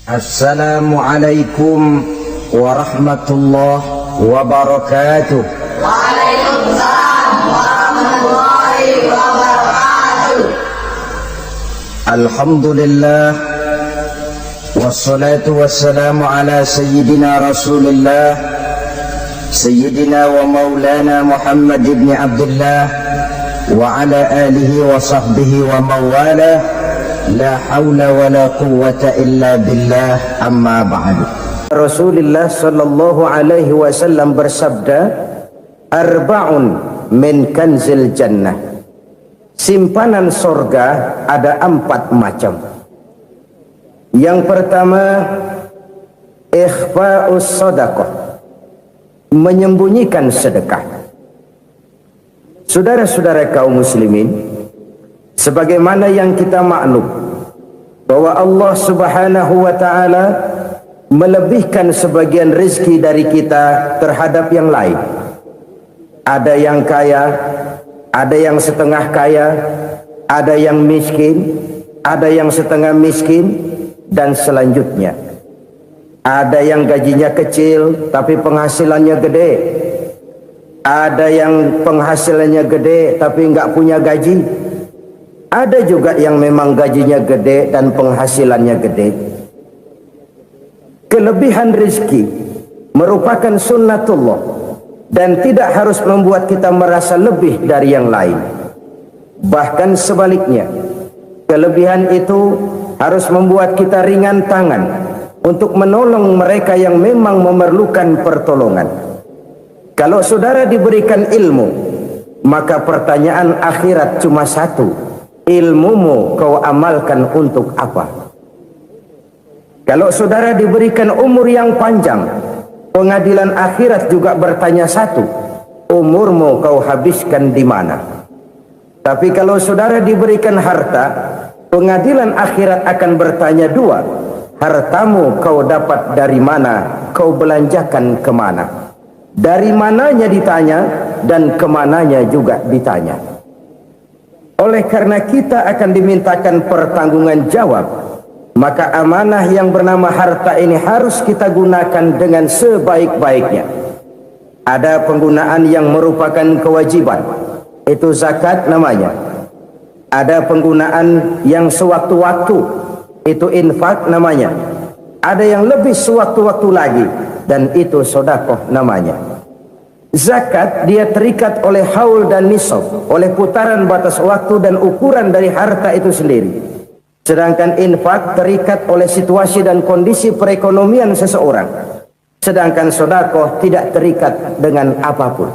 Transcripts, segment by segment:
Assalamualaikum warahmatullahi wabarakatuh. Waalaikumsalam warahmatullahi wabarakatuh. Alhamdulillah wassalatu wassalamu ala sayyidina Rasulillah sayyidina wa maulana Muhammad ibn Abdullah wa ala alihi wa sahbihi wa mawala. La haula wa la quwwata illa billah, amma ba'du. Rasulullah sallallahu alaihi wasallam bersabda, arba'un min kanzil jannah. Simpanan surga ada 4 macam. Yang pertama, ikhfa'us shadaqah, menyembunyikan sedekah. Saudara-saudara kaum muslimin, sebagaimana yang kita maklum bahwa Allah Subhanahu wa taala melebihkan sebagian rezeki dari kita terhadap yang lain. Ada yang kaya, ada yang setengah kaya, ada yang miskin, ada yang setengah miskin, dan selanjutnya. Ada yang gajinya kecil tapi penghasilannya gede. Ada yang penghasilannya gede tapi nggak punya gaji. Ada juga yang memang gajinya gede dan penghasilannya gede. Kelebihan rezeki merupakan sunnatullah dan tidak harus membuat kita merasa lebih dari yang lain. Bahkan sebaliknya, kelebihan itu harus membuat kita ringan tangan untuk menolong mereka yang memang memerlukan pertolongan. Kalau saudara diberikan ilmu, maka pertanyaan akhirat cuma satu: ilmumu kau amalkan untuk apa? Kalau saudara diberikan umur yang panjang, pengadilan akhirat juga bertanya satu: umurmu kau habiskan di mana? Tapi kalau saudara diberikan harta, pengadilan akhirat akan bertanya dua: hartamu kau dapat dari mana? Kau belanjakan kemana? Dari mananya ditanya, dan kemananya juga ditanya. Oleh karena kita akan dimintakan pertanggungan jawab, maka amanah yang bernama harta ini harus kita gunakan dengan sebaik-baiknya. Ada penggunaan yang merupakan kewajiban, itu zakat namanya. Ada penggunaan yang sewaktu-waktu, itu infak namanya. Ada yang lebih sewaktu-waktu lagi, dan itu sedekah namanya. Zakat dia terikat oleh haul dan nisab, oleh putaran batas waktu dan ukuran dari harta itu sendiri. Sedangkan infak terikat oleh situasi dan kondisi perekonomian seseorang. Sedangkan sedekah tidak terikat dengan apapun.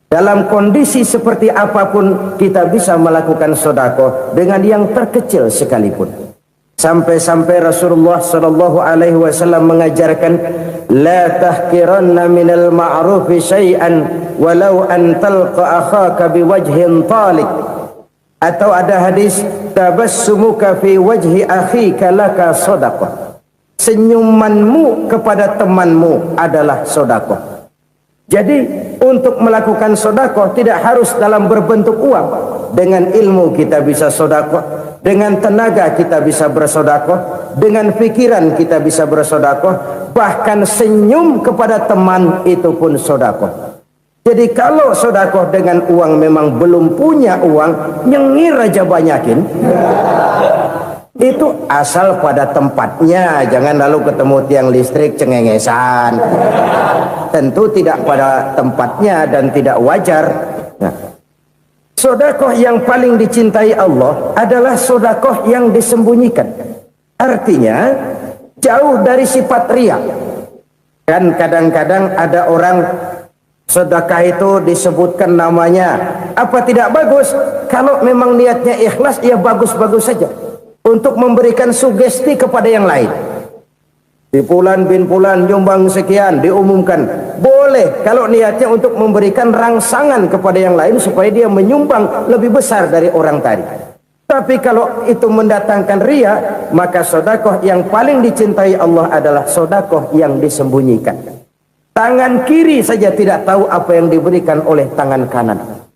Dalam kondisi seperti apapun kita bisa melakukan sedekah dengan yang terkecil sekalipun. Sampai-sampai Rasulullah sallallahu alaihi wasallam mengajarkan, la tahqiranna minal ma'rufi syai'an walau an talqa akhaka biwajhin talik. Atau ada hadis, tabassumuka fi wajhi akhika laka shadaqah. Senyumanmu kepada temanmu adalah sedekah. Jadi untuk melakukan sedekah tidak harus dalam berbentuk uang. Dengan ilmu kita bisa sedekah, dengan tenaga kita bisa bersedekah, dengan pikiran kita bisa bersedekah, bahkan senyum kepada teman itu pun sedekah. Jadi kalau sedekah dengan uang memang belum punya uang, nyengir aja banyakin. Itu asal pada tempatnya, jangan lalu ketemu tiang listrik cengengesan. Tentu tidak pada tempatnya dan tidak wajar. Nah, sedekah yang paling dicintai Allah adalah sedekah yang disembunyikan. Artinya jauh dari sifat riya. Kan kadang-kadang ada orang sedekah itu disebutkan namanya. Apa tidak bagus? Kalau memang niatnya ikhlas, ya bagus-bagus saja. Untuk memberikan sugesti kepada yang lain. Di Fulan bin Fulan nyumbang sekian, diumumkan. Boleh kalau niatnya untuk memberikan rangsangan kepada yang lain supaya dia menyumbang lebih besar dari orang tadi. Tapi kalau itu mendatangkan riya, maka sedekah yang paling dicintai Allah adalah sedekah yang disembunyikan. Tangan kiri saja tidak tahu apa yang diberikan oleh tangan kanan.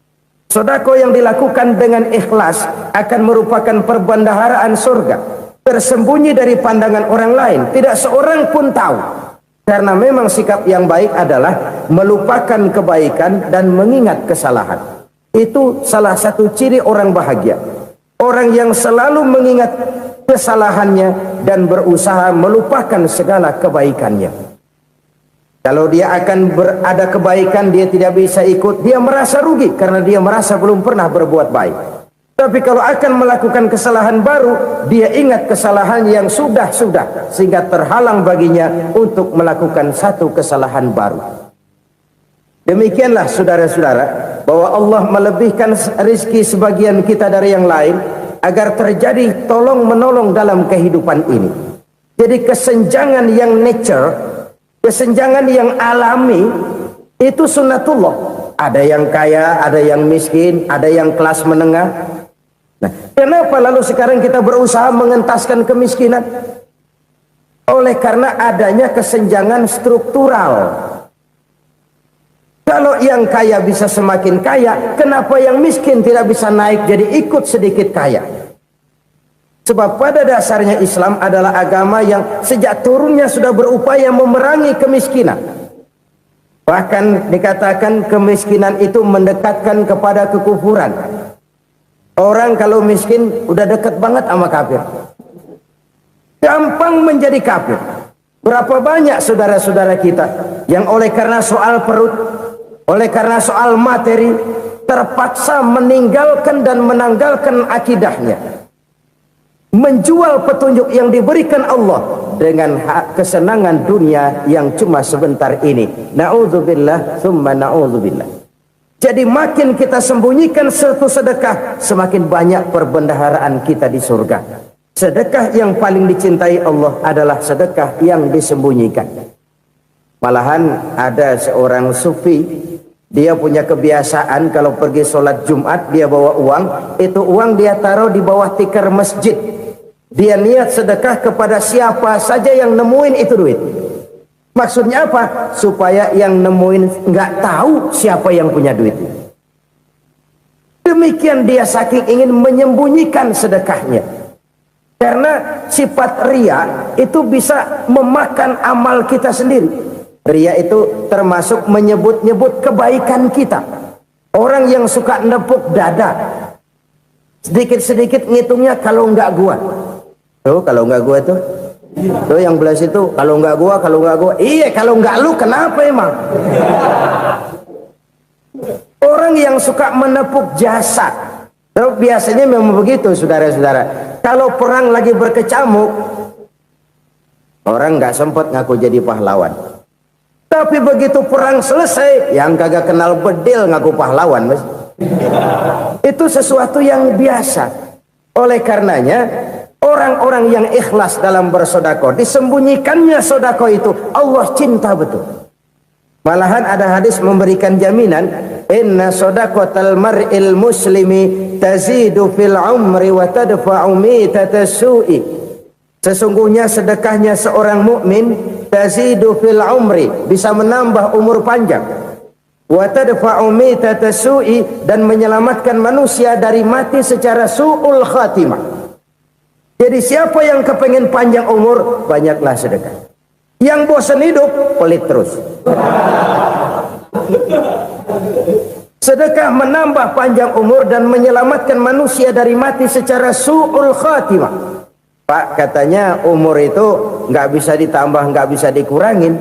Sedekah yang dilakukan dengan ikhlas akan merupakan perbendaharaan surga. tersembunyi dari pandangan orang lain, tidak seorang pun tahu. Karena memang sikap yang baik adalah melupakan kebaikan dan mengingat kesalahan. Itu salah satu ciri orang bahagia. Orang yang selalu mengingat kesalahannya dan berusaha melupakan segala kebaikannya. Kalau dia akan berada kebaikan, dia tidak bisa ikut, dia merasa rugi karena dia merasa belum pernah berbuat baik. Tapi kalau akan melakukan kesalahan baru, dia ingat kesalahan yang sudah-sudah, sehingga terhalang baginya untuk melakukan satu kesalahan baru. Demikianlah saudara-saudara, bahwa Allah melebihkan rizki sebagian kita dari yang lain, agar terjadi tolong-menolong dalam kehidupan ini. Jadi kesenjangan yang nature, kesenjangan yang alami, itu sunnatullah. Ada yang kaya, ada yang miskin, ada yang kelas menengah. Nah, kenapa lalu sekarang kita berusaha mengentaskan kemiskinan? Oleh karena adanya kesenjangan struktural. Kalau yang kaya bisa semakin kaya, kenapa yang miskin tidak bisa naik jadi ikut sedikit kaya? Sebab pada dasarnya Islam adalah agama yang sejak turunnya sudah berupaya memerangi kemiskinan. Bahkan dikatakan kemiskinan itu mendekatkan kepada kekufuran. Orang kalau miskin udah dekat banget sama kafir. Gampang menjadi kafir. Berapa banyak saudara-saudara kita yang oleh karena soal perut, oleh karena soal materi, terpaksa meninggalkan dan menanggalkan akidahnya, menjual petunjuk yang diberikan Allah dengan kesenangan dunia yang cuma sebentar ini. Na'udzubillah thumma na'udzubillah. Jadi makin kita sembunyikan satu sedekah, semakin banyak perbendaharaan kita di surga. Sedekah yang paling dicintai Allah adalah sedekah yang disembunyikan. Malahan ada seorang sufi, dia punya kebiasaan kalau pergi sholat Jumat, dia bawa uang, itu uang dia taruh di bawah tikar masjid. Dia niat sedekah kepada siapa saja yang nemuin itu duit. Maksudnya apa? Supaya yang nemuin nggak tahu siapa yang punya duit. Demikian dia saking ingin menyembunyikan sedekahnya. Karena sifat ria itu bisa memakan amal kita sendiri. Ria itu termasuk menyebut-nyebut kebaikan kita. Orang yang suka nepuk dada, sedikit-sedikit ngitungnya kalau nggak gua. Tuh kalau nggak gua tuh yang belas itu kalau nggak gua, iya kalau nggak lu kenapa emang? Orang yang suka menepuk jasad, biasanya memang begitu saudara-saudara. Kalau perang lagi berkecamuk, orang nggak sempat ngaku jadi pahlawan. Tapi begitu perang selesai, yang kagak kenal bedil ngaku pahlawan, mas. Itu sesuatu yang biasa. Oleh karenanya, orang-orang yang ikhlas dalam bersodako, disembunyikannya sodako itu, Allah cinta betul. Malahan ada hadis memberikan jaminan, inna sodakotal mar'il muslimi tazidu fil umri wa tadfa'u mitata su'i. Sesungguhnya sedekahnya seorang mukmin tazidu fil umri, bisa menambah umur panjang, wa tadfa'u mitata su'i, dan menyelamatkan manusia dari mati secara su'ul khatimah. Jadi siapa yang kepengen panjang umur, banyaklah sedekah. Yang bosan hidup, pelit terus. Sedekah menambah panjang umur dan menyelamatkan manusia dari mati secara su'ul khatimah. Pak, katanya umur itu nggak bisa ditambah, nggak bisa dikurangin.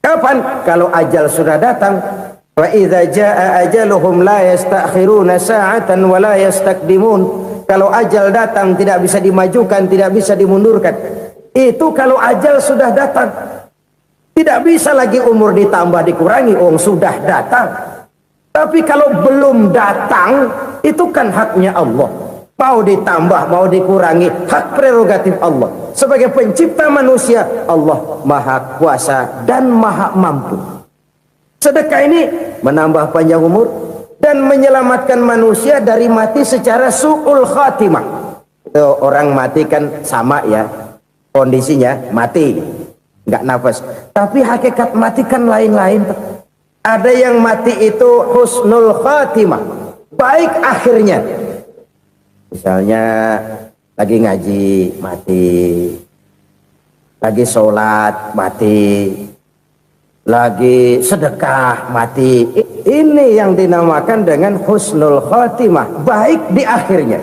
Kapan? Kalau ajal sudah datang. Wa idza jaa ajaluhum la yastakhiruna sa'atan wa la yastakdimun. Kalau ajal datang tidak bisa dimajukan, tidak bisa dimundurkan. Itu kalau ajal sudah datang. Tidak bisa lagi umur ditambah dikurangi, sudah datang. Tapi kalau belum datang, itu kan haknya Allah. Mau ditambah, mau dikurangi, hak prerogatif Allah. Sebagai pencipta manusia, Allah maha kuasa dan maha mampu. Sedekah ini menambah panjang umur dan menyelamatkan manusia dari mati secara su'ul khatimah. Itu orang mati kan sama ya, kondisinya mati, nggak nafas. Tapi hakikat mati kan lain-lain. Ada yang mati itu husnul khatimah, baik akhirnya. Misalnya Lagi ngaji, mati. Lagi sholat, mati. Lagi sedekah, mati. Ini yang dinamakan dengan husnul khotimah, baik di akhirnya.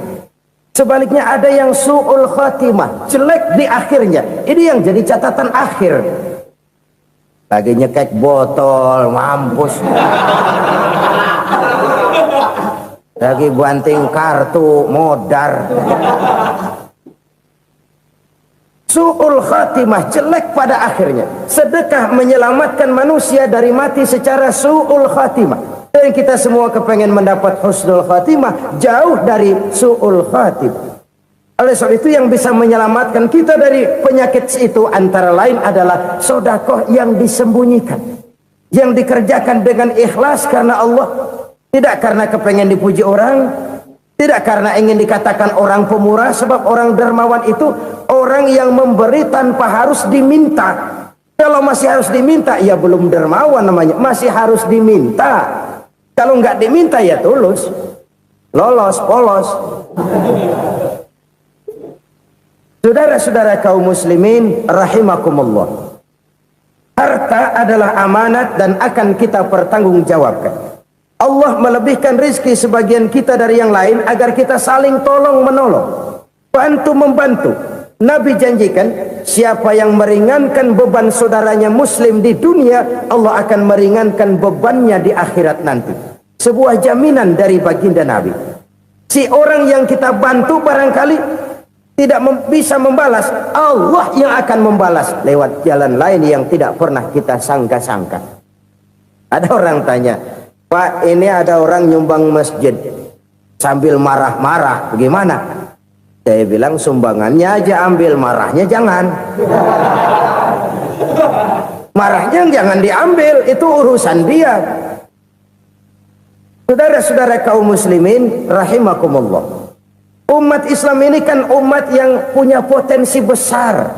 Sebaliknya ada yang su'ul khotimah, jelek di akhirnya. Ini yang jadi catatan akhir. Lagi nyekek botol, mampus. Lagi banting kartu, modar. Su'ul khatimah, jelek pada akhirnya. Sedekah menyelamatkan manusia dari mati secara su'ul khatimah. Dan kita semua kepengen mendapat husnul khatimah, jauh dari su'ul khatimah. Oleh sebab itu yang bisa menyelamatkan kita dari penyakit itu antara lain adalah sedekah yang disembunyikan, yang dikerjakan dengan ikhlas karena Allah, tidak karena kepengen dipuji orang, tidak karena ingin dikatakan orang pemurah. Sebab orang dermawan itu orang yang memberi tanpa harus diminta. Kalau masih harus diminta, ya belum dermawan namanya, masih harus diminta. Kalau nggak diminta ya tulus, lolos, polos. Saudara-saudara kaum muslimin rahimakumullah, harta adalah amanat dan akan kita pertanggungjawabkan. Allah melebihkan rizki sebagian kita dari yang lain agar kita saling tolong menolong, bantu membantu. Nabi janjikan siapa yang meringankan beban saudaranya muslim di dunia, Allah akan meringankan bebannya di akhirat nanti. Sebuah jaminan dari baginda Nabi. Si orang yang kita bantu barangkali tidak bisa membalas, Allah yang akan membalas lewat jalan lain yang tidak pernah kita sangka-sangka. Ada orang tanya, Pak, ini ada orang nyumbang masjid sambil marah-marah, bagaimana? Saya bilang sumbangannya aja ambil, marahnya jangan. Marahnya jangan diambil, itu urusan dia. Saudara-saudara kaum muslimin rahimakumullah, umat Islam ini kan umat yang punya potensi besar.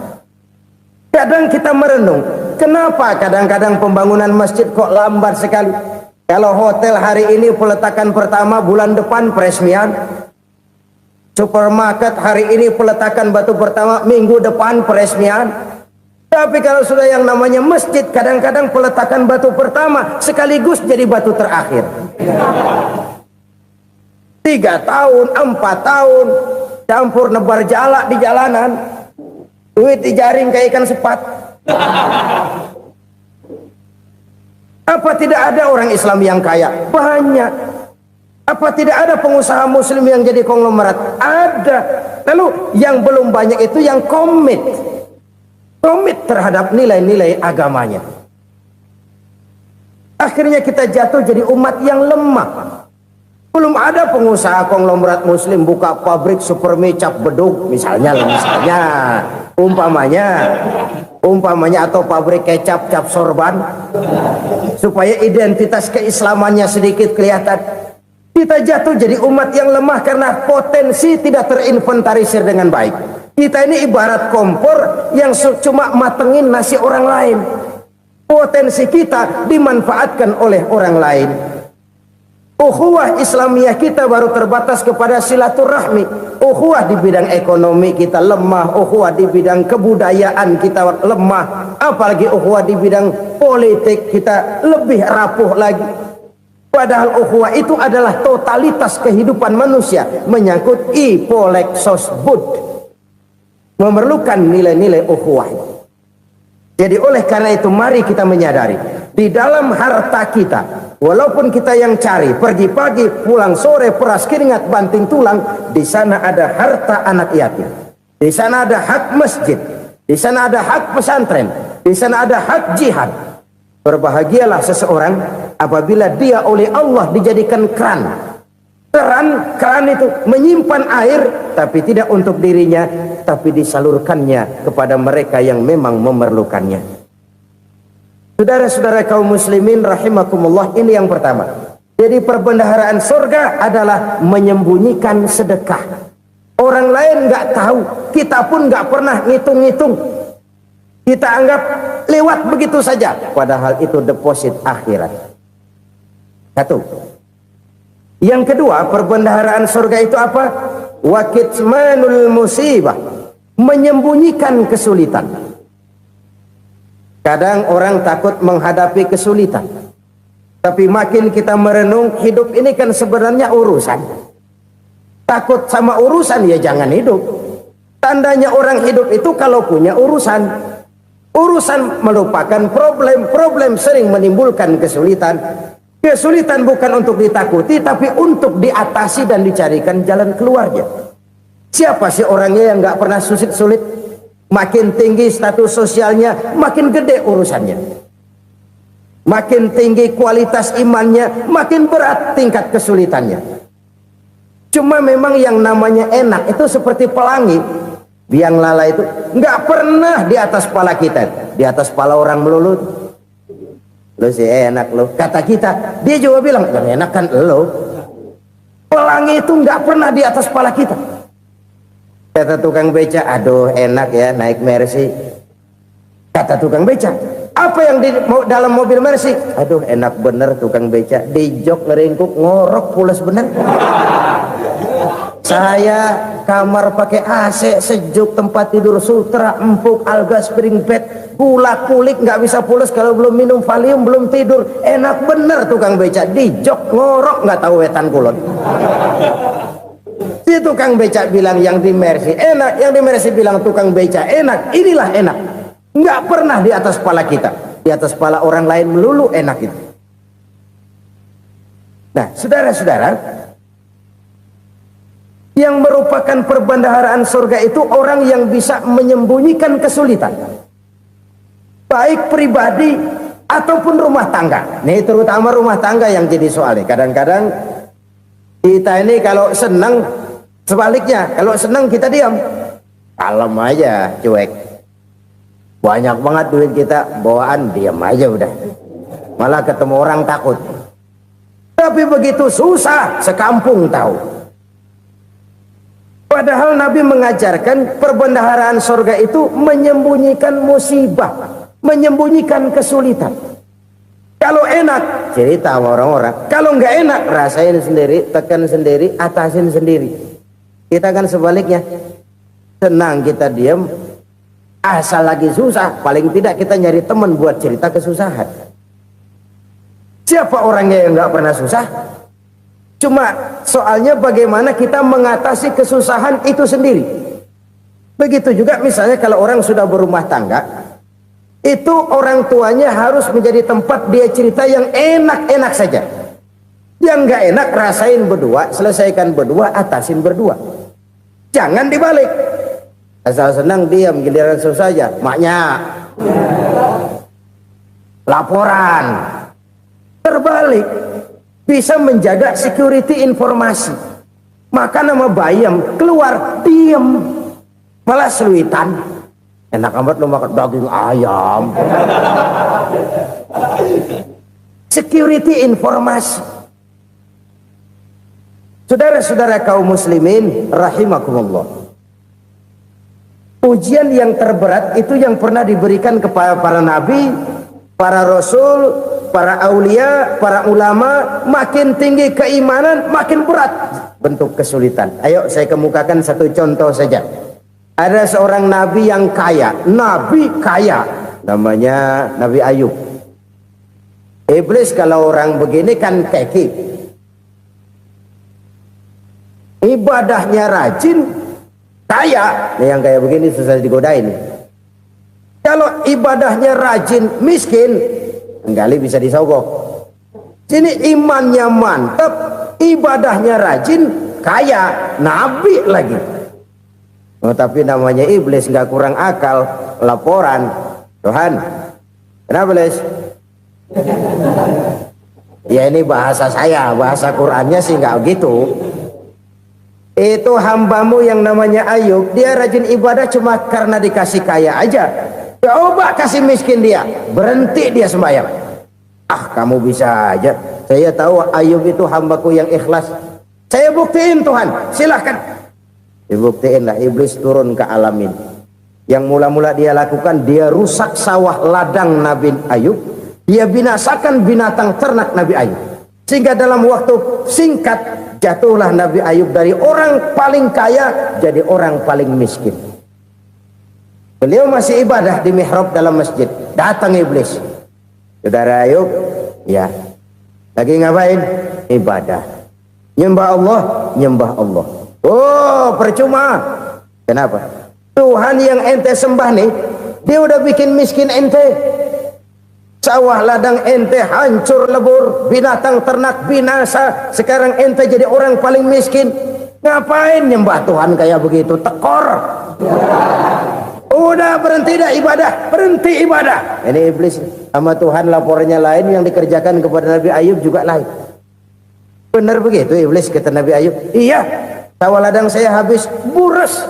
Kadang kita merenung, kenapa kadang-kadang pembangunan masjid kok lambat sekali? Kalau hotel hari ini peletakan pertama, bulan depan peresmian. Supermarket hari ini peletakan batu pertama, minggu depan peresmian. Tapi kalau sudah yang namanya masjid, kadang-kadang peletakan batu pertama sekaligus jadi batu terakhir. 3 tahun, 4 tahun, campur nebar jalak di jalanan, duit dijaring kayak ikan sepat. Apa tidak ada orang Islam yang kaya? Banyak. Apa tidak ada pengusaha muslim yang jadi konglomerat? Ada. Lalu yang belum banyak itu yang komit terhadap nilai-nilai agamanya. Akhirnya kita jatuh jadi umat yang lemah. Belum ada pengusaha konglomerat muslim buka pabrik supermi cap beduk misalnya umpamanya atau pabrik kecap cap sorban supaya identitas keislamannya sedikit kelihatan. Kita jatuh jadi umat yang lemah karena potensi tidak terinventarisir dengan baik. Kita ini ibarat kompor yang cuma matengin nasi orang lain. Potensi kita dimanfaatkan oleh orang lain. Ukhuwah Islamiyah kita baru terbatas kepada silaturahmi. Ukhuwah di bidang ekonomi kita lemah, ukhuwah di bidang kebudayaan kita lemah, apalagi ukhuwah di bidang politik kita lebih rapuh lagi. Padahal ukhuwah itu adalah totalitas kehidupan manusia, menyangkut ipolek sosbud, memerlukan nilai-nilai ukhuwah. Jadi oleh karena itu mari kita menyadari di dalam harta kita, walaupun kita yang cari pergi pagi pulang sore peras keringat banting tulang, di sana ada harta anak yatim, di sana ada hak masjid, di sana ada hak pesantren, di sana ada hak jihad. Berbahagialah seseorang apabila dia oleh Allah dijadikan keran itu menyimpan air, tapi tidak untuk dirinya, tapi disalurkannya kepada mereka yang memang memerlukannya. Saudara-saudara kaum muslimin rahimakumullah, ini yang pertama. Jadi perbendaharaan surga adalah menyembunyikan sedekah. Orang lain nggak tahu, kita pun nggak pernah ngitung-ngitung. Kita anggap lewat begitu saja, padahal itu deposit akhirat. Satu. Yang kedua, perbendaharaan surga itu apa? Wa kitmanul musibah, menyembunyikan kesulitan. Kadang orang takut menghadapi kesulitan, tapi makin kita merenung, hidup ini kan sebenarnya urusan. Takut sama urusan, ya jangan hidup. Tandanya orang hidup itu kalau punya urusan. Urusan melupakan problem. Problem sering menimbulkan kesulitan. Kesulitan bukan untuk ditakuti, tapi untuk diatasi dan dicarikan jalan keluarnya. Siapa sih orangnya yang nggak pernah sulit-sulit? Makin tinggi status sosialnya, makin gede urusannya. Makin tinggi kualitas imannya, makin berat tingkat kesulitannya. Cuma memang yang namanya enak itu seperti pelangi. Biang lala itu nggak pernah di atas kepala kita, di atas kepala orang melulu. Lo sih enak lo, kata kita. Dia juga bilang yang enak kan lo. Pelangi itu nggak pernah di atas kepala kita. Kata tukang beca, aduh enak ya naik Mercy. Kata tukang beca, apa yang di dalam mobil Mercy? Aduh enak bener tukang beca, di jok ngeringkuk ngorok pulas bener. Saya kamar pakai AC sejuk, tempat tidur sutra empuk, alga spring bed, gula kulik, nggak bisa pulas kalau belum minum Valium, belum tidur. Enak bener tukang beca, di jok ngorok nggak tahu wetan kulon. Si tukang beca bilang yang di Mercy enak, yang di Mercy bilang tukang beca enak. Inilah enak, nggak pernah di atas kepala kita, di atas kepala orang lain melulu enak itu. Nah, saudara-saudara, yang merupakan perbendaharaan surga itu orang yang bisa menyembunyikan kesulitan, baik pribadi ataupun rumah tangga. Nih terutama rumah tangga yang jadi soalnya. Kadang-kadang kita ini kalau senang, sebaliknya kalau senang kita diam, kalem aja, cuek. Banyak banget duit kita bawaan, diam aja udah. Malah ketemu orang takut. Tapi begitu susah, sekampung tahu. Padahal Nabi mengajarkan perbendaharaan surga itu menyembunyikan musibah, menyembunyikan kesulitan. Kalau enak, cerita sama orang-orang. Kalau nggak enak, rasain sendiri, tekan sendiri, atasin sendiri. Kita kan sebaliknya. Senang kita diam, asal lagi susah, paling tidak kita nyari teman buat cerita kesusahan. Siapa orangnya yang nggak pernah susah? Cuma soalnya bagaimana kita mengatasi kesusahan itu sendiri. Begitu juga misalnya kalau orang sudah berumah tangga, itu orang tuanya harus menjadi tempat dia cerita yang enak-enak saja. Yang nggak enak rasain berdua, selesaikan berdua, atasin berdua. Jangan dibalik. Asal senang diam, giliran susah saja. Maknya laporan. Terbalik. Bisa menjaga security informasi. Maka nama bayam keluar diam, malah seluitan. Enak amat lo makan daging ayam. Security informasi. Saudara-saudara kaum muslimin rahimakumullah, ujian yang terberat itu yang pernah diberikan kepada para nabi, para rasul, para aulia, para ulama. Makin tinggi keimanan, makin berat bentuk kesulitan. Ayo saya kemukakan satu contoh saja. Ada seorang nabi yang kaya, nabi kaya, namanya Nabi Ayub. Iblis kalau orang begini kan keki, ibadahnya rajin, kaya. Nah, yang kayak begini susah digodain. Kalau ibadahnya rajin, miskin, enggali bisa disogok. Sini imannya mantap, ibadahnya rajin, kaya, nabi lagi. Oh, tapi namanya iblis nggak kurang akal. Laporan, Tuhan, kenapa les? Ya ini bahasa saya, bahasa Qurannya sih nggak gitu. Itu hambamu yang namanya Ayub, dia rajin ibadah cuma karena dikasih kaya aja. Coba kasih miskin dia, berhenti dia sembahyang. Ah, kamu bisa aja. Saya tahu Ayub itu hambaku yang ikhlas. Saya buktiin Tuhan, silahkan. Dibuktiinlah, iblis turun ke alamin. Yang mula-mula dia lakukan, dia rusak sawah ladang Nabi Ayub. Dia binasakan binatang ternak Nabi Ayub. Sehingga dalam waktu singkat jatuhlah Nabi Ayub dari orang paling kaya jadi orang paling miskin. Beliau masih ibadah di mihrab dalam masjid. Datang iblis. Saudara Ayub, ya, lagi ngapain? Ibadah. Nyembah Allah, nyembah Allah. Oh, percuma. Kenapa? Tuhan yang ente sembah nih, dia udah bikin miskin ente. Sawah ladang ente hancur lebur, binatang ternak binasa. Sekarang ente jadi orang paling miskin. Ngapain nyembah Tuhan kayak begitu? Tekor. Udah berhenti dah ibadah, berhenti ibadah. Ini iblis sama Tuhan laporannya lain, yang dikerjakan kepada Nabi Ayub juga lain. Benar begitu iblis, kata Nabi Ayub. Iya, sawah ladang saya habis, buras.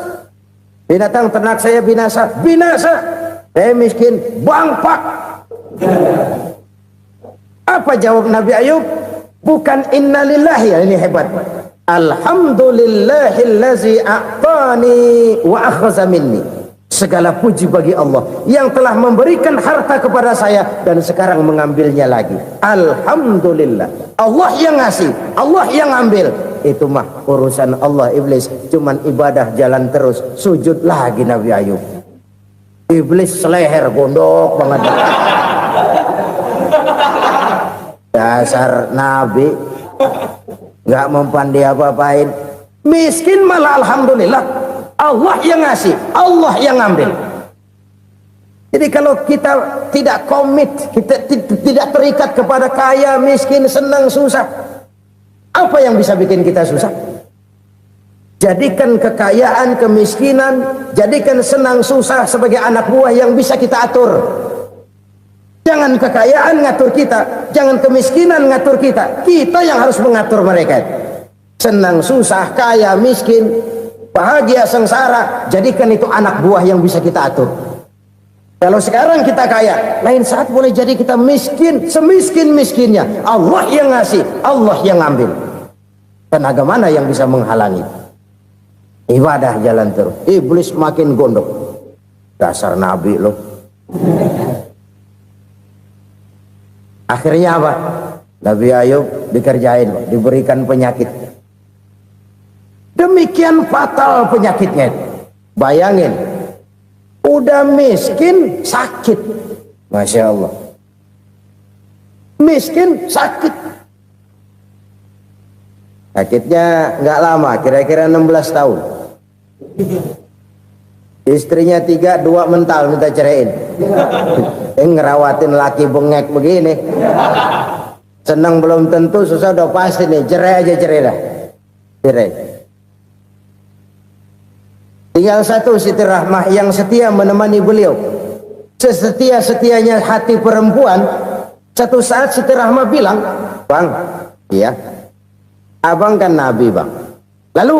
Binatang ternak saya binasa, binasa. Saya miskin, bangpak. Apa jawab Nabi Ayub? Bukan innalillahi, ya, ini hebat. Alhamdulillahillazi a'tani wa akhadha minni. Segala puji bagi Allah yang telah memberikan harta kepada saya dan sekarang mengambilnya lagi. Alhamdulillah. Allah yang ngasih, Allah yang ambil. Itu mah urusan Allah. Iblis cuman ibadah jalan terus, sujud lagi Nabi Ayub. Iblis seleher gondok banget. Dasar Nabi nggak mempan dia apa-apain. Miskin malah alhamdulillah. Allah yang ngasih, Allah yang ambil. Jadi kalau kita tidak komit, kita tidak terikat kepada kaya, miskin, senang, susah, apa yang bisa bikin kita susah? Jadikan kekayaan, kemiskinan, jadikan senang, susah sebagai anak buah yang bisa kita atur. Jangan kekayaan ngatur kita, jangan kemiskinan ngatur kita. Kita yang harus mengatur mereka. Senang, susah, kaya, miskin, bahagia, sengsara, jadikan itu anak buah yang bisa kita atur. Kalau sekarang kita kaya, lain saat boleh jadi kita miskin, semiskin-miskinnya. Allah yang ngasih, Allah yang ambil. Tenaga mana yang bisa menghalangi? Ibadah jalan terus. Iblis makin gondok. Dasar Nabi loh. Akhirnya apa? Nabi Ayub dikerjain, diberikan penyakit. Demikian fatal penyakitnya. Bayangin, udah miskin sakit. Masya Allah. Miskin sakit. Sakitnya nggak lama, kira-kira 16 tahun. Istrinya 3, 2 mental minta ceraiin. Ngerawatin laki bengek begini. Senang belum tentu, susah udah pasti nih. Cerai aja, cerai dah. Cerai. Tinggal satu Siti Rahmah yang setia menemani beliau. Sesetia-setianya hati perempuan. Satu saat Siti Rahmah bilang, "Bang, iya, abang kan Nabi, Bang. Lalu,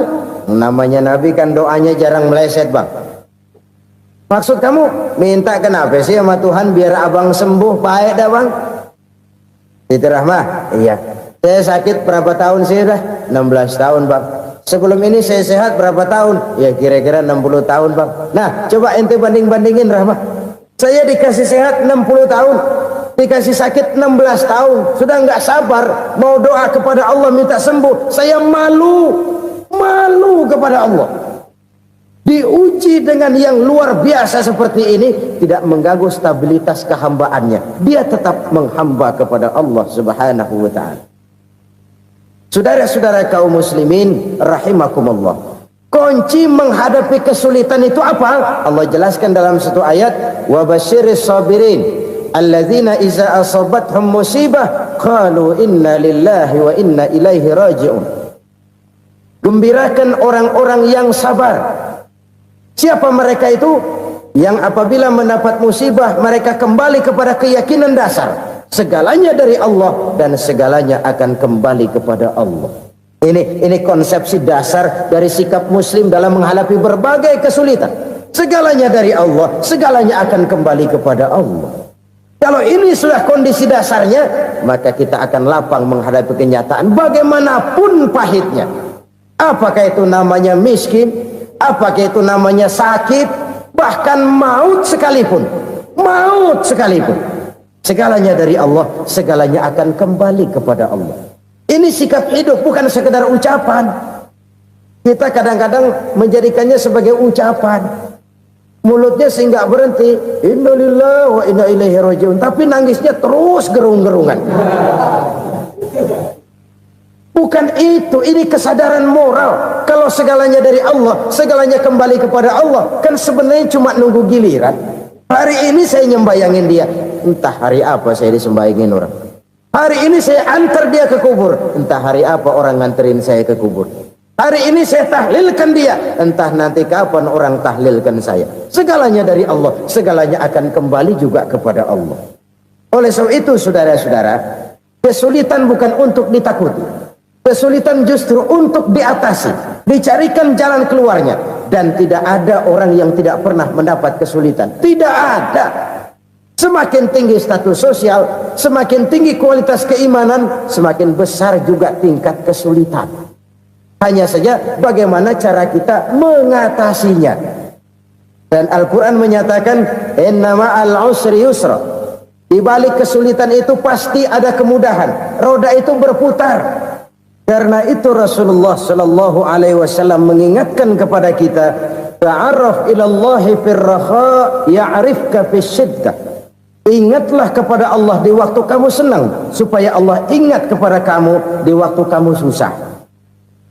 namanya Nabi kan doanya jarang meleset, Bang. Maksud kamu minta kenapa sih sama Tuhan biar abang sembuh, baik dah, Bang?" Siti Rahmah, iya. Saya sakit berapa tahun sih dah? 16 tahun, Bang. Sebelum ini saya sehat berapa tahun? Ya kira-kira 60 tahun, Bang. Nah, coba ente banding-bandingin, Rahmah. Saya dikasih sehat 60 tahun, dikasih sakit 16 tahun. Sudah nggak sabar mau doa kepada Allah minta sembuh. Saya malu kepada Allah. Diuji dengan yang luar biasa seperti ini, tidak mengganggu stabilitas kehambaannya. Dia tetap menghamba kepada Allah Subhanahu wa ta'ala. Saudara-saudara kaum muslimin rahimakumullah, kunci menghadapi kesulitan itu apa? Allah jelaskan dalam satu ayat, wa basyiris sabirin alladzina iza asabathum musibah qalu inna lillahi wa inna ilaihi raji'un. Gembirakan orang-orang yang sabar. Siapa mereka itu? Yang apabila mendapat musibah mereka kembali kepada keyakinan dasar, segalanya dari Allah dan segalanya akan kembali kepada Allah. Ini konsepsi dasar dari sikap muslim dalam menghadapi berbagai kesulitan. Segalanya dari Allah, segalanya akan kembali kepada Allah. Kalau ini sudah kondisi dasarnya, maka kita akan lapang menghadapi kenyataan bagaimanapun pahitnya. Apakah itu namanya miskin, apakah itu namanya sakit, bahkan maut sekalipun. Maut sekalipun. Segalanya dari Allah, segalanya akan kembali kepada Allah. Ini sikap hidup, bukan sekedar ucapan. Kita kadang-kadang menjadikannya sebagai ucapan. Mulutnya sehingga berhenti, innalillahi wa inna ilaihi rajiun, tapi nangisnya terus gerung-gerungan. Bukan itu, ini kesadaran moral. Kalau segalanya dari Allah, segalanya kembali kepada Allah, kan sebenarnya cuma nunggu giliran. Hari ini saya nyembayangin dia, entah hari apa saya disembayangin orang. Hari ini saya antar dia ke kubur, entah hari apa orang nganterin saya ke kubur. Hari ini saya tahlilkan dia, entah nanti kapan orang tahlilkan saya. Segalanya dari Allah, segalanya akan kembali juga kepada Allah. Oleh sebab itu saudara-saudara, kesulitan bukan untuk ditakuti, kesulitan justru untuk diatasi, dicarikan jalan keluarnya. Dan tidak ada orang yang tidak pernah mendapat kesulitan, tidak ada. Semakin tinggi status sosial, semakin tinggi kualitas keimanan, semakin besar juga tingkat kesulitan. Hanya saja bagaimana cara kita mengatasinya. Dan Al-Quran menyatakan, inna ma'al usri yusra. Di balik kesulitan itu pasti ada kemudahan. Roda itu berputar. Karena itu Rasulullah sallallahu alaihi wasallam mengingatkan kepada kita, ta'arraf ilallahi fir raha ya'rifka fis syiddah. Ingatlah kepada Allah di waktu kamu senang, supaya Allah ingat kepada kamu di waktu kamu susah.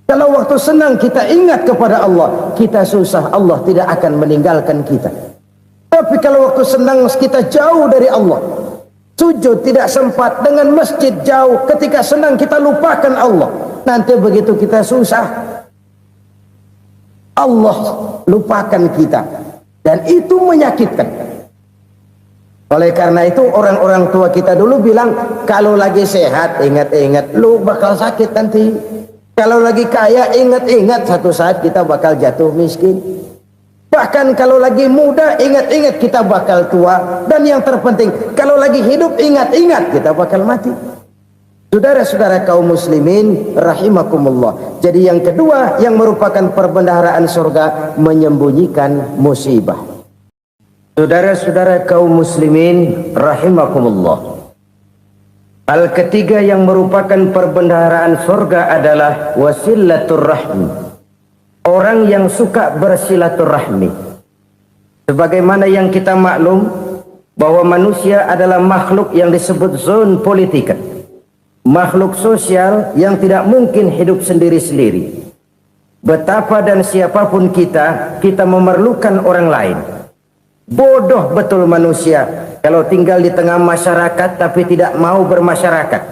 Kalau waktu senang kita ingat kepada Allah, kita susah, Allah tidak akan meninggalkan kita. Tapi kalau waktu senang kita jauh dari Allah, sujud tidak sempat, dengan masjid jauh, ketika senang kita lupakan Allah. Nanti begitu kita susah, Allah lupakan kita. Dan itu menyakitkan. Oleh karena itu orang-orang tua kita dulu bilang, kalau lagi sehat ingat-ingat lu bakal sakit nanti. Kalau lagi kaya ingat-ingat satu saat kita bakal jatuh miskin. Bahkan kalau lagi muda ingat-ingat kita bakal tua. Dan yang terpenting kalau lagi hidup ingat-ingat kita bakal mati. Saudara-saudara kaum muslimin rahimakumullah. Jadi yang kedua yang merupakan perbendaharaan surga, menyembunyikan musibah. Saudara-saudara kaum muslimin rahimakumullah. Hal ketiga yang merupakan perbendaharaan surga adalah wasilatur rahmi. Orang yang suka bersilaturahmi. Sebagaimana yang kita maklum bahwa manusia adalah makhluk yang disebut zon politika. Makhluk sosial yang tidak mungkin hidup sendiri-sendiri. Betapa dan siapapun kita memerlukan orang lain. Bodoh betul manusia kalau tinggal di tengah masyarakat tapi tidak mau bermasyarakat.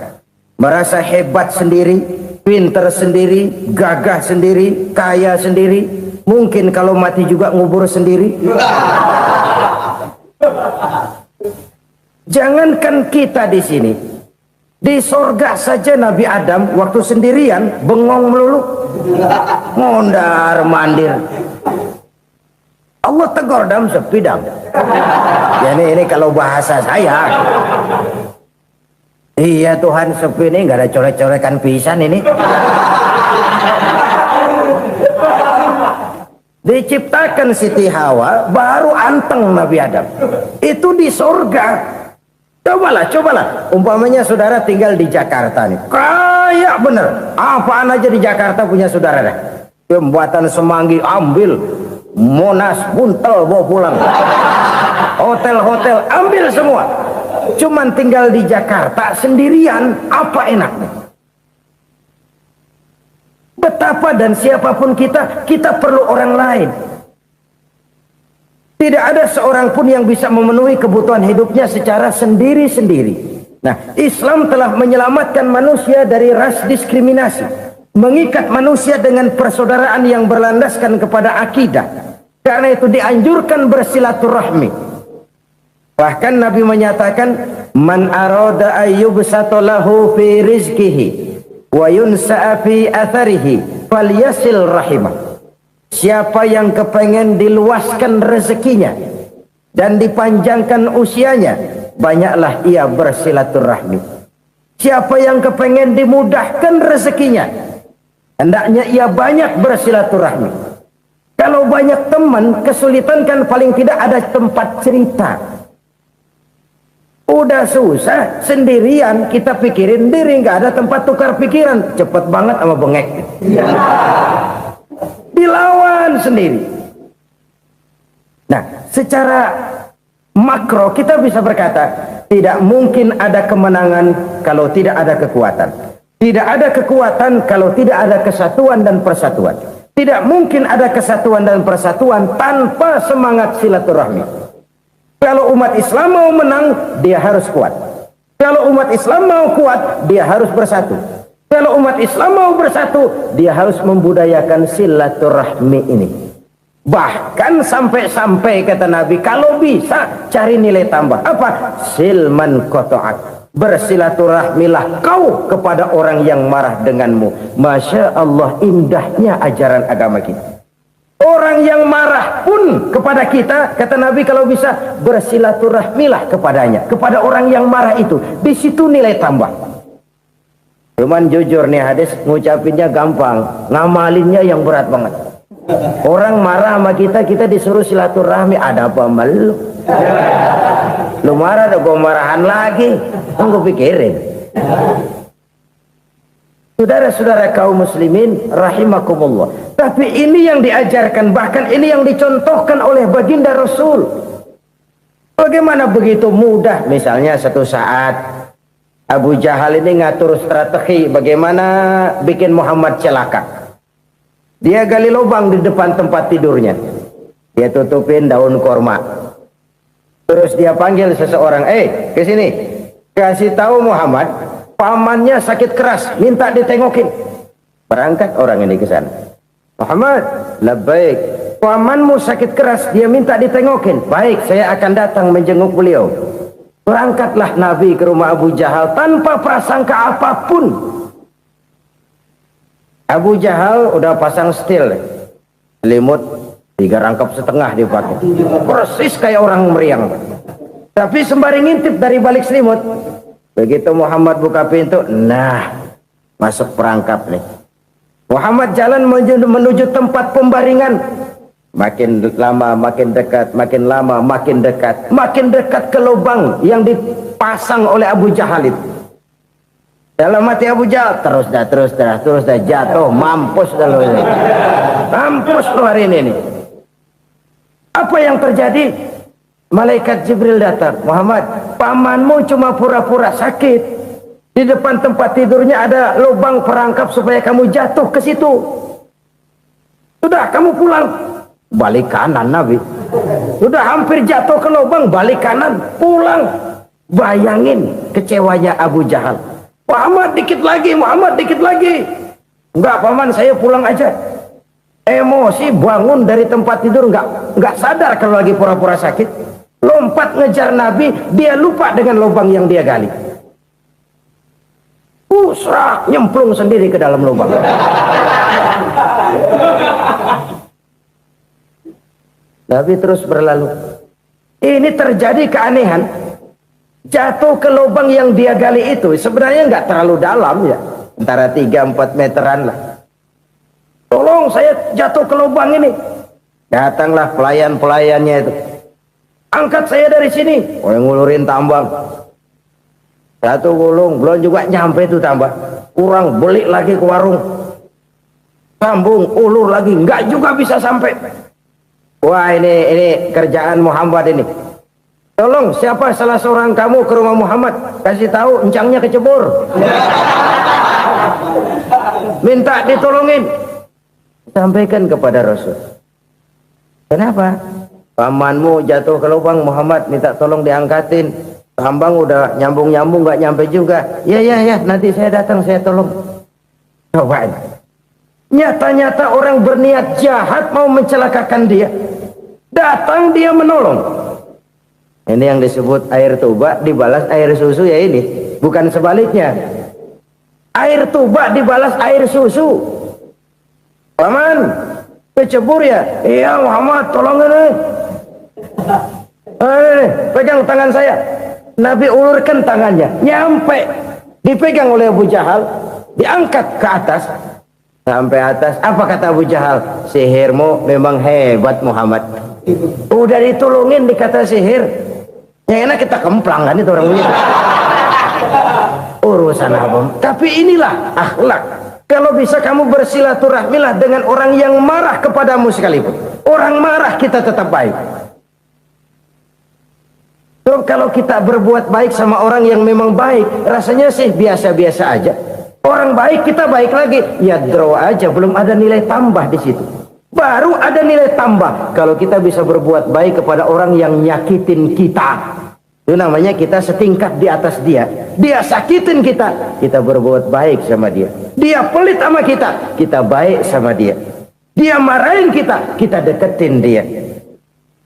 Merasa hebat sendiri, pintar sendiri, gagah sendiri, kaya sendiri. Mungkin kalau mati juga ngubur sendiri. Jangankan kita di sini, di sorga saja Nabi Adam waktu sendirian bengong melulu, mondar mandir. Allah tegur dam sepi dam. Ya ini kalau bahasa saya. Iya Tuhan sepi ini nggak ada coret-corekan pisan ini. Diciptakan Siti Hawa baru anteng Nabi Adam. Itu di surga. Cobalah. Umpamanya saudara tinggal di Jakarta nih. Kayak bener. Apaan aja di Jakarta punya saudara dah. Pembuatan Semanggi ambil. Monas, Buntel bawa pulang. Hotel-hotel ambil semua. Cuman tinggal di Jakarta sendirian, apa enaknya? Betapa dan siapapun kita perlu orang lain. Tidak ada seorang pun yang bisa memenuhi kebutuhan hidupnya secara sendiri-sendiri. Nah, Islam telah menyelamatkan manusia dari ras diskriminasi. Mengikat manusia dengan persaudaraan yang berlandaskan kepada akidah. Karena itu dianjurkan bersilaturahmi. Bahkan Nabi menyatakan, man arada ayyubsata lahu fi rizqihi wa yunsa'a fi atharihi falyasil rahimah. Siapa yang kepengen diluaskan rezekinya dan dipanjangkan usianya, banyaklah ia bersilaturahmi. Siapa yang kepengen dimudahkan rezekinya, hendaknya ia banyak bersilaturahmi. Kalau banyak teman, kesulitan kan paling tidak ada tempat cerita. Udah susah sendirian, kita pikirin diri, nggak ada tempat tukar pikiran. Cepet banget sama bengek. Dilawan sendiri. Nah, secara makro kita bisa berkata, tidak mungkin ada kemenangan kalau tidak ada kekuatan. Tidak ada kekuatan kalau tidak ada kesatuan dan persatuan. Tidak mungkin ada kesatuan dan persatuan tanpa semangat silaturahmi. Kalau umat Islam mau menang, dia harus kuat. Kalau umat Islam mau kuat, dia harus bersatu. Kalau umat Islam mau bersatu, dia harus membudayakan silaturahmi ini. Bahkan sampai-sampai kata Nabi, kalau bisa cari nilai tambah. Apa? Silman qata'ak. Bersilaturahmilah kau kepada orang yang marah denganmu. Masya Allah, indahnya ajaran agama kita. Orang yang marah pun kepada kita, kata Nabi, kalau bisa bersilaturahmilah kepadanya, kepada orang yang marah itu. Di situ nilai tambah. Cuman jujur nih hadis, ngucapinnya gampang, ngamalinnya yang berat banget. Orang marah sama kita, kita disuruh silaturahmi. Ada apa malu? Lu marah, ada gua marahan lagi. Tunggu pikirin. Saudara-saudara kaum muslimin rahimakumullah. Tapi ini yang diajarkan, bahkan ini yang dicontohkan oleh baginda Rasul. Bagaimana begitu mudah? Misalnya satu saat Abu Jahal ini ngatur strategi bagaimana bikin Muhammad celaka. Dia gali lubang di depan tempat tidurnya. Dia tutupin daun korma. Terus dia panggil seseorang, ke sini. Kasih tahu Muhammad, pamannya sakit keras, minta ditengokin. Berangkat orang ini ke sana. Muhammad, labbaik. Pamanmu sakit keras, dia minta ditengokin. Baik, saya akan datang menjenguk beliau. Berangkatlah Nabi ke rumah Abu Jahal tanpa prasangka apapun. Abu Jahal udah pasang stil, selimut 3 rangkap setengah dipakai, persis kayak orang meriang. Tapi sembari ngintip dari balik selimut, begitu Muhammad buka pintu, nah masuk perangkap nih. Muhammad jalan menuju tempat pembaringan. Makin lama makin dekat, makin lama makin dekat, makin dekat ke lubang yang dipasang oleh Abu Jahal itu. Dalam hati Abu Jahal, terus dah jatuh, mampus dah lo ini. Mampus lo hari ini nih. Apa yang terjadi? Malaikat Jibril datang. Muhammad, pamanmu cuma pura-pura sakit. Di depan tempat tidurnya ada lubang perangkap supaya kamu jatuh ke situ. Sudah, kamu pulang. Balik kanan Nabi. Sudah hampir jatuh ke lubang, balik kanan, pulang. Bayangin kecewanya Abu Jahal. Muhammad dikit lagi, Muhammad dikit lagi. Enggak paman, saya pulang aja. Emosi bangun dari tempat tidur, enggak sadar kalau lagi pura-pura sakit. Lompat ngejar Nabi, dia lupa dengan lubang yang dia gali. Serak, nyemplung sendiri ke dalam lubang. Nabi terus berlalu. Ini terjadi keanehan. Jatuh ke lubang yang dia gali itu sebenarnya nggak terlalu dalam ya, antara 3-4 meteran lah. Tolong saya jatuh ke lubang ini. Datanglah pelayan-pelayannya itu. Angkat saya dari sini. Oh, yang ngulurin tambang. Satu gulung, belum juga nyampe itu tambah. Kurang, beli lagi ke warung. Sambung, ulur lagi, nggak juga bisa sampai. Wah, ini kerjaan Muhammad ini. Tolong, siapa salah seorang kamu ke rumah Muhammad, kasih tahu encangnya kecebur. Minta ditolongin. Sampaikan kepada Rasul. Kenapa? Pamanmu jatuh ke lubang, Muhammad minta tolong diangkatin. Tambang udah nyambung-nyambung nggak nyampe juga. Ya, nanti saya datang, saya tolong. Cobain. Nyata-nyata orang berniat jahat mau mencelakakan dia. Datang dia menolong. Ini yang disebut air tuba dibalas air susu ya ini. Bukan sebaliknya. Air tuba dibalas air susu. Paman, kecebur ya? Iya Muhammad, tolong ini. Pegang tangan saya. Nabi ulurkan tangannya, nyampe, dipegang oleh Abu Jahal, diangkat ke atas, sampai atas. Apa kata Abu Jahal? Sihirmu memang hebat Muhammad. Udah ditolongin dikata sihir. Yang enak kita kemplang kan itu orang begitu. Urusan apa? Tapi inilah akhlak. Kalau bisa kamu bersilaturahmilah dengan orang yang marah kepadamu sekalipun. Orang marah kita tetap baik. So, kalau kita berbuat baik sama orang yang memang baik, rasanya sih biasa-biasa aja. Orang baik kita baik lagi, ya draw aja, belum ada nilai tambah di situ. Baru ada nilai tambah kalau kita bisa berbuat baik kepada orang yang nyakitin kita. Itu namanya kita setingkat di atas dia. Dia sakitin kita, kita berbuat baik sama dia. Dia pelit sama kita, kita baik sama dia. Dia marahin kita, kita deketin dia.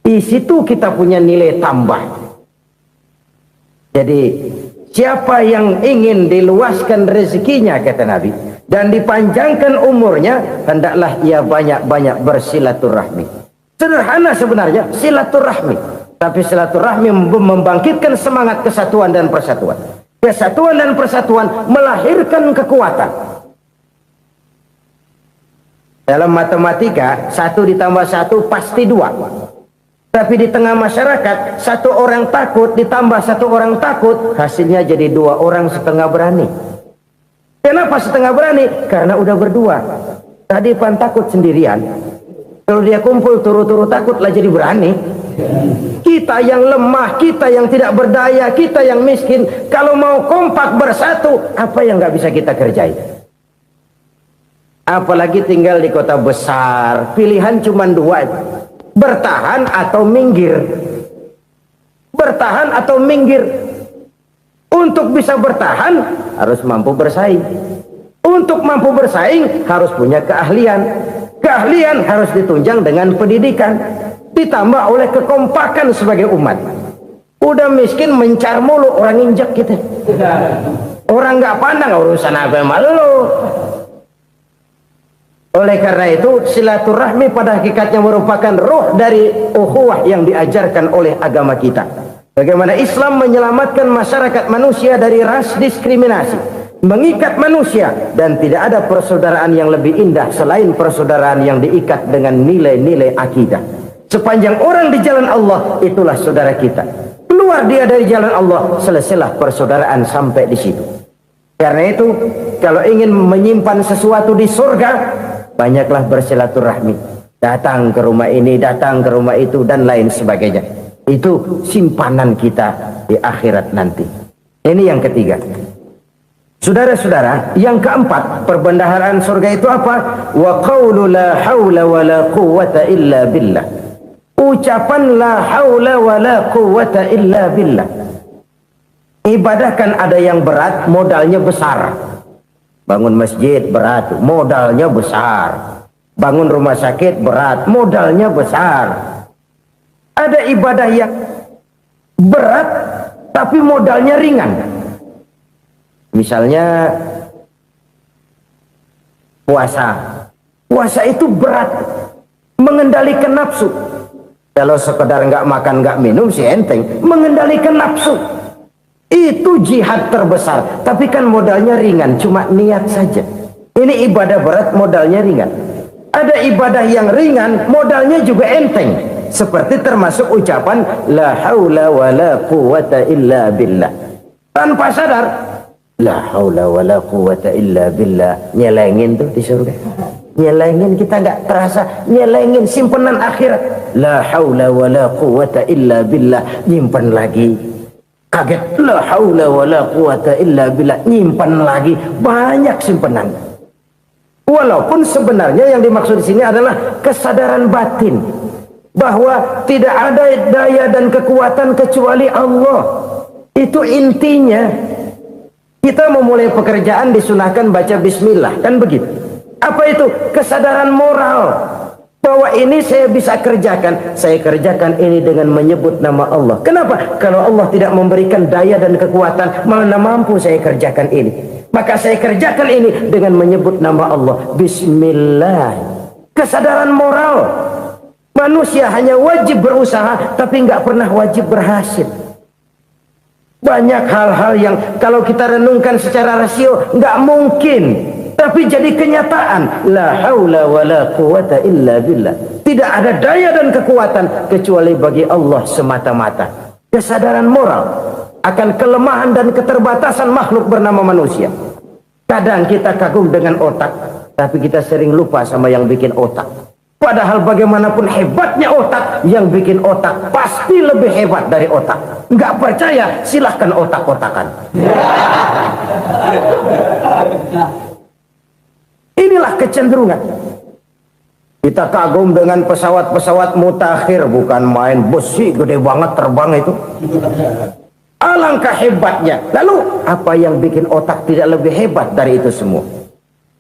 Di situ kita punya nilai tambah. Jadi siapa yang ingin diluaskan rezekinya, kata Nabi, dan dipanjangkan umurnya, hendaklah ia banyak-banyak bersilaturahmi. Sederhana sebenarnya silaturahmi. Tapi silaturahmi membangkitkan semangat kesatuan dan persatuan. Kesatuan dan persatuan melahirkan kekuatan. Dalam matematika, 1 ditambah 1 pasti 2. Tapi di tengah masyarakat, 1 orang takut ditambah 1 orang takut, hasilnya jadi 2 orang setengah berani. Kenapa setengah berani? Karena udah berdua. Tadi pan takut sendirian. Kalau dia kumpul turu-turu takutlah jadi berani. Kita yang lemah, kita yang tidak berdaya, kita yang miskin, kalau mau kompak bersatu, apa yang nggak bisa kita kerjain? Apalagi tinggal di kota besar, pilihan cuma 2, bertahan atau minggir. Bertahan atau minggir. Untuk bisa bertahan harus mampu bersaing. Untuk mampu bersaing harus punya keahlian. Keahlian harus ditunjang dengan pendidikan, ditambah oleh kekompakan sebagai umat. Udah miskin mencar mulu, orang injak kita. Orang nggak pandang urusan apa malu. Oleh karena itu silaturahmi pada hakikatnya merupakan roh dari ukhuwah yang diajarkan oleh agama kita. Bagaimana Islam menyelamatkan masyarakat manusia dari ras diskriminasi, mengikat manusia, dan tidak ada persaudaraan yang lebih indah selain persaudaraan yang diikat dengan nilai-nilai akidah. Sepanjang orang di jalan Allah, itulah saudara kita. Keluar dia dari jalan Allah, selesailah persaudaraan sampai di situ. Karena itu, kalau ingin menyimpan sesuatu di surga, banyaklah bersilaturahmi. Datang ke rumah ini, datang ke rumah itu, dan lain sebagainya. Itu simpanan kita di akhirat nanti. Ini yang ketiga. Saudara-saudara, yang keempat, perbendaharaan surga itu apa? Wa qawlu la hawla wa la quwwata illa billah. Ucapan la hawla wa la quwwata illa billah. Ibadah kan ada yang berat, modalnya besar. Bangun masjid berat, modalnya besar. Bangun rumah sakit berat, modalnya besar. Ada ibadah yang berat tapi modalnya ringan. Misalnya puasa. Puasa itu berat, mengendalikan nafsu. Kalau sekedar nggak makan nggak minum sih enteng. Mengendalikan nafsu itu jihad terbesar. Tapi kan modalnya ringan, cuma niat saja. Ini ibadah berat, modalnya ringan. Ada ibadah yang ringan, modalnya juga enteng. Seperti termasuk ucapan la haula wa la quwwata illa billah. Tanpa sadar, la haula wa la quwwata illa billah. Nyelengin tuh di surga. Nyelengin, kita nggak terasa. Nyelengin simpenan akhirat. La haula wa la quwwata illa billah. Nyimpen lagi. Kaget, la haula wa la quwwata illa billah. Nyimpen lagi. Banyak simpenan. Walaupun sebenarnya yang dimaksud di sini adalah kesadaran batin. Bahwa tidak ada daya dan kekuatan kecuali Allah. Itu intinya. Kita memulai pekerjaan disunahkan baca bismillah, kan begitu. Apa itu? Kesadaran moral. Bahwa ini saya bisa kerjakan. Saya kerjakan ini dengan menyebut nama Allah. Kenapa? Kalau Allah tidak memberikan daya dan kekuatan, mana mampu saya kerjakan ini. Maka saya kerjakan ini dengan menyebut nama Allah. Bismillah. Kesadaran moral. Manusia hanya wajib berusaha, tapi nggak pernah wajib berhasil. Banyak hal-hal yang kalau kita renungkan secara rasio nggak mungkin, tapi jadi kenyataan. La haula wa la quwwata illa billah. Tidak ada daya dan kekuatan kecuali bagi Allah semata-mata. kesadaran moral akan kelemahan dan keterbatasan makhluk bernama manusia. Kadang kita kagum dengan otak, tapi kita sering lupa sama yang bikin otak. Padahal bagaimanapun hebatnya otak, yang bikin otak pasti lebih hebat dari otak. Nggak percaya, silahkan otak-otakan. Inilah kecenderungan. Kita kagum dengan pesawat-pesawat mutakhir, bukan main besi gede banget terbang itu. Alangkah hebatnya. Lalu apa yang bikin otak tidak lebih hebat dari itu semua?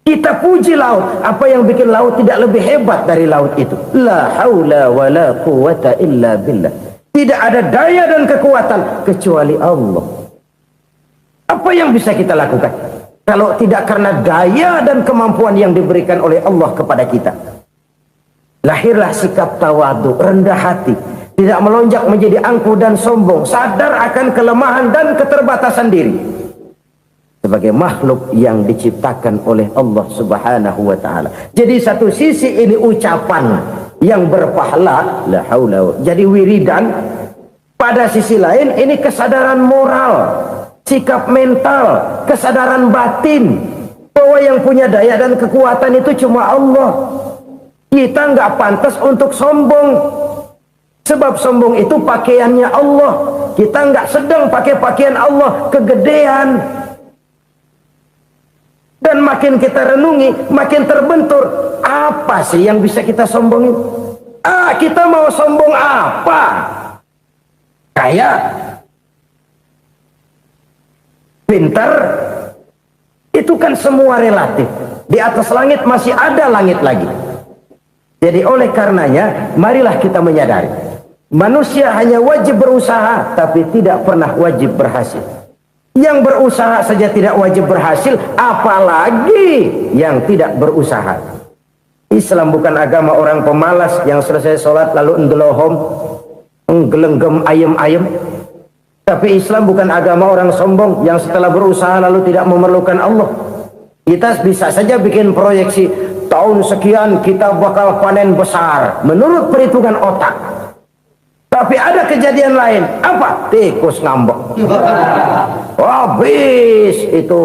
Kita puji laut, apa yang bikin laut tidak lebih hebat dari laut itu? La haula wa la quwata illa billah. Tidak ada daya dan kekuatan kecuali Allah. Apa yang bisa kita lakukan kalau tidak karena daya dan kemampuan yang diberikan oleh Allah kepada kita? Lahirlah sikap tawadu, rendah hati, tidak melonjak menjadi angkuh dan sombong, sadar akan kelemahan dan keterbatasan diri sebagai makhluk yang diciptakan oleh Allah Subhanahu wa taala. Jadi satu sisi ini ucapan yang berpahala, la haula, jadi wiridan. Pada sisi lain ini kesadaran moral, sikap mental, kesadaran batin bahwa yang punya daya dan kekuatan itu cuma Allah. Kita nggak pantas untuk sombong, sebab sombong itu pakaiannya Allah. Kita nggak sedang pakai pakaian Allah, kegedean. Dan makin kita renungi, makin terbentur. Apa sih yang bisa kita sombongin? Kita mau sombong apa? Kaya, pintar, itu kan semua relatif. Di atas langit masih ada langit lagi. Jadi oleh karenanya, marilah kita menyadari, manusia hanya wajib berusaha, tapi tidak pernah wajib berhasil. Yang berusaha saja tidak wajib berhasil, apalagi yang tidak berusaha. Islam bukan agama orang pemalas yang selesai sholat lalu enggelohom, enggelenggem ayem-ayem. Tapi Islam bukan agama orang sombong yang setelah berusaha lalu tidak memerlukan Allah. Kita bisa saja bikin proyeksi, tahun sekian kita bakal panen besar menurut perhitungan otak. Tapi ada kejadian lain. Apa? Tikus ngambek. Habis itu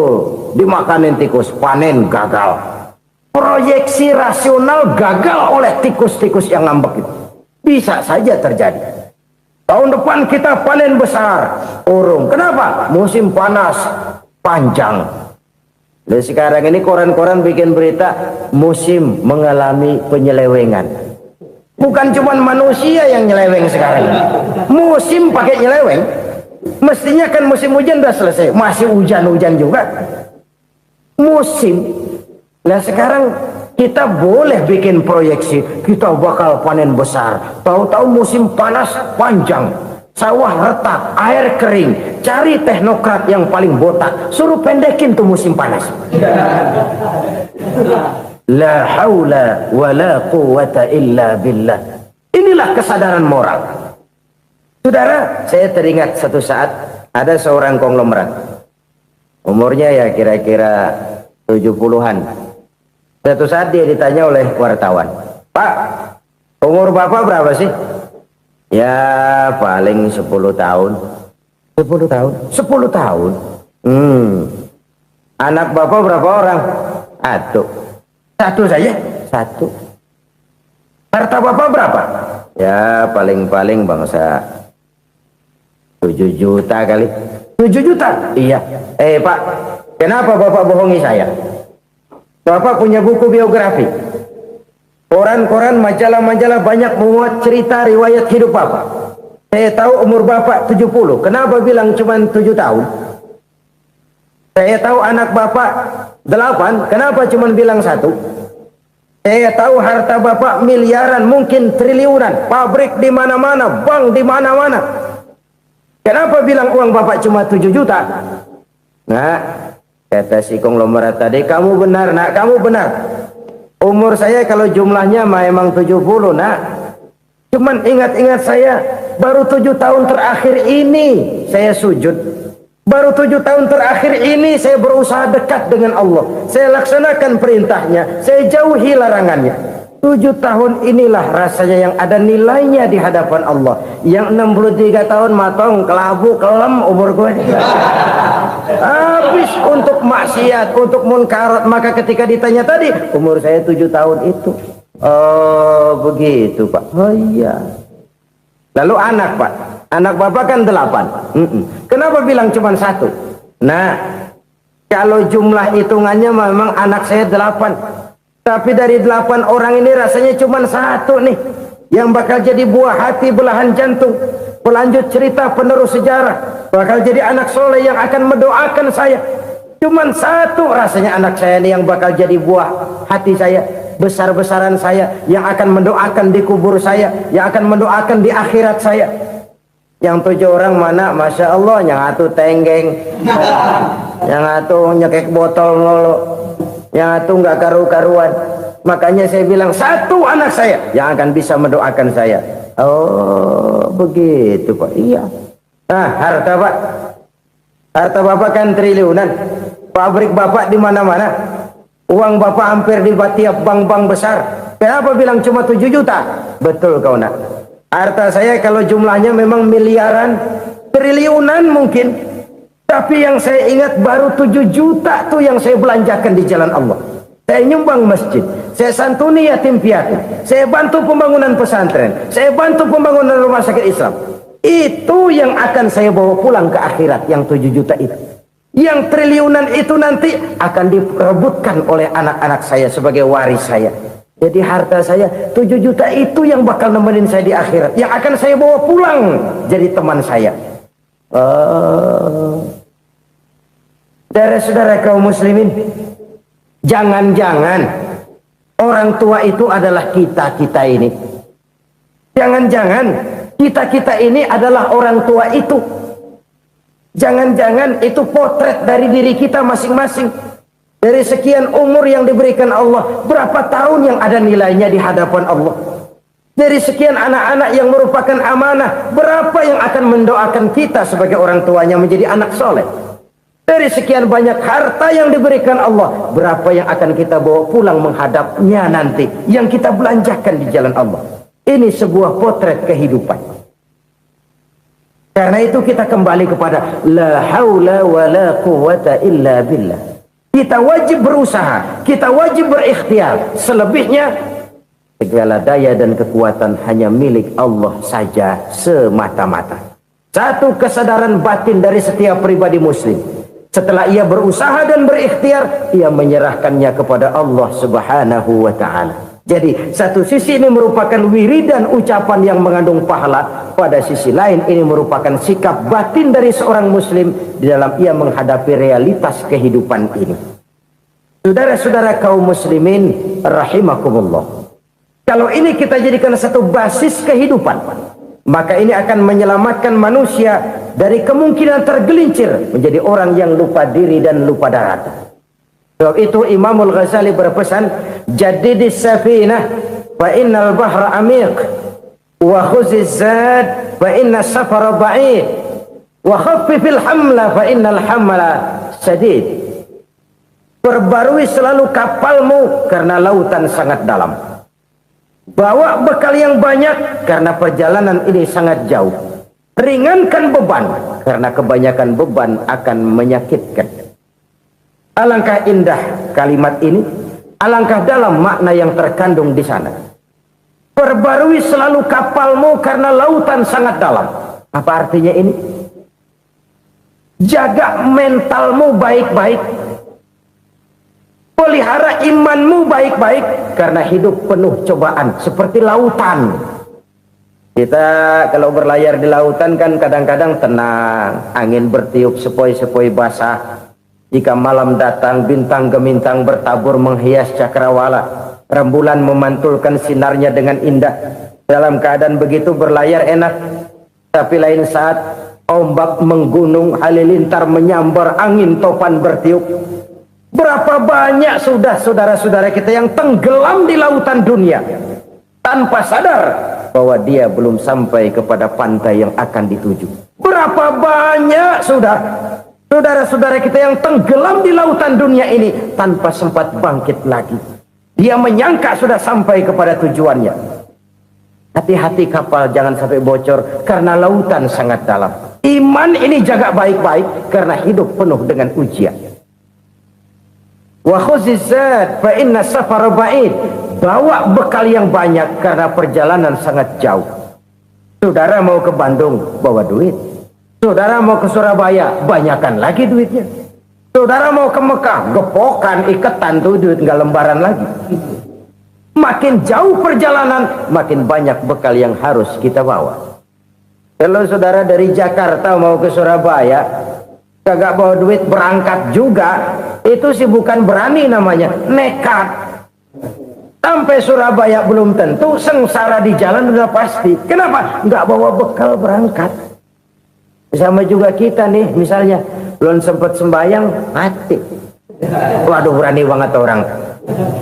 dimakanin tikus, panen gagal. Proyeksi rasional gagal oleh tikus-tikus yang ngambek itu. Bisa saja terjadi. Tahun depan kita panen besar, urung. Kenapa? Musim panas panjang. Dan sekarang ini koran-koran bikin berita musim mengalami penyelewengan. Bukan cuma manusia yang nyeleweng sekarang. Musim pakai nyeleweng. Mestinya kan musim hujan udah selesai, masih hujan-hujan juga. Musim. Nah sekarang kita boleh bikin proyeksi, kita bakal panen besar. Tahu-tahu musim panas panjang, sawah retak, air kering. Cari teknokrat yang paling botak, suruh pendekin tuh musim panas. La haula wa la quwata illa billah. Inilah kesadaran moral. Saudara, saya teringat satu saat ada seorang konglomerat. Umurnya ya kira-kira 70-an. Satu saat dia ditanya oleh wartawan, "Pak, umur Bapak berapa sih?" "Ya, paling 10 tahun." 10 tahun? 10 tahun? Anak Bapak berapa orang? Satu saja? Satu. Harta Bapak berapa? Ya paling-paling bangsa 7 juta kali. 7 juta? Iya. Pak, kenapa Bapak bohongi saya? Bapak punya buku biografi. Koran-koran, majalah-majalah banyak memuat cerita riwayat hidup Bapak. Saya tahu umur Bapak 70. Kenapa bilang cuma 7 tahun? Saya tahu anak Bapak 8. Kenapa cuma bilang 1? Saya tahu harta Bapak miliaran, mungkin triliunan. Pabrik di mana-mana, bank di mana-mana. Kenapa bilang uang Bapak cuma 7 juta? Nah, kata si konglomerat tadi, kamu benar nak, kamu benar. Umur saya kalau jumlahnya memang 70 nak. Cuman ingat-ingat saya, baru 7 tahun terakhir ini saya sujud. Baru 7 tahun terakhir ini saya berusaha dekat dengan Allah. Saya laksanakan perintahnya, saya jauhi larangannya. 7 tahun inilah rasanya yang ada nilainya di hadapan Allah. Yang 63 tahun matong, kelabu, kelem umur gue. Habis untuk maksiat, untuk munkarat. Maka ketika ditanya tadi, umur saya 7 tahun itu. Oh begitu Pak. Oh iya. Lalu anak Pak. Anak Bapak kan 8. Kenapa bilang cuma 1? Nah, kalau jumlah hitungannya memang anak saya 8. Tapi dari 8 orang ini rasanya cuma 1 nih yang bakal jadi buah hati, belahan jantung, pelanjut cerita, penerus sejarah, bakal jadi anak soleh yang akan mendoakan saya. Cuma 1 rasanya anak saya nih yang bakal jadi buah hati saya, besar-besaran saya, yang akan mendoakan di kubur saya, yang akan mendoakan di akhirat saya. Yang 7 orang mana? Masya Allah, yang 1 tenggeng, yang 1 nyekek botol mulu, yang 1 nggak karu-karuan. Makanya saya bilang 1 anak saya yang akan bisa mendoakan saya. Oh begitu Pak. Iya. Nah harta Pak, harta Bapak kan triliunan, pabrik Bapak di mana-mana, uang Bapak hampir di tiap bank-bank besar. Kenapa bilang cuma 7 juta? Betul kau nak. Harta saya kalau jumlahnya memang miliaran, triliunan mungkin, tapi yang saya ingat baru 7 juta tuh yang saya belanjakan di jalan Allah. Saya nyumbang masjid, saya santuni yatim piatu, saya bantu pembangunan pesantren, saya bantu pembangunan rumah sakit Islam. Itu yang akan saya bawa pulang ke akhirat, yang 7 juta itu. Yang triliunan itu nanti akan diperebutkan oleh anak-anak saya sebagai waris saya. Jadi harta saya 7 juta itu yang bakal nemenin saya di akhirat, yang akan saya bawa pulang jadi teman saya. Saudara-saudara kaum muslimin, jangan-jangan orang tua itu adalah kita-kita ini. Jangan-jangan kita-kita ini adalah orang tua itu. Jangan-jangan itu potret dari diri kita masing-masing. Dari sekian umur yang diberikan Allah, berapa tahun yang ada nilainya di hadapan Allah? Dari sekian anak-anak yang merupakan amanah, berapa yang akan mendoakan kita sebagai orang tuanya menjadi anak soleh? Dari sekian banyak harta yang diberikan Allah, berapa yang akan kita bawa pulang menghadapnya nanti, yang kita belanjakan di jalan Allah? Ini sebuah potret kehidupan. Karena itu kita kembali kepada la haula wa la quwata illa billah. Kita wajib berusaha, kita wajib berikhtiar. Selebihnya segala daya dan kekuatan hanya milik Allah saja semata-mata. Satu kesadaran batin dari setiap pribadi muslim. Setelah ia berusaha dan berikhtiar, ia menyerahkannya kepada Allah Subhanahu wa ta'ala. Jadi satu sisi ini merupakan wiridan ucapan yang mengandung pahala, pada sisi lain ini merupakan sikap batin dari seorang muslim di dalam ia menghadapi realitas kehidupan ini. Saudara-saudara kaum muslimin rahimakumullah, kalau ini kita jadikan satu basis kehidupan, maka ini akan menyelamatkan manusia dari kemungkinan tergelincir menjadi orang yang lupa diri dan lupa darat. Sebab itu Imamul Ghazali berpesan, jadidis safinah fa innal bahra amiq, wa khuziz zad fa inna safara ba'id, wa khaffifil hamla fa innal hamla sadid. Perbarui selalu kapalmu karena lautan sangat dalam. Bawa bekal yang banyak karena perjalanan ini sangat jauh. Ringankan beban karena kebanyakan beban akan menyakitkan. Alangkah indah kalimat ini, alangkah dalam makna yang terkandung di sana. Perbarui selalu kapalmu karena lautan sangat dalam. Apa artinya ini? Jaga mentalmu baik-baik. Pelihara imanmu baik-baik karena hidup penuh cobaan seperti lautan. Kita kalau berlayar di lautan kan kadang-kadang tenang, angin bertiup sepoi-sepoi basah. Jika malam datang, bintang gemintang bertabur menghias cakrawala. Rembulan memantulkan sinarnya dengan indah. Dalam keadaan begitu berlayar enak. Tapi lain saat ombak menggunung, halilintar menyambar, angin topan bertiup. Berapa banyak sudah saudara-saudara kita yang tenggelam di lautan dunia tanpa sadar bahwa dia belum sampai kepada pantai yang akan dituju. Berapa banyak sudah saudara-saudara kita yang tenggelam di lautan dunia ini tanpa sempat bangkit lagi. Dia menyangka sudah sampai kepada tujuannya. Hati-hati kapal jangan sampai bocor karena lautan sangat dalam. Iman ini jaga baik-baik karena hidup penuh dengan ujian. Wa khuzizat fa inna safara ba'id. Bawa bekal yang banyak karena perjalanan sangat jauh. Saudara mau ke Bandung, bawa duit. Saudara mau ke Surabaya, banyakan lagi duitnya. Saudara mau ke Mekah, gepokan, iketan tuh duit nggak lembaran lagi. Makin jauh perjalanan, makin banyak bekal yang harus kita bawa. Kalau saudara dari Jakarta mau ke Surabaya, kagak bawa duit berangkat juga, itu sih bukan berani namanya, nekat. Sampai Surabaya belum tentu, sengsara di jalan udah pasti. Kenapa? Nggak bawa bekal berangkat. Sama juga kita nih, misalnya belum sempat sembahyang, mati. Waduh, berani banget orang.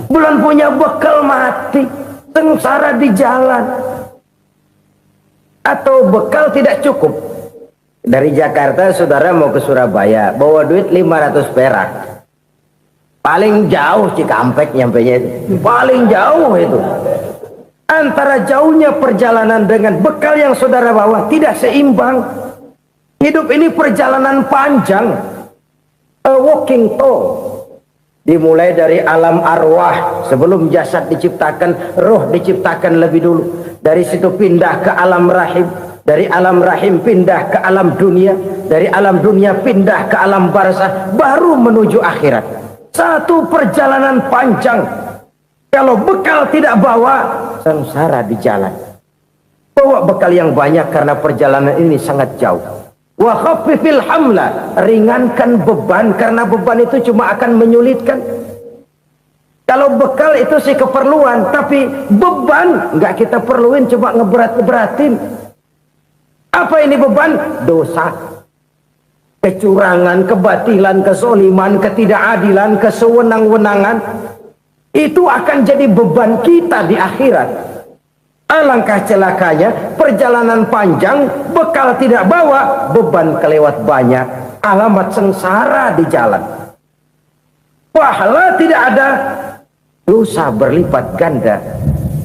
Belum punya bekal, mati. Sengsara di jalan. Atau bekal tidak cukup. Dari Jakarta saudara mau ke Surabaya, bawa duit 500 perak. Paling jauh Cikampek nyampenya itu. Paling jauh itu. Antara jauhnya perjalanan dengan bekal yang saudara bawa tidak seimbang. Hidup ini perjalanan panjang, a walking tour. Dimulai dari alam arwah, sebelum jasad diciptakan, roh diciptakan lebih dulu. Dari situ pindah ke alam rahim, dari alam rahim pindah ke alam dunia, dari alam dunia pindah ke alam barzah, baru menuju akhirat. Satu perjalanan panjang. Kalau bekal tidak bawa, sengsara di jalan. Bawa bekal yang banyak karena perjalanan ini sangat jauh. Wa khaffifil hamla, ringankan beban karena beban itu cuma akan menyulitkan. Kalau bekal itu sih keperluan, tapi beban nggak kita perluin, cuma ngeberat-beratin. Apa ini beban? Dosa, kecurangan, kebatilan, kezoliman, ketidakadilan, kesewenang-wenangan. Itu akan jadi beban kita di akhirat. Alangkah celakanya, perjalanan panjang, bekal tidak bawa, beban kelewat banyak, alamat sengsara di jalan. Pahala tidak ada, dosa berlipat ganda.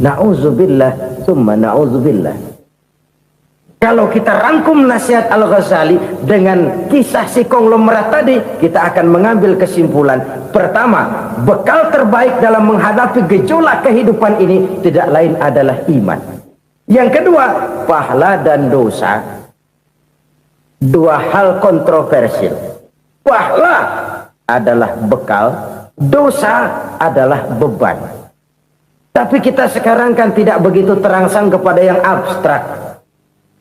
Na'udzubillah, summa na'udzubillah. Kalau kita rangkum nasihat Al-Ghazali dengan kisah si konglomerat tadi, kita akan mengambil kesimpulan. Pertama, bekal terbaik dalam menghadapi gejolak kehidupan ini tidak lain adalah iman. Yang kedua, pahala dan dosa. Dua hal kontroversial. Pahala adalah bekal, dosa adalah beban. Tapi kita sekarang kan tidak begitu terangsang kepada yang abstrak.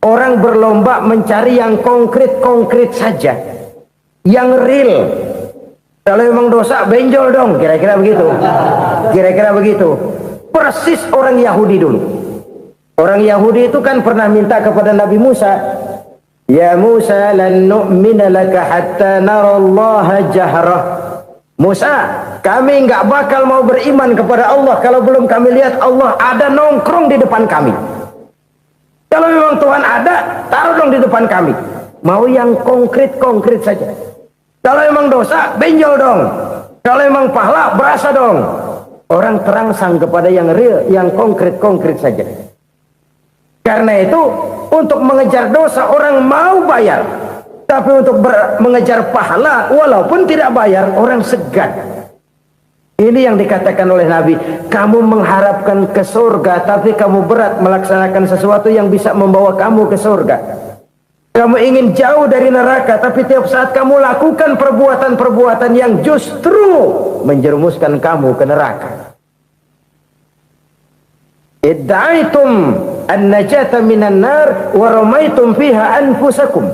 Orang berlomba mencari yang konkret-konkret saja, yang real. Kalau memang dosa, benjol dong, kira-kira begitu. Kira-kira begitu. Persis orang Yahudi dulu. Orang Yahudi itu kan pernah minta kepada Nabi Musa, Ya Musa, lan nu'mina laka hatta narallaha jahrah. Musa, kami nggak bakal mau beriman kepada Allah kalau belum kami lihat Allah ada nongkrong di depan kami. Kalau memang Tuhan ada, taruh dong di depan kami. Mau yang konkret-konkret saja. Kalau memang dosa, benjol dong. Kalau memang pahala, berasa dong. Orang terangsang kepada yang real, yang konkret-konkret saja. Karena itu, untuk mengejar dosa, orang mau bayar. Tapi untuk mengejar pahala, walaupun tidak bayar, orang segan. Ini yang dikatakan oleh Nabi, kamu mengharapkan ke surga, tapi kamu berat melaksanakan sesuatu yang bisa membawa kamu ke surga. Kamu ingin jauh dari neraka, tapi tiap saat kamu lakukan perbuatan-perbuatan yang justru menjerumuskan kamu ke neraka. Idda'aitum an-najata minan nar wa ramaitum fiha anfusakum.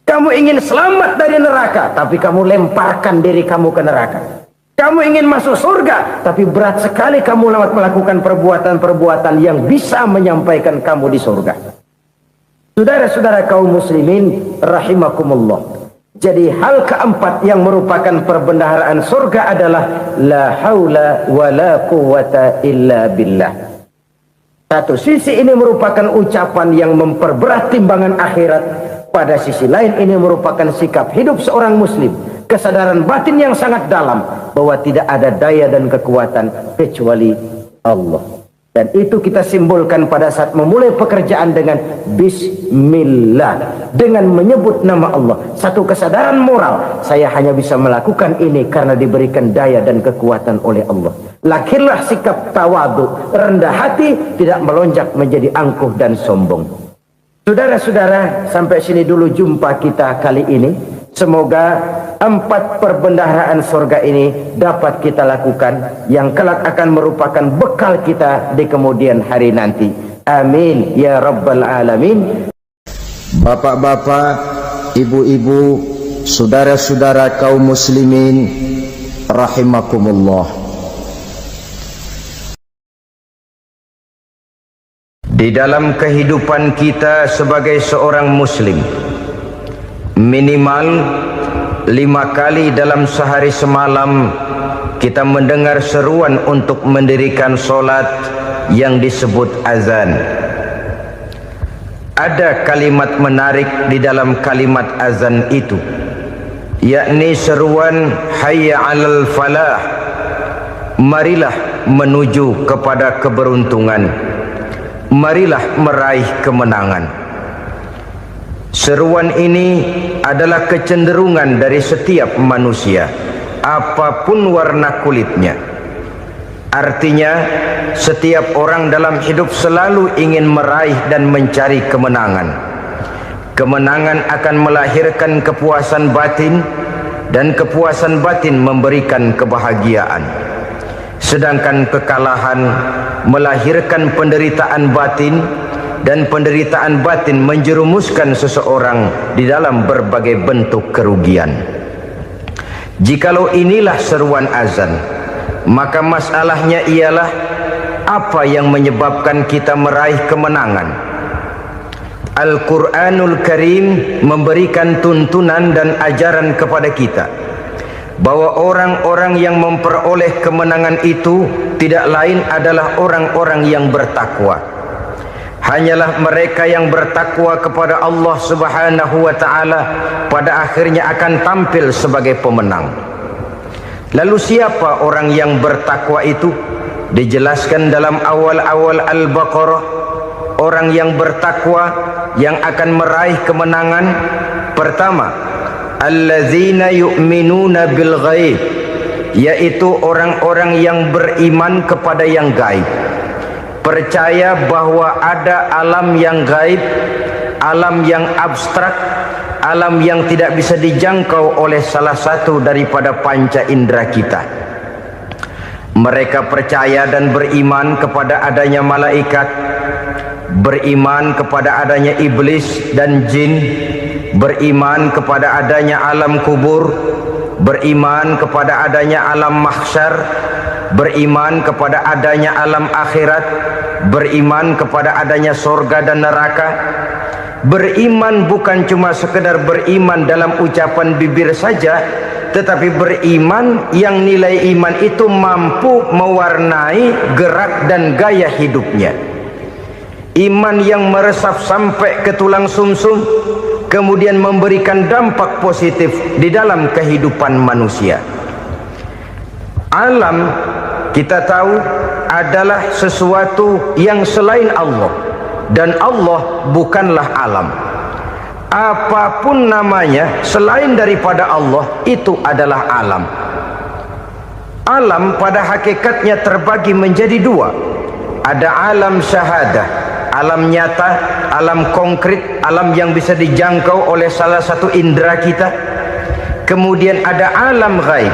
Kamu ingin selamat dari neraka, tapi kamu lemparkan diri kamu ke neraka. Kamu ingin masuk surga, tapi berat sekali kamu melakukan perbuatan-perbuatan yang bisa menyampaikan kamu di surga. Saudara-saudara kaum muslimin rahimakumullah. Jadi hal keempat yang merupakan perbendaharaan surga adalah la haula wa la quwwata illa billah. Satu sisi ini merupakan ucapan yang memperberat timbangan akhirat. Pada sisi lain ini merupakan sikap hidup seorang muslim. Kesadaran batin yang sangat dalam bahwa tidak ada daya dan kekuatan kecuali Allah. Dan itu kita simbolkan pada saat memulai pekerjaan dengan Bismillah, dengan menyebut nama Allah. Satu kesadaran moral, saya hanya bisa melakukan ini karena diberikan daya dan kekuatan oleh Allah. Lahirlah sikap tawadu, rendah hati, tidak melonjak menjadi angkuh dan sombong. Saudara-saudara, sampai sini dulu jumpa kita kali ini. Semoga 4 perbendaharaan surga ini dapat kita lakukan, yang kelak akan merupakan bekal kita di kemudian hari nanti. Amin ya rabbal alamin. Bapak-bapak, ibu-ibu, saudara-saudara kaum muslimin rahimakumullah. Di dalam kehidupan kita sebagai seorang muslim, minimal 5 kali dalam sehari semalam kita mendengar seruan untuk mendirikan solat yang disebut azan. Ada kalimat menarik di dalam kalimat azan itu, yakni seruan hayya 'alal falah, marilah menuju kepada keberuntungan, marilah meraih kemenangan. Seruan ini adalah kecenderungan dari setiap manusia, apapun warna kulitnya. Artinya, setiap orang dalam hidup selalu ingin meraih dan mencari kemenangan. Kemenangan akan melahirkan kepuasan batin, dan kepuasan batin memberikan kebahagiaan. Sedangkan kekalahan melahirkan penderitaan batin, dan penderitaan batin menjerumuskan seseorang di dalam berbagai bentuk kerugian. Jikalau inilah seruan azan, maka masalahnya ialah apa yang menyebabkan kita meraih kemenangan. Al-Quranul Karim memberikan tuntunan dan ajaran kepada kita bahwa orang-orang yang memperoleh kemenangan itu tidak lain adalah orang-orang yang bertakwa. Hanyalah mereka yang bertakwa kepada Allah Subhanahu wa ta'ala pada akhirnya akan tampil sebagai pemenang. Lalu siapa orang yang bertakwa itu? Dijelaskan dalam awal-awal Al-Baqarah, orang yang bertakwa yang akan meraih kemenangan. Pertama, allazina yu'minuna bil ghaib, yaitu orang-orang yang beriman kepada yang gaib, percaya bahwa ada alam yang gaib, alam yang abstrak, alam yang tidak bisa dijangkau oleh salah satu daripada panca indera kita. Mereka percaya dan beriman kepada adanya malaikat, beriman kepada adanya iblis dan jin, beriman kepada adanya alam kubur, beriman kepada adanya alam mahsyar, beriman kepada adanya alam akhirat, beriman kepada adanya surga dan neraka. Beriman bukan cuma sekedar beriman dalam ucapan bibir saja, tetapi beriman yang nilai iman itu mampu mewarnai gerak dan gaya hidupnya. Iman yang meresap sampai ke tulang sumsum, kemudian memberikan dampak positif di dalam kehidupan manusia. Alam, kita tahu, adalah sesuatu yang selain Allah, dan Allah bukanlah alam. Apapun namanya selain daripada Allah, itu adalah alam. Alam pada hakikatnya terbagi menjadi 2. Ada alam syahadah, alam nyata, alam konkret, alam yang bisa dijangkau oleh salah satu indera kita. Kemudian ada alam ghaib,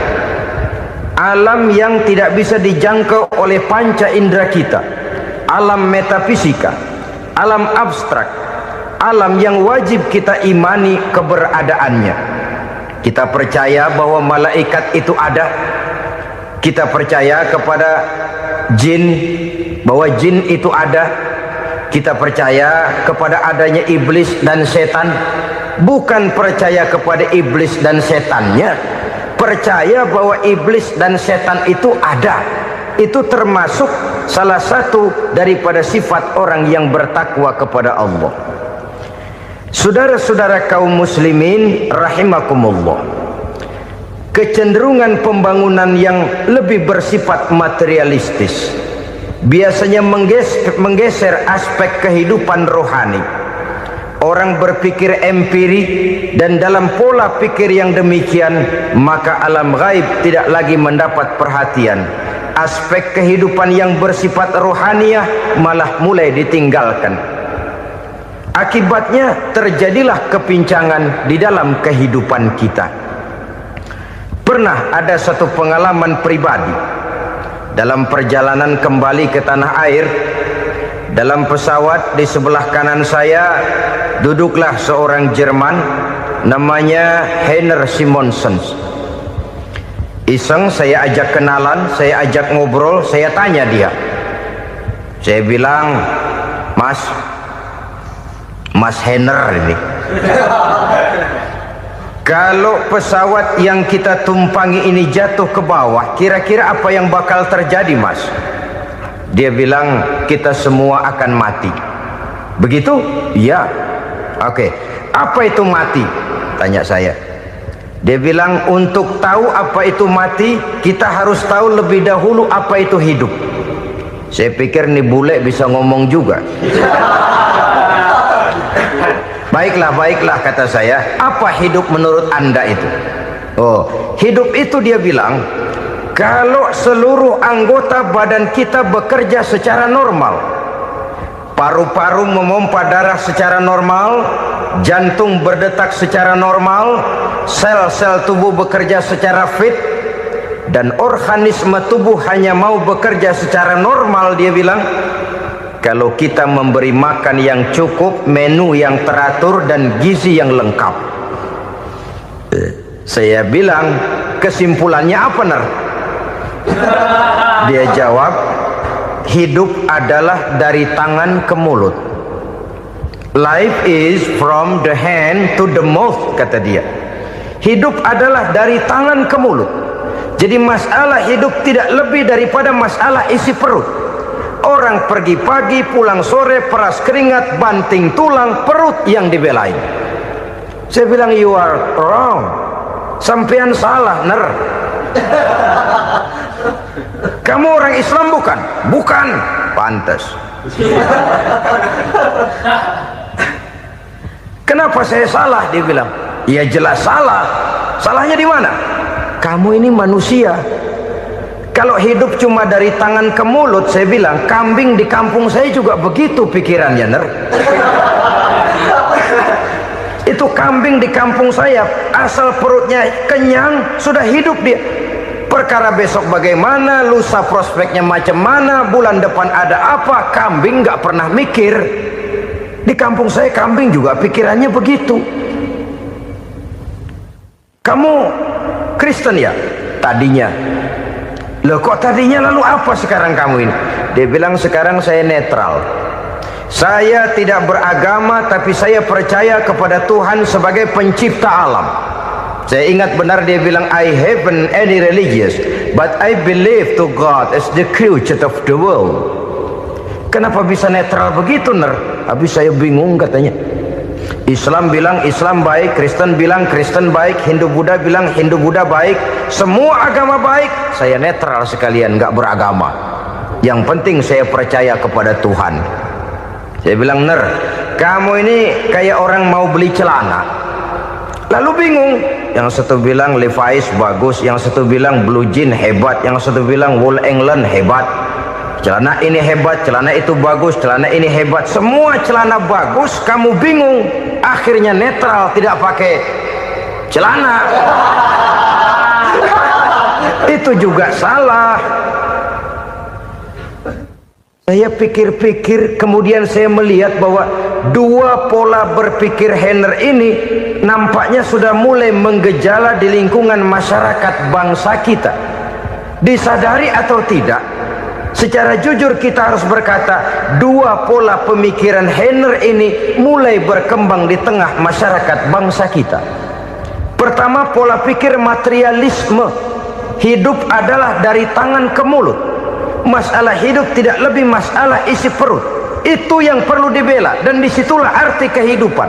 alam yang tidak bisa dijangkau oleh panca indera kita, alam metafisika, alam abstrak, alam yang wajib kita imani keberadaannya. Kita percaya bahwa malaikat itu ada, kita percaya kepada jin, bahwa jin itu ada, kita percaya kepada adanya iblis dan setan. Bukan percaya kepada iblis dan setannya, percaya bahwa iblis dan setan itu ada. Itu termasuk salah satu daripada sifat orang yang bertakwa kepada Allah. Saudara-saudara kaum muslimin rahimakumullah, kecenderungan pembangunan yang lebih bersifat materialistis biasanya menggeser aspek kehidupan rohani. Orang berpikir empiri, dan dalam pola pikir yang demikian maka alam gaib tidak lagi mendapat perhatian. Aspek kehidupan yang bersifat rohaniah malah mulai ditinggalkan. Akibatnya terjadilah kepincangan di dalam kehidupan kita. Pernah ada satu pengalaman pribadi dalam perjalanan kembali ke tanah air. Dalam pesawat di sebelah kanan saya duduklah seorang Jerman namanya Heiner Simonsen. Iseng saya ajak kenalan, saya ajak ngobrol, saya tanya dia. Saya bilang, Mas Heiner ini, kalau pesawat yang kita tumpangi ini jatuh ke bawah, kira-kira apa yang bakal terjadi, Mas? Dia bilang, kita semua akan mati. Begitu? Iya. Oke. Apa itu mati? Tanya saya. Dia bilang, untuk tahu apa itu mati, kita harus tahu lebih dahulu apa itu hidup. Saya pikir nih bule bisa ngomong juga. Baiklah kata saya. Apa hidup menurut Anda itu? Oh, hidup itu dia bilang, kalau seluruh anggota badan kita bekerja secara normal, paru-paru memompa darah secara normal, jantung berdetak secara normal, sel-sel tubuh bekerja secara fit, dan organisme tubuh hanya mau bekerja secara normal, dia bilang, kalau kita memberi makan yang cukup, menu yang teratur, dan gizi yang lengkap. Saya bilang, kesimpulannya apa, Ner? Dia jawab, hidup adalah dari tangan ke mulut. Life is from the hand to the mouth, kata dia. Hidup adalah dari tangan ke mulut. Jadi masalah hidup tidak lebih daripada masalah isi perut. Orang pergi pagi, pulang sore, peras keringat, banting tulang, perut yang dibelain. Saya bilang, you are wrong. Sampean salah, Ner. Kamu orang Islam bukan? Bukan. Pantas. Kenapa saya salah? Dia bilang, ya jelas salah. Salahnya di mana? Kamu ini manusia. Kalau hidup cuma dari tangan ke mulut, saya bilang, kambing di kampung saya juga begitu pikirannya, Ner. Itu kambing di kampung saya, asal perutnya kenyang, sudah hidup dia. Perkara besok bagaimana, lusa prospeknya macam mana, bulan depan ada apa, kambing nggak pernah mikir. Di kampung saya kambing juga pikirannya begitu. Kamu Kristen ya? Tadinya. Loh kok tadinya, lalu apa sekarang kamu ini? Dia bilang, sekarang saya netral. Saya tidak beragama, tapi saya percaya kepada Tuhan sebagai pencipta alam. Saya ingat benar dia bilang, I haven't any religious, but I believe to God as the creator of the world. Kenapa bisa netral begitu, Ner? Habis saya bingung katanya. Islam bilang Islam baik, Kristen bilang Kristen baik, Hindu Buddha bilang Hindu Buddha baik, semua agama baik. Saya netral sekalian, nggak beragama. Yang penting saya percaya kepada Tuhan. Saya bilang, Ner, kamu ini kayak orang mau beli celana, lalu bingung. Yang satu bilang Levi's bagus, yang satu bilang Blue Jean hebat, yang satu bilang Wool England hebat. Celana ini hebat, celana itu bagus, celana ini hebat. Semua celana bagus, kamu bingung. Akhirnya netral, tidak pakai celana. Itu juga salah. Saya pikir-pikir, kemudian saya melihat bahwa dua pola berpikir Heiner ini nampaknya sudah mulai menggejala di lingkungan masyarakat bangsa kita. Disadari atau tidak, secara jujur kita harus berkata, dua pola pemikiran Heiner ini mulai berkembang di tengah masyarakat bangsa kita. Pertama, pola pikir materialisme. Hidup adalah dari tangan ke mulut. Masalah hidup tidak lebih masalah isi perut. Itu yang perlu dibela, dan disitulah arti kehidupan.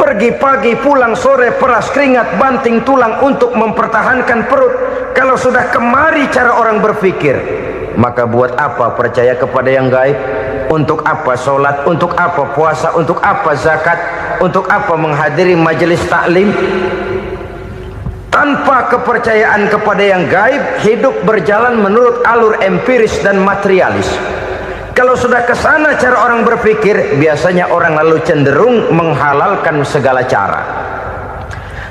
Pergi pagi pulang sore, peras keringat banting tulang untuk mempertahankan perut. Kalau sudah kemari cara orang berpikir, maka buat apa percaya kepada yang gaib? Untuk apa sholat? Untuk apa puasa? Untuk apa zakat? Untuk apa menghadiri majelis taklim? Tanpa kepercayaan kepada yang gaib, hidup berjalan menurut alur empiris dan materialis. Kalau sudah ke sana cara orang berpikir, biasanya orang lalu cenderung menghalalkan segala cara.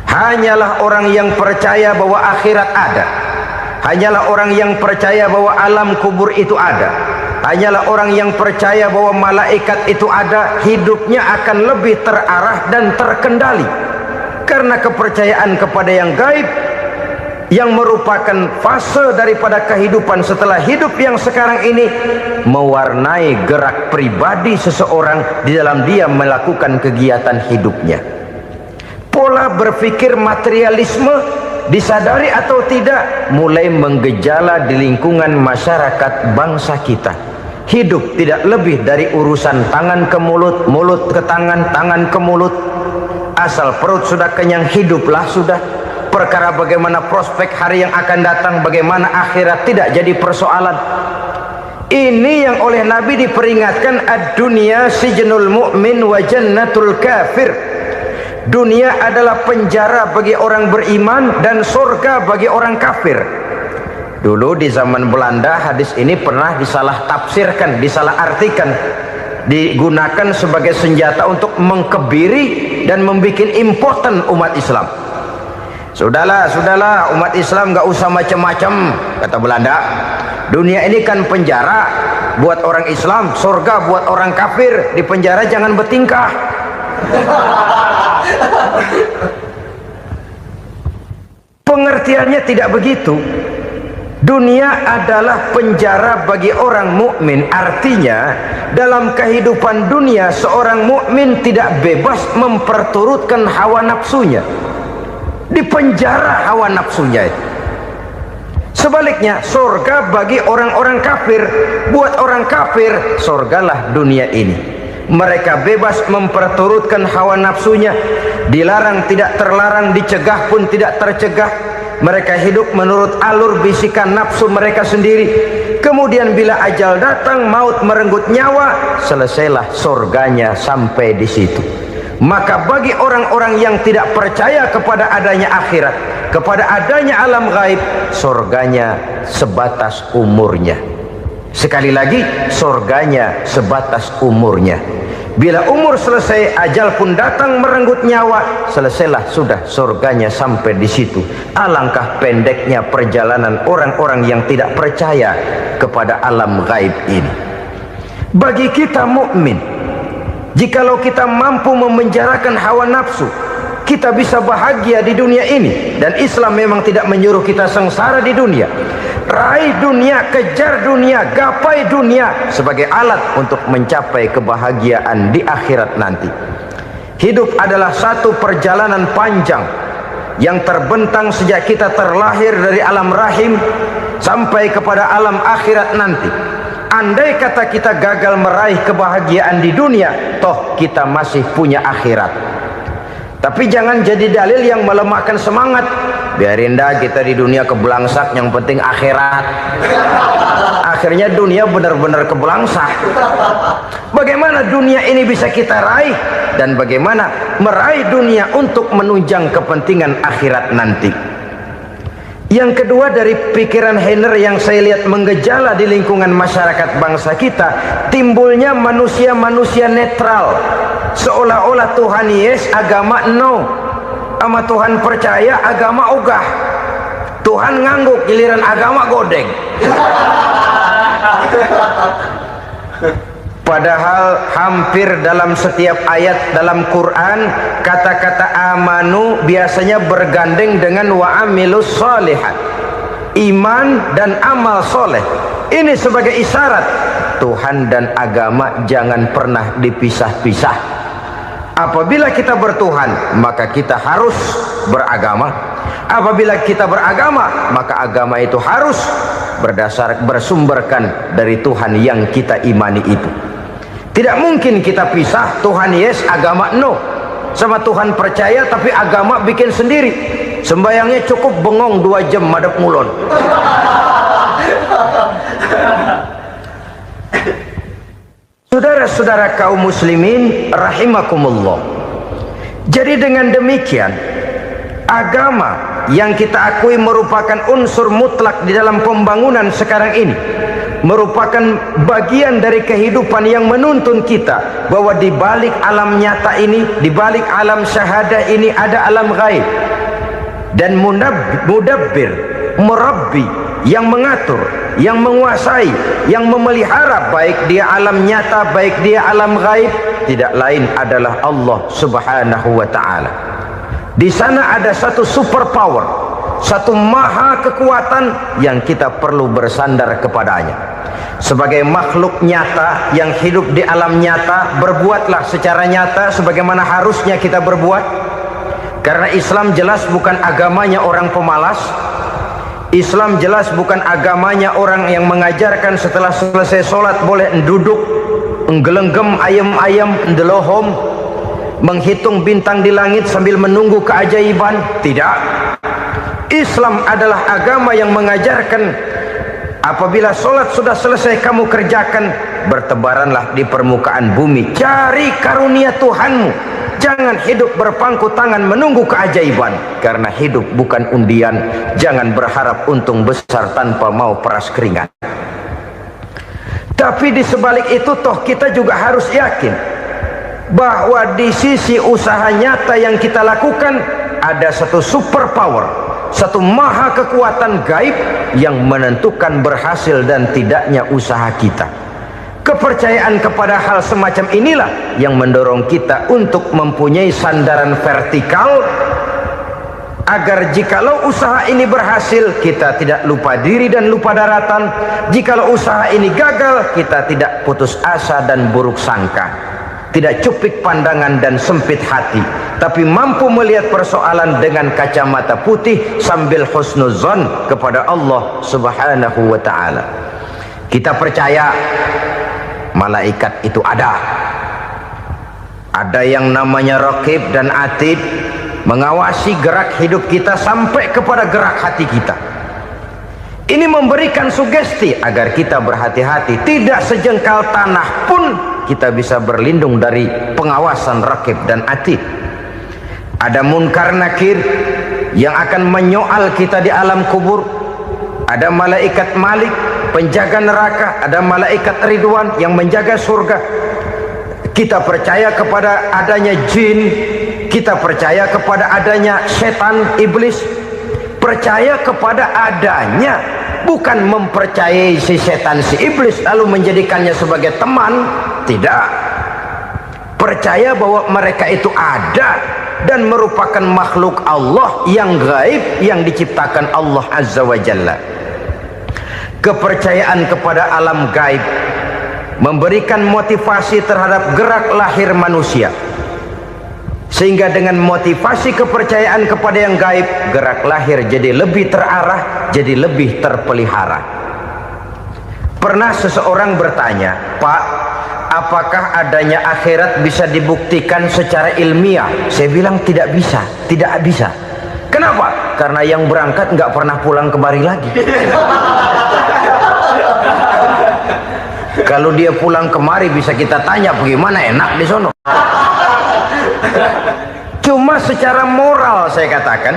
Hanyalah orang yang percaya bahwa akhirat ada, hanyalah orang yang percaya bahwa alam kubur itu ada, hanyalah orang yang percaya bahwa malaikat itu ada, hidupnya akan lebih terarah dan terkendali. Karena kepercayaan kepada yang gaib, yang merupakan fase daripada kehidupan setelah hidup yang sekarang ini, mewarnai gerak pribadi seseorang di dalam dia melakukan kegiatan hidupnya. Pola berpikir materialisme, disadari atau tidak, mulai menggejala di lingkungan masyarakat bangsa kita. Hidup tidak lebih dari urusan tangan ke mulut, mulut ke tangan, tangan ke mulut. Asal perut sudah kenyang, hiduplah sudah. Perkara bagaimana prospek hari yang akan datang, bagaimana akhirat, tidak jadi persoalan. Ini yang oleh Nabi diperingatkan, ad-dunya sijnul mu'min wa jannatul kafir. Dunia adalah penjara bagi orang beriman dan surga bagi orang kafir. Dulu di zaman Belanda hadis ini pernah disalah tafsirkan, disalah artikan, digunakan sebagai senjata untuk mengkebiri dan membuat impoten umat Islam. Sudahlah umat Islam gak usah macam-macam, kata Belanda. Dunia ini kan penjara buat orang Islam, surga buat orang kafir. Di penjara jangan bertingkah. Pengertiannya tidak begitu. Dunia adalah penjara bagi orang mukmin. Artinya dalam kehidupan dunia seorang mukmin tidak bebas memperturutkan hawa nafsunya. Di penjara hawa nafsunya itu. Sebaliknya surga bagi orang-orang kafir. Buat orang kafir surgalah dunia ini. Mereka bebas memperturutkan hawa nafsunya, dilarang tidak terlarang, dicegah pun tidak tercegah. Mereka hidup menurut alur bisikan nafsu mereka sendiri. Kemudian bila ajal datang, maut merenggut nyawa, selesailah surganya sampai di situ. Maka bagi orang-orang yang tidak percaya kepada adanya akhirat, kepada adanya alam gaib, surganya sebatas umurnya. Sekali lagi, surganya sebatas umurnya. Bila umur selesai, ajal pun datang merenggut nyawa, selesailah sudah surganya sampai di situ. Alangkah pendeknya perjalanan orang-orang yang tidak percaya kepada alam gaib ini. Bagi kita mukmin, jikalau kita mampu memenjarakan hawa nafsu, kita bisa bahagia di dunia ini. Dan Islam memang tidak menyuruh kita sengsara di dunia. Raih dunia, kejar dunia, gapai dunia sebagai alat untuk mencapai kebahagiaan di akhirat nanti. Hidup adalah satu perjalanan panjang yang terbentang sejak kita terlahir dari alam rahim sampai kepada alam akhirat nanti. Andai kata kita gagal meraih kebahagiaan di dunia, toh kita masih punya akhirat. Tapi jangan jadi dalil yang melemahkan semangat. Biarin dah kita di dunia kebelangsak, yang penting akhirat. Akhirnya dunia benar-benar kebelangsak. Bagaimana dunia ini bisa kita raih, dan bagaimana meraih dunia untuk menunjang kepentingan akhirat nanti. Yang kedua, dari pikiran Heiner yang saya lihat menggejala di lingkungan masyarakat bangsa kita, timbulnya manusia-manusia netral. Seolah-olah Tuhan yes, agama no. Sama Tuhan percaya, agama ogah. Tuhan ngangguk, giliran agama godeng. Padahal hampir dalam setiap ayat dalam Quran, kata-kata amanu biasanya bergandeng dengan wa amilus sholihat, iman dan amal soleh. Ini sebagai isyarat Tuhan dan agama jangan pernah dipisah-pisah. Apabila kita bertuhan, maka kita harus beragama. Apabila kita beragama, maka agama itu harus bersumberkan dari Tuhan yang kita imani itu. Tidak mungkin kita pisah, Tuhan yes, agama no. sama Tuhan percaya tapi agama bikin sendiri. Sembayangnya cukup bengong 2 jam madep ngulon. Saudara-saudara kaum muslimin rahimakumullah. Jadi dengan demikian, agama yang kita akui merupakan unsur mutlak di dalam pembangunan sekarang ini, merupakan bagian dari kehidupan yang menuntun kita bahwa di balik alam nyata ini, di balik alam syahadah ini ada alam gaib. Dan mudabbir, murabbi, yang mengatur, yang menguasai, yang memelihara baik dia alam nyata, baik dia alam gaib, tidak lain adalah Allah Subhanahu wa ta'ala. Di sana ada satu super power, satu maha kekuatan yang kita perlu bersandar kepadanya. Sebagai makhluk nyata yang hidup di alam nyata, berbuatlah secara nyata sebagaimana harusnya kita berbuat. Karena Islam jelas bukan agamanya orang pemalas. Islam jelas bukan agamanya orang yang mengajarkan setelah selesai sholat boleh duduk, nggelenggem ayam-ayam, ndelohom, menghitung bintang di langit sambil menunggu keajaiban. Tidak. Islam adalah agama yang mengajarkan apabila sholat sudah selesai kamu kerjakan, bertebaranlah di permukaan bumi, cari karunia Tuhanmu. Jangan hidup berpangku tangan menunggu keajaiban, karena hidup bukan undian. Jangan berharap untung besar tanpa mau peras keringat. Tapi di sebalik itu toh kita juga harus yakin bahwa di sisi usaha nyata yang kita lakukan ada satu super power, satu maha kekuatan gaib yang menentukan berhasil dan tidaknya usaha kita. Kepercayaan kepada hal semacam inilah yang mendorong kita untuk mempunyai sandaran vertikal, agar jikalau usaha ini berhasil, kita tidak lupa diri dan lupa daratan. Jikalau usaha ini gagal, kita tidak putus asa dan buruk sangka, tidak cupik pandangan dan sempit hati, tapi mampu melihat persoalan dengan kacamata putih sambil husnuzon kepada Allah Subhanahu wa ta'ala. Kita percaya malaikat itu ada yang namanya raqib dan atid, mengawasi gerak hidup kita sampai kepada gerak hati kita. Ini memberikan sugesti agar kita berhati-hati, tidak sejengkal tanah pun kita bisa berlindung dari pengawasan raqib dan atid. Ada munkar nakir yang akan menyoal kita di alam kubur. Ada malaikat Malik, penjaga neraka. Ada malaikat Ridwan yang menjaga surga. Kita percaya kepada adanya jin, kita percaya kepada adanya setan, iblis. Percaya kepada adanya, bukan mempercayai si setan, si iblis lalu menjadikannya sebagai teman. Tidak. Percaya bahwa mereka itu ada dan merupakan makhluk Allah yang gaib, yang diciptakan Allah Azza wa Jalla. Kepercayaan kepada alam gaib memberikan motivasi terhadap gerak lahir manusia, sehingga dengan motivasi kepercayaan kepada yang gaib, gerak lahir jadi lebih terarah, jadi lebih terpelihara. Pernah seseorang bertanya, "Pak, apakah adanya akhirat bisa dibuktikan secara ilmiah?" Saya bilang tidak bisa, tidak bisa. Kenapa? Karena yang berangkat nggak pernah pulang kembali lagi. Kalau dia pulang kemari bisa kita tanya bagaimana enak di sono. Cuma secara moral saya katakan,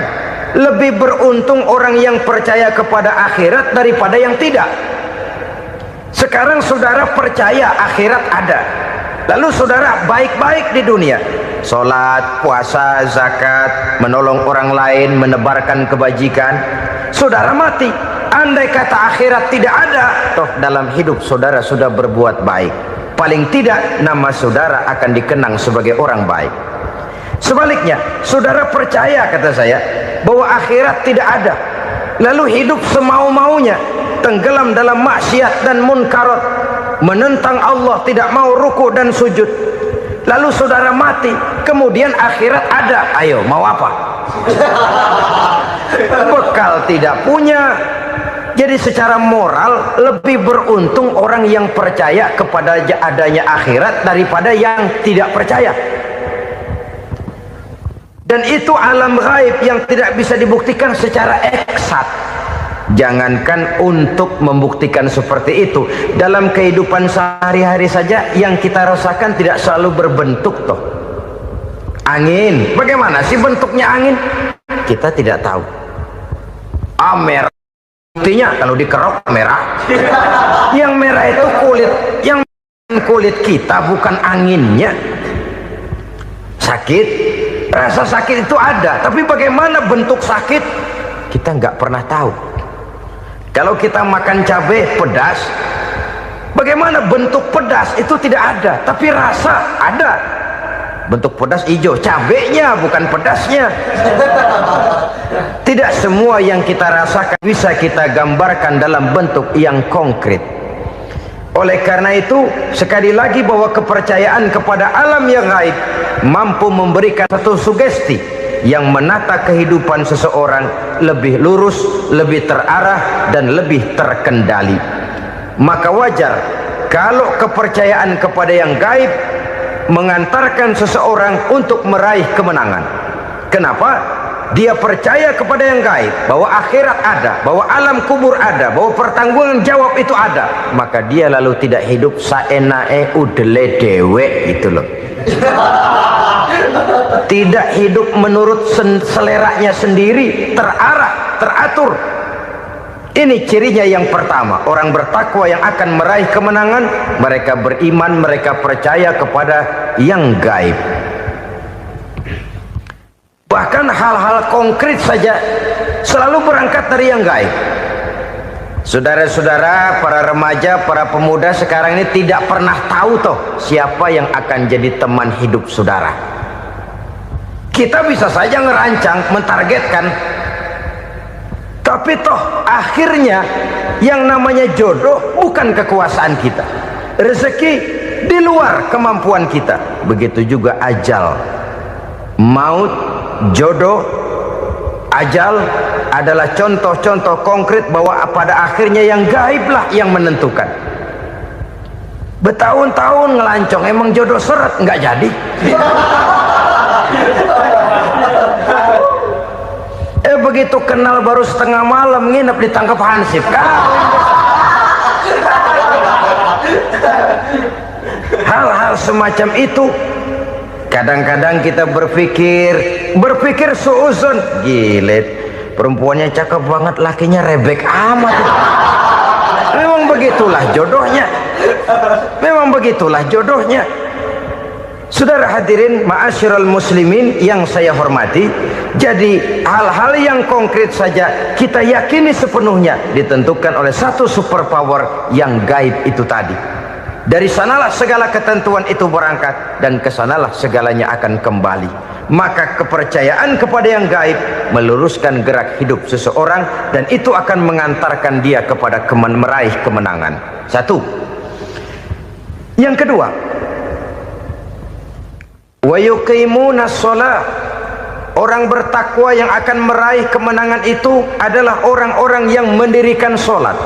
lebih beruntung orang yang percaya kepada akhirat daripada yang tidak. Sekarang saudara percaya akhirat ada, lalu saudara baik-baik di dunia, sholat, puasa, zakat, menolong orang lain, menebarkan kebajikan. Saudara mati, andai kata akhirat tidak ada, toh dalam hidup saudara sudah berbuat baik, paling tidak nama saudara akan dikenang sebagai orang baik. Sebaliknya, saudara percaya, kata saya, bahwa akhirat tidak ada, lalu hidup semau-maunya, tenggelam dalam maksiat dan munkarat, menentang Allah, tidak mau ruku dan sujud, lalu saudara mati, kemudian akhirat ada, ayo mau apa? Bekal tidak punya. Jadi secara moral lebih beruntung orang yang percaya kepada adanya akhirat daripada yang tidak percaya. Dan itu alam gaib yang tidak bisa dibuktikan secara eksat. Jangankan untuk membuktikan seperti itu, dalam kehidupan sehari-hari saja yang kita rasakan tidak selalu berbentuk toh. Angin, bagaimana sih bentuknya angin? Kita tidak tahu. Merah, buktinya kalau dikerok merah. Yang merah itu kulit, yang kulit kita bukan anginnya. Sakit, rasa sakit itu ada, tapi bagaimana bentuk sakit kita nggak pernah tahu. Kalau kita makan cabai pedas, bagaimana bentuk pedas itu tidak ada, tapi rasa ada. Bentuk pedas hijau, cabenya bukan pedasnya. Tidak semua yang kita rasakan bisa kita gambarkan dalam bentuk yang konkret. Oleh karena itu, sekali lagi bahwa kepercayaan kepada alam yang gaib mampu memberikan satu sugesti yang menata kehidupan seseorang lebih lurus, lebih terarah, dan lebih terkendali. Maka wajar kalau kepercayaan kepada yang gaib mengantarkan seseorang untuk meraih kemenangan. Kenapa? Dia percaya kepada yang gaib, bahwa akhirat ada, bahwa alam kubur ada, bahwa pertanggungan jawab itu ada. Maka dia lalu tidak hidup saenae udele dewe gitu loh. Tidak hidup menurut seleranya sendiri, terarah, teratur. Ini cirinya yang pertama. Orang bertakwa yang akan meraih kemenangan, mereka beriman, mereka percaya kepada yang gaib. Bahkan hal-hal konkret saja selalu berangkat dari yang gaib. Saudara-saudara, para remaja, para pemuda sekarang ini tidak pernah tahu toh siapa yang akan jadi teman hidup saudara. Kita bisa saja ngerancang, mentargetkan, tapi toh akhirnya yang namanya jodoh bukan kekuasaan kita. Rezeki di luar kemampuan kita. Begitu juga ajal, maut, jodoh, ajal adalah contoh-contoh konkret bahwa pada akhirnya yang gaiblah yang menentukan. Bertahun-tahun ngelancong, emang jodoh seret nggak jadi. Begitu kenal baru setengah malam nginep ditangkap hansip kan. Hal-hal semacam itu kadang-kadang kita berpikir suuzon, gilet, perempuannya cakep banget, lakinya rebek amat. Memang begitulah jodohnya. Memang begitulah jodohnya. Saudara hadirin ma'asyiral muslimin yang saya hormati, jadi hal-hal yang konkret saja kita yakini sepenuhnya ditentukan oleh satu superpower yang gaib itu tadi. Dari sanalah segala ketentuan itu berangkat dan kesanalah segalanya akan kembali. Maka kepercayaan kepada yang gaib meluruskan gerak hidup seseorang dan itu akan mengantarkan dia kepada meraih kemenangan. Satu. Yang kedua, wa yuqimuna shalah. Orang bertakwa yang akan meraih kemenangan itu adalah orang-orang yang mendirikan sholat.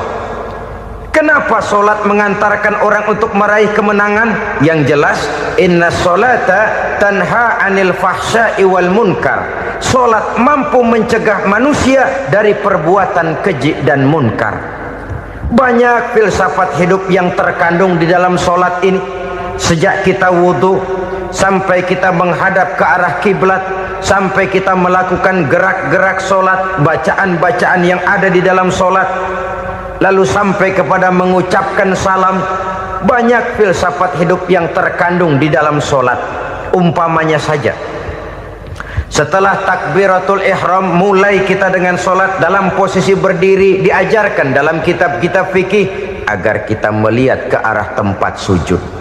Kenapa sholat mengantarkan orang untuk meraih kemenangan? Yang jelas, inna sholata tanha anil fahsya'i wal munkar. Sholat mampu mencegah manusia dari perbuatan keji dan munkar. Banyak filsafat hidup yang terkandung di dalam sholat ini. Sejak kita wudhu sampai kita menghadap ke arah kiblat, sampai kita melakukan gerak-gerak sholat, bacaan-bacaan yang ada di dalam sholat, lalu sampai kepada mengucapkan salam. Banyak filsafat hidup yang terkandung di dalam sholat. Umpamanya saja, setelah takbiratul ihram mulai kita dengan sholat dalam posisi berdiri, diajarkan dalam kitab-kitab fikih agar kita melihat ke arah tempat sujud.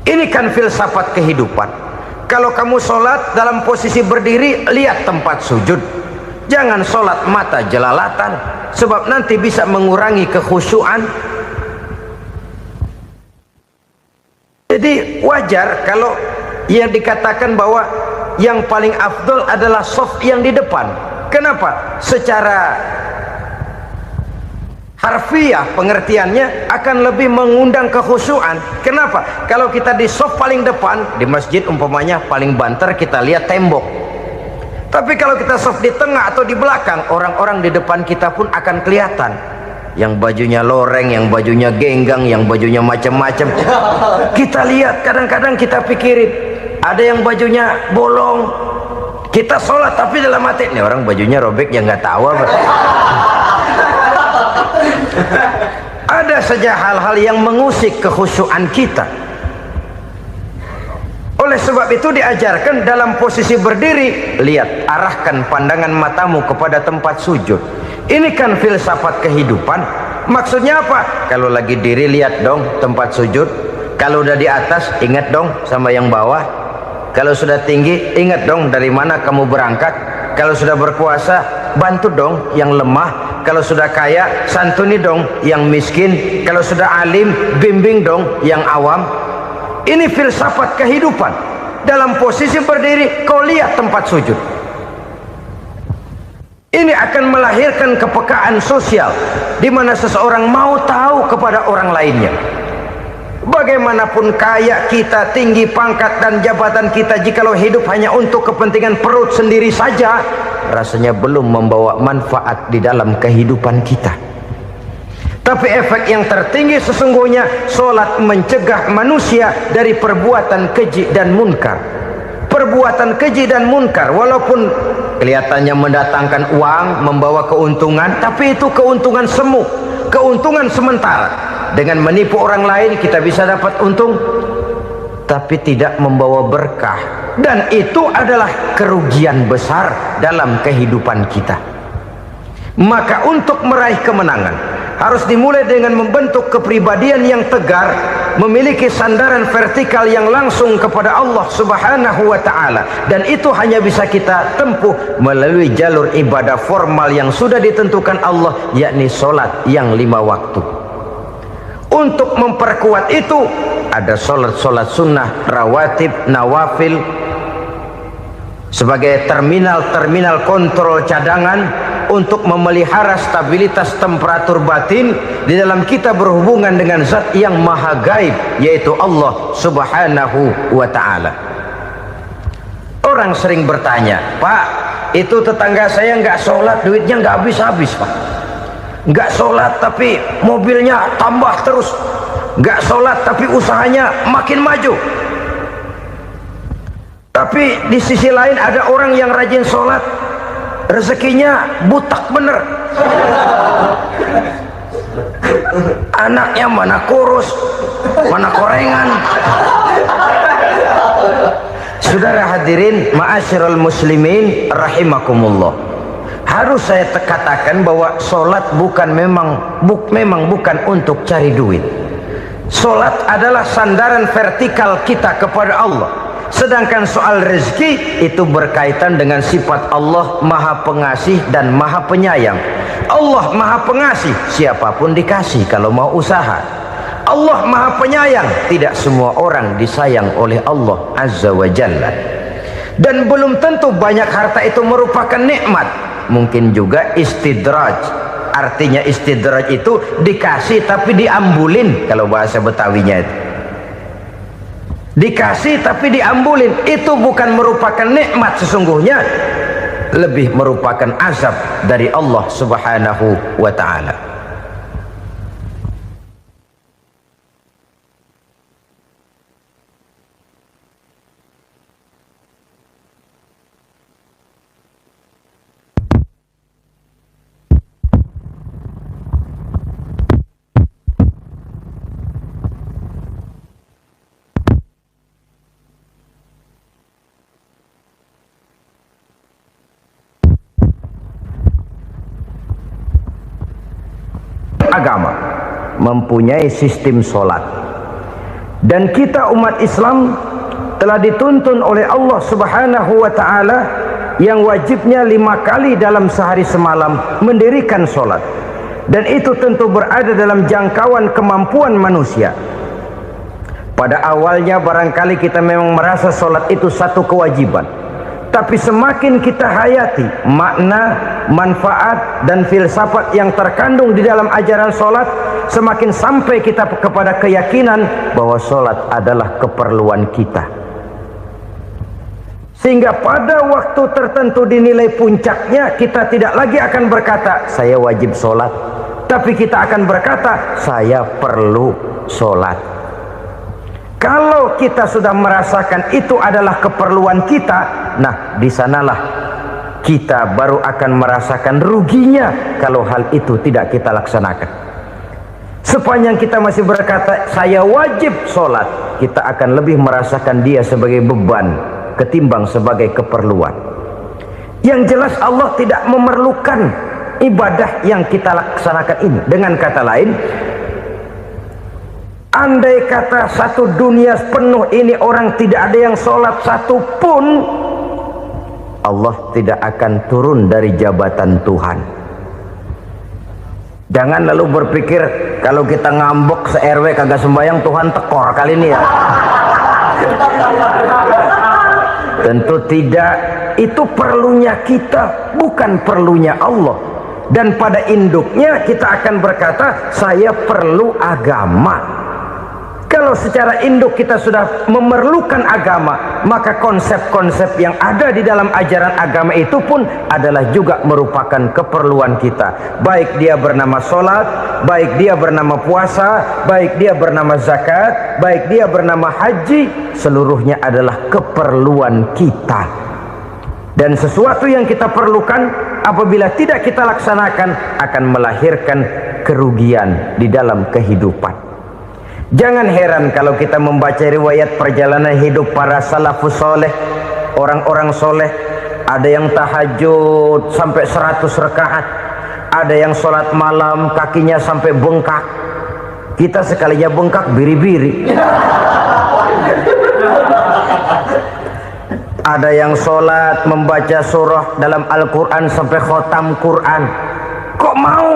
Ini kan filsafat kehidupan. Kalau kamu sholat dalam posisi berdiri, lihat tempat sujud. Jangan sholat mata jelalatan, sebab nanti bisa mengurangi kekhusyuan. Jadi wajar kalau yang dikatakan bahwa yang paling afdol adalah shaf yang di depan. Kenapa? Secara harfiah pengertiannya akan lebih mengundang kekhusyuan. Kenapa? Kalau kita di shaf paling depan di masjid umpamanya paling banter kita lihat tembok. Tapi kalau kita soft di tengah atau di belakang, orang-orang di depan kita pun akan kelihatan. Yang bajunya loreng, yang bajunya genggang, yang bajunya macam-macam. Kita lihat, kadang-kadang kita pikirin, ada yang bajunya bolong. Kita sholat tapi dalam hati, ini orang bajunya robek, yang nggak tahu apa. Ada saja hal-hal yang mengusik kekhusyuan kita. Oleh sebab itu diajarkan dalam posisi berdiri, lihat, arahkan pandangan matamu kepada tempat sujud. Ini kan filsafat kehidupan. Maksudnya apa? Kalau lagi diri, lihat dong tempat sujud. Kalau udah di atas, ingat dong sama yang bawah. Kalau sudah tinggi, ingat dong dari mana kamu berangkat. Kalau sudah berkuasa, bantu dong yang lemah. Kalau sudah kaya, santuni dong yang miskin. Kalau sudah alim, bimbing dong yang awam. Ini filsafat kehidupan. Dalam posisi berdiri, kau lihat tempat sujud. Ini akan melahirkan kepekaan sosial, di mana seseorang mau tahu kepada orang lainnya. Bagaimanapun kaya kita, tinggi pangkat dan jabatan kita, jikalau hidup hanya untuk kepentingan perut sendiri saja, rasanya belum membawa manfaat di dalam kehidupan kita. Tapi efek yang tertinggi sesungguhnya, solat mencegah manusia dari perbuatan keji dan munkar. Perbuatan keji dan munkar, walaupun kelihatannya mendatangkan uang, membawa keuntungan, tapi itu keuntungan semu, keuntungan sementara. Dengan menipu orang lain kita bisa dapat untung, tapi tidak membawa berkah. Dan itu adalah kerugian besar dalam kehidupan kita. Maka untuk meraih kemenangan, harus dimulai dengan membentuk kepribadian yang tegar, memiliki sandaran vertikal yang langsung kepada Allah Subhanahu wa ta'ala. Dan itu hanya bisa kita tempuh melalui jalur ibadah formal yang sudah ditentukan Allah, yakni solat yang 5 waktu. Untuk memperkuat itu, ada solat-solat sunnah, rawatib, nawafil, sebagai terminal-terminal kontrol cadangan untuk memelihara stabilitas temperatur batin di dalam kita berhubungan dengan zat yang maha gaib, yaitu Allah Subhanahu wa ta'ala. Orang sering bertanya, Pak, itu tetangga saya nggak sholat, duitnya nggak habis-habis, Pak. Nggak sholat tapi mobilnya tambah terus. Nggak sholat tapi usahanya makin maju. Tapi di sisi lain ada orang yang rajin sholat, rezekinya butak bener. Anaknya mana kurus, mana korengan. Saudara hadirin ma'asyiral muslimin rahimakumullah, harus saya katakan bahwa solat memang bukan untuk cari duit. Solat adalah sandaran vertikal kita kepada Allah. Sedangkan soal rezeki itu berkaitan dengan sifat Allah maha pengasih dan maha penyayang. Allah maha pengasih, siapapun dikasih kalau mau usaha. Allah maha penyayang, tidak semua orang disayang oleh Allah Azza wa Jalla. Dan belum tentu banyak harta itu merupakan nikmat. Mungkin juga istidraj. Artinya istidraj itu dikasih tapi diambulin, kalau bahasa Betawinya itu. Dikasih tapi diambulin, itu bukan merupakan nikmat sesungguhnya, lebih merupakan azab dari Allah Subhanahu wa ta'ala. Agama mempunyai sistem solat, dan kita umat Islam telah dituntun oleh Allah Subhanahu wa ta'ala yang wajibnya 5 kali dalam sehari semalam mendirikan solat, dan itu tentu berada dalam jangkauan kemampuan manusia. Pada awalnya barangkali kita memang merasa solat itu satu kewajiban, tapi semakin kita hayati makna, manfaat dan filsafat yang terkandung di dalam ajaran solat, semakin sampai kita kepada keyakinan bahwa solat adalah keperluan kita. Sehingga pada waktu tertentu dinilai puncaknya, kita tidak lagi akan berkata saya wajib sholat, tapi kita akan berkata saya perlu sholat. Kalau kita sudah merasakan itu adalah keperluan kita, nah di sanalah kita baru akan merasakan ruginya kalau hal itu tidak kita laksanakan. Sepanjang kita masih berkata saya wajib sholat, kita akan lebih merasakan dia sebagai beban ketimbang sebagai keperluan. Yang jelas Allah tidak memerlukan ibadah yang kita laksanakan ini. Dengan kata lain, andai kata satu dunia penuh ini orang tidak ada yang sholat satu pun, Allah tidak akan turun dari jabatan Tuhan. Jangan lalu berpikir kalau kita ngambek se-RW kagak sembahyang Tuhan tekor kali ini ya. Tentu tidak. Itu perlunya kita, bukan perlunya Allah. Dan pada induknya kita akan berkata saya perlu agama. Kalau secara induk kita sudah memerlukan agama, maka konsep-konsep yang ada di dalam ajaran agama itu pun adalah juga merupakan keperluan kita. Baik dia bernama sholat, baik dia bernama puasa, baik dia bernama zakat, baik dia bernama haji, seluruhnya adalah keperluan kita. Dan sesuatu yang kita perlukan apabila tidak kita laksanakan akan melahirkan kerugian di dalam kehidupan. Jangan heran kalau kita membaca riwayat perjalanan hidup para salafus soleh, orang-orang soleh. Ada yang tahajud sampai 100 rakaat, ada yang sholat malam kakinya sampai bengkak. Kita sekalinya bengkak biri-biri. Ada yang sholat membaca surah dalam Al-Quran sampai khotam Quran. Kok mau?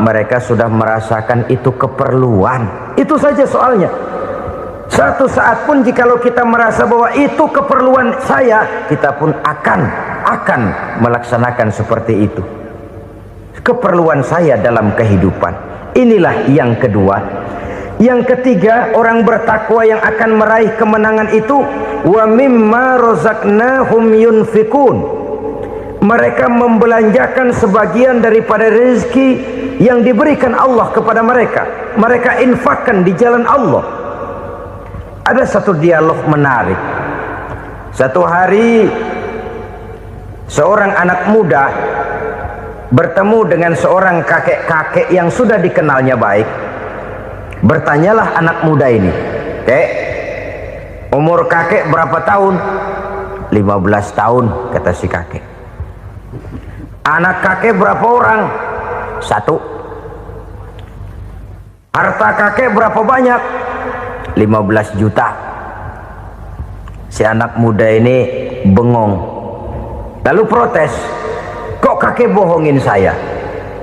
Mereka sudah merasakan itu keperluan. Itu saja soalnya. Satu saat pun jikalau kita merasa bahwa itu keperluan saya, kita pun akan melaksanakan seperti itu. Keperluan saya dalam kehidupan. Inilah yang kedua. Yang ketiga, orang bertakwa yang akan meraih kemenangan itu, wa mimma razaqnahum yunfikun. Mereka membelanjakan sebagian daripada rezeki yang diberikan Allah kepada mereka. Mereka infakkan di jalan Allah. Ada satu dialog menarik. Satu hari seorang anak muda bertemu dengan seorang kakek-kakek yang sudah dikenalnya baik. Bertanyalah anak muda ini, "Kek, umur kakek berapa tahun?" 15 tahun, kata si kakek. Anak kakek berapa orang? 1. Harta kakek berapa banyak? 15 juta. Si anak muda ini bengong, lalu protes, "Kok kakek bohongin saya?"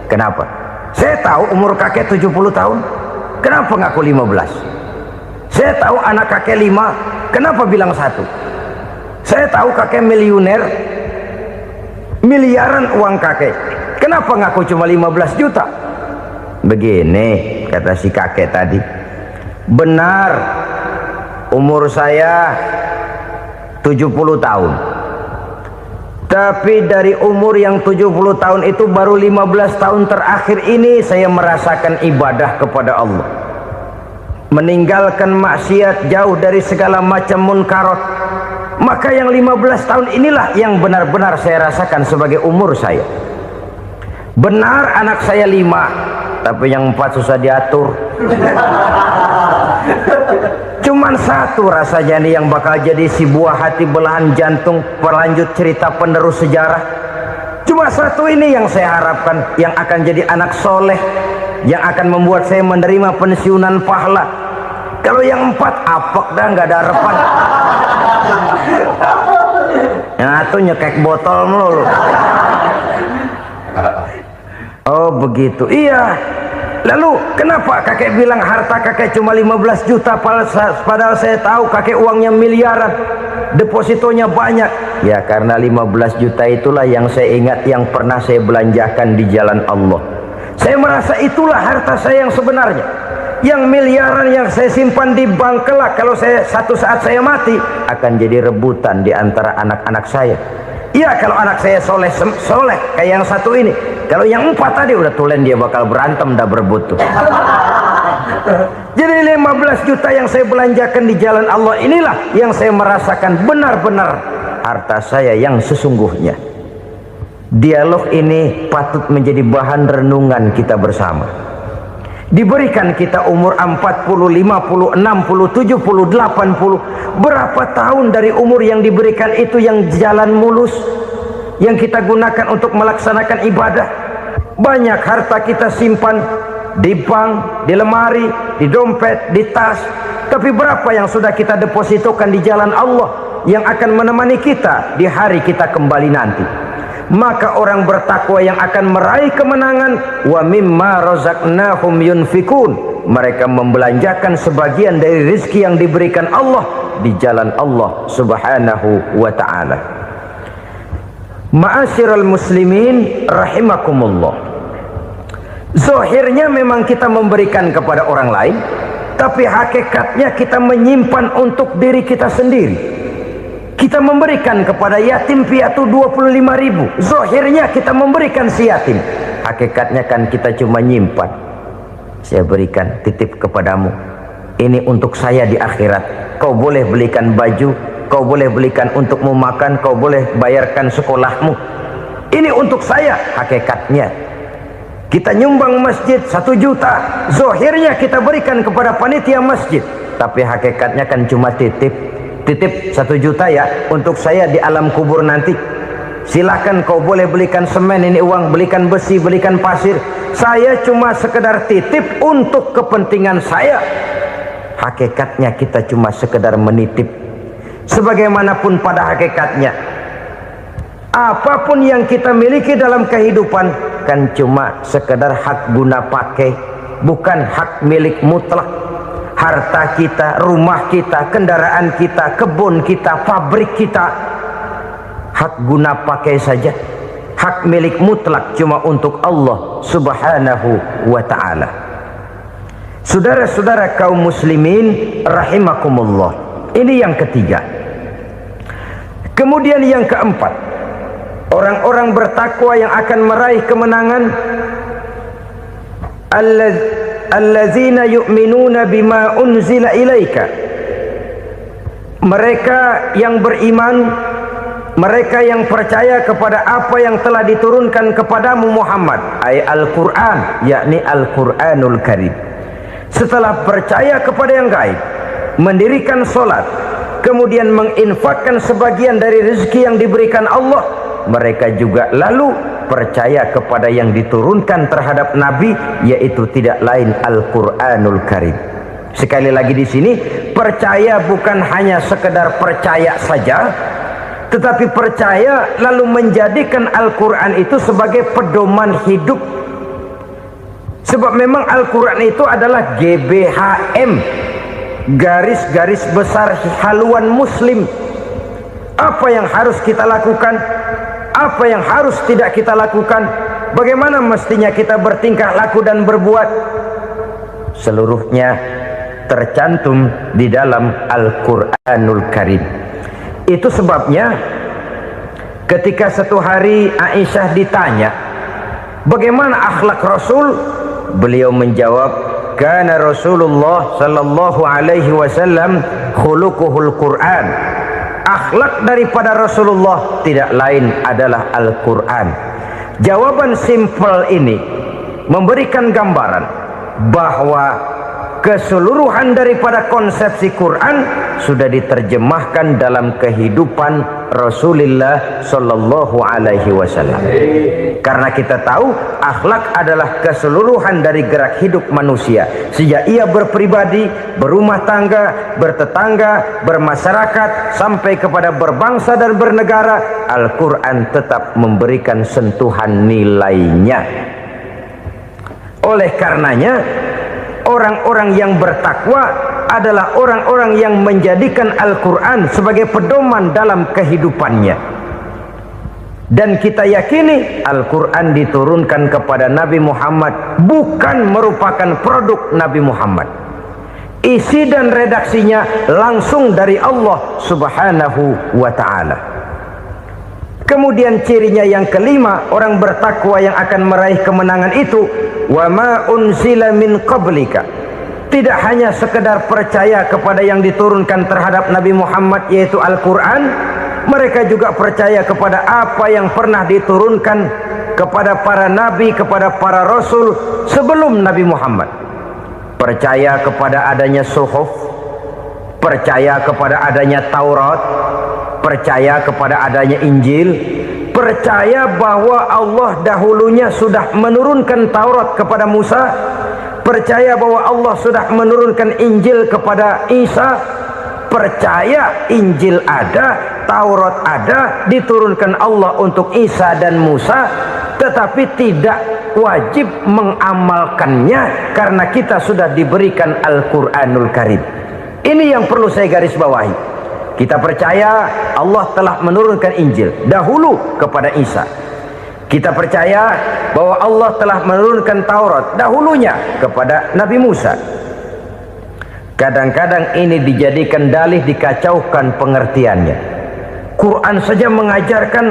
"Kenapa?" "Saya tahu umur kakek 70 tahun. Kenapa ngaku 15? Saya tahu anak kakek 5. Kenapa bilang 1? Saya tahu kakek miliuner, miliaran uang kakek. Kenapa ngaku cuma 15 juta? Begini, kata si kakek tadi. Benar, umur saya 70 tahun. Tapi dari umur yang 70 tahun itu baru 15 tahun terakhir ini saya merasakan ibadah kepada Allah. Meninggalkan maksiat, jauh dari segala macam munkarat. Maka yang 15 tahun inilah yang benar-benar saya rasakan sebagai umur saya. Benar anak saya 5, tapi yang 4 susah diatur. Cuman 1 rasanya nih yang bakal jadi si buah hati, belahan jantung, pelanjut cerita penerus sejarah. Cuma 1 ini yang saya harapkan, yang akan jadi anak soleh, yang akan membuat saya menerima pensiunan pahala. Kalau yang 4 apek dah, nggak ada harapan. Yang 1 nyekek botol melulu. Oh begitu, iya. Lalu kenapa kakek bilang harta kakek cuma 15 juta padahal saya tahu kakek uangnya miliaran, depositonya banyak? Ya karena 15 juta itulah yang saya ingat yang pernah saya belanjakan di jalan Allah. Saya merasa itulah harta saya yang sebenarnya, Yang miliaran yang saya simpan di bank kelak, kalau satu saat saya mati, akan jadi rebutan di antara anak-anak saya. Iya, kalau anak saya soleh kayak yang satu ini. Kalau yang 4 tadi udah tulen, dia bakal berantem dah berebut tuh. Jadi 15 juta yang saya belanjakan di jalan Allah inilah yang saya merasakan benar-benar harta saya yang sesungguhnya. Dialog ini patut menjadi bahan renungan kita bersama. Diberikan kita umur 40, 50, 60, 70, 80. Berapa tahun dari umur yang diberikan itu yang jalan mulus, yang kita gunakan untuk melaksanakan ibadah. Banyak harta kita simpan di bank, di lemari, di dompet, di tas. Tapi berapa yang sudah kita depositokan di jalan Allah yang akan menemani kita di hari kita kembali nanti? Maka orang bertakwa yang akan meraih kemenangan, wa mimma razaqnahum yunfikun, mereka membelanjakan sebagian dari rezeki yang diberikan Allah di jalan Allah subhanahu wa ta'ala. Ma'asyiral muslimin rahimakumullah, zahirnya memang kita memberikan kepada orang lain, tapi hakikatnya kita menyimpan untuk diri kita sendiri. Kita memberikan kepada yatim piatu 25.000. Zahirnya kita memberikan si yatim, hakikatnya kan kita cuma nyimpan. Saya berikan, titip kepadamu, ini untuk saya di akhirat. Kau boleh belikan baju, kau boleh belikan untukmu makan, kau boleh bayarkan sekolahmu. Ini untuk saya. Hakikatnya kita nyumbang masjid 1 juta, zahirnya kita berikan kepada panitia masjid, tapi hakikatnya kan cuma titip 1 juta ya, untuk saya di alam kubur nanti. Silakan kau boleh belikan semen, ini uang, belikan besi, belikan pasir. Saya cuma sekedar titip untuk kepentingan saya. Hakikatnya kita cuma sekedar menitip. Sebagaimanapun pada hakikatnya, apapun yang kita miliki dalam kehidupan kan cuma sekedar hak guna pakai, bukan hak milik mutlak. Harta kita, rumah kita, kendaraan kita, kebun kita, pabrik kita, hak guna pakai saja. Hak milik mutlak cuma untuk Allah subhanahu wa ta'ala. Saudara-saudara kaum muslimin rahimakumullah, ini yang ketiga. Kemudian yang keempat, orang-orang bertakwa yang akan meraih kemenangan, allazina yu'minuna bima unzila ilaika, mereka yang beriman, mereka yang percaya kepada apa yang telah diturunkan kepadamu Muhammad, ay Al-Quran, yakni Al-Quranul Karim. Setelah percaya kepada yang gaib, mendirikan solat, kemudian menginfakkan sebagian dari rezeki yang diberikan Allah, mereka juga lalu percaya kepada yang diturunkan terhadap Nabi, yaitu tidak lain Al-Quranul Karim. Sekali lagi di sini, percaya bukan hanya sekedar percaya saja, tetapi percaya lalu menjadikan Al-Quran itu sebagai pedoman hidup. Sebab memang Al-Quran itu adalah GBHM, garis-garis besar haluan muslim. Apa yang harus kita lakukan, apa yang harus tidak kita lakukan, bagaimana mestinya kita bertingkah laku dan berbuat, seluruhnya tercantum di dalam Al-Quranul Karim. Itu sebabnya ketika satu hari Aisyah ditanya bagaimana akhlak Rasul, beliau menjawab, kana Rasulullah sallallahu alaihi wasallam khuluquhul Quran. Akhlak daripada Rasulullah tidak lain adalah Al-Quran. Jawaban simpel ini memberikan gambaran bahwa keseluruhan daripada konsepsi Quran sudah diterjemahkan dalam kehidupan Rasulullah sallallahu alaihi wasallam. Karena kita tahu akhlak adalah keseluruhan dari gerak hidup manusia, sejak ia berpribadi, berumah tangga, bertetangga, bermasyarakat, sampai kepada berbangsa dan bernegara. Al-Quran tetap memberikan sentuhan nilainya. Oleh karenanya, orang-orang yang bertakwa adalah orang-orang yang menjadikan Al-Quran sebagai pedoman dalam kehidupannya. Dan kita yakini Al-Quran diturunkan kepada Nabi Muhammad bukan merupakan produk Nabi Muhammad. Isi dan redaksinya langsung dari Allah Subhanahu wa ta'ala. Kemudian cirinya yang kelima, orang bertakwa yang akan meraih kemenangan itu, wa ma unzila min qablika. Tidak hanya sekedar percaya kepada yang diturunkan terhadap Nabi Muhammad yaitu Al-Quran, mereka juga percaya kepada apa yang pernah diturunkan kepada para nabi, kepada para rasul sebelum Nabi Muhammad. Percaya kepada adanya suhuf, percaya kepada adanya Taurat, percaya kepada adanya Injil, percaya bahwa Allah dahulunya sudah menurunkan Taurat kepada Musa, percaya bahwa Allah sudah menurunkan Injil kepada Isa, percaya Injil ada, Taurat ada, diturunkan Allah untuk Isa dan Musa, tetapi tidak wajib mengamalkannya karena kita sudah diberikan Al-Quranul Karim. Ini yang perlu saya garis bawahi. Kita percaya Allah telah menurunkan Injil dahulu kepada Isa. Kita percaya bahwa Allah telah menurunkan Taurat dahulunya kepada Nabi Musa. Kadang-kadang ini dijadikan dalih, dikacaukan pengertiannya. Quran saja mengajarkan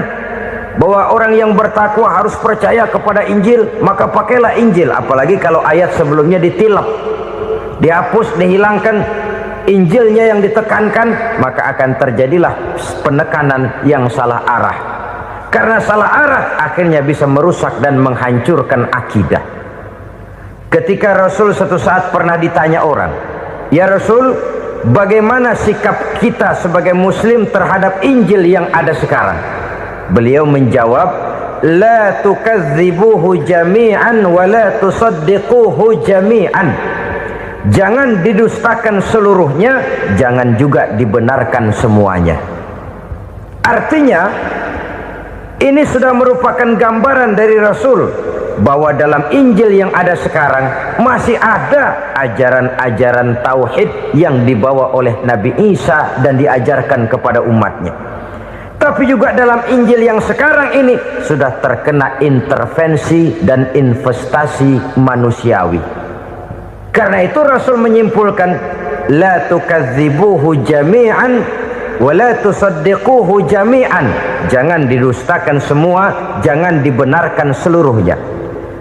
bahwa orang yang bertakwa harus percaya kepada Injil, maka pakailah Injil. Apalagi kalau ayat sebelumnya ditilap, dihapus, dihilangkan, Injilnya yang ditekankan, maka akan terjadilah penekanan yang salah arah. Karena salah arah akhirnya bisa merusak dan menghancurkan akidah. Ketika Rasul suatu saat pernah ditanya orang, "Ya Rasul, bagaimana sikap kita sebagai muslim terhadap Injil yang ada sekarang?" Beliau menjawab, "La tukadzibuhu jami'an wa la tusaddiquhu jami'an." Jangan didustakan seluruhnya, jangan juga dibenarkan semuanya. Artinya, ini sudah merupakan gambaran dari Rasul bahwa dalam Injil yang ada sekarang masih ada ajaran-ajaran tauhid yang dibawa oleh Nabi Isa dan diajarkan kepada umatnya. Tapi juga dalam Injil yang sekarang ini sudah terkena intervensi dan investasi manusiawi. Karena itu Rasul menyimpulkan, la tukadzibuhu jami'an wa la tusaddiquhu jami'an. Jangan didustakan semua, jangan dibenarkan seluruhnya.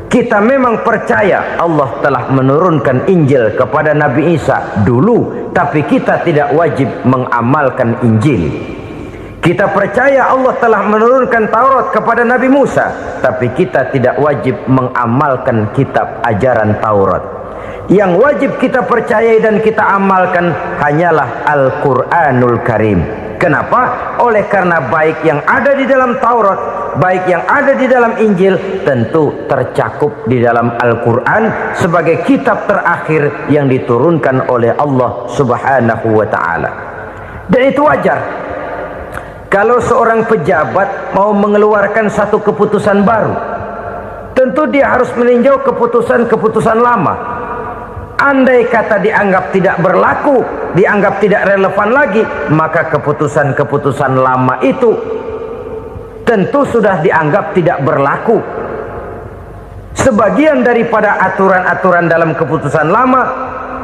Kita memang percaya Allah telah menurunkan Injil kepada Nabi Isa dulu, tapi kita tidak wajib mengamalkan Injil. Kita percaya Allah telah menurunkan Taurat kepada Nabi Musa, tapi kita tidak wajib mengamalkan kitab ajaran Taurat. Yang wajib kita percayai dan kita amalkan hanyalah Al-Quranul Karim. Kenapa? Oleh karena baik yang ada di dalam Taurat, baik yang ada di dalam Injil, tentu tercakup di dalam Al-Quran sebagai kitab terakhir yang diturunkan oleh Allah Subhanahu wa ta'ala. Dan itu wajar. Kalau seorang pejabat mau mengeluarkan satu keputusan baru, tentu dia harus meninjau keputusan-keputusan lama. Andai kata dianggap tidak berlaku, dianggap tidak relevan lagi, maka keputusan-keputusan lama itu tentu sudah dianggap tidak berlaku. Sebagian daripada aturan-aturan dalam keputusan lama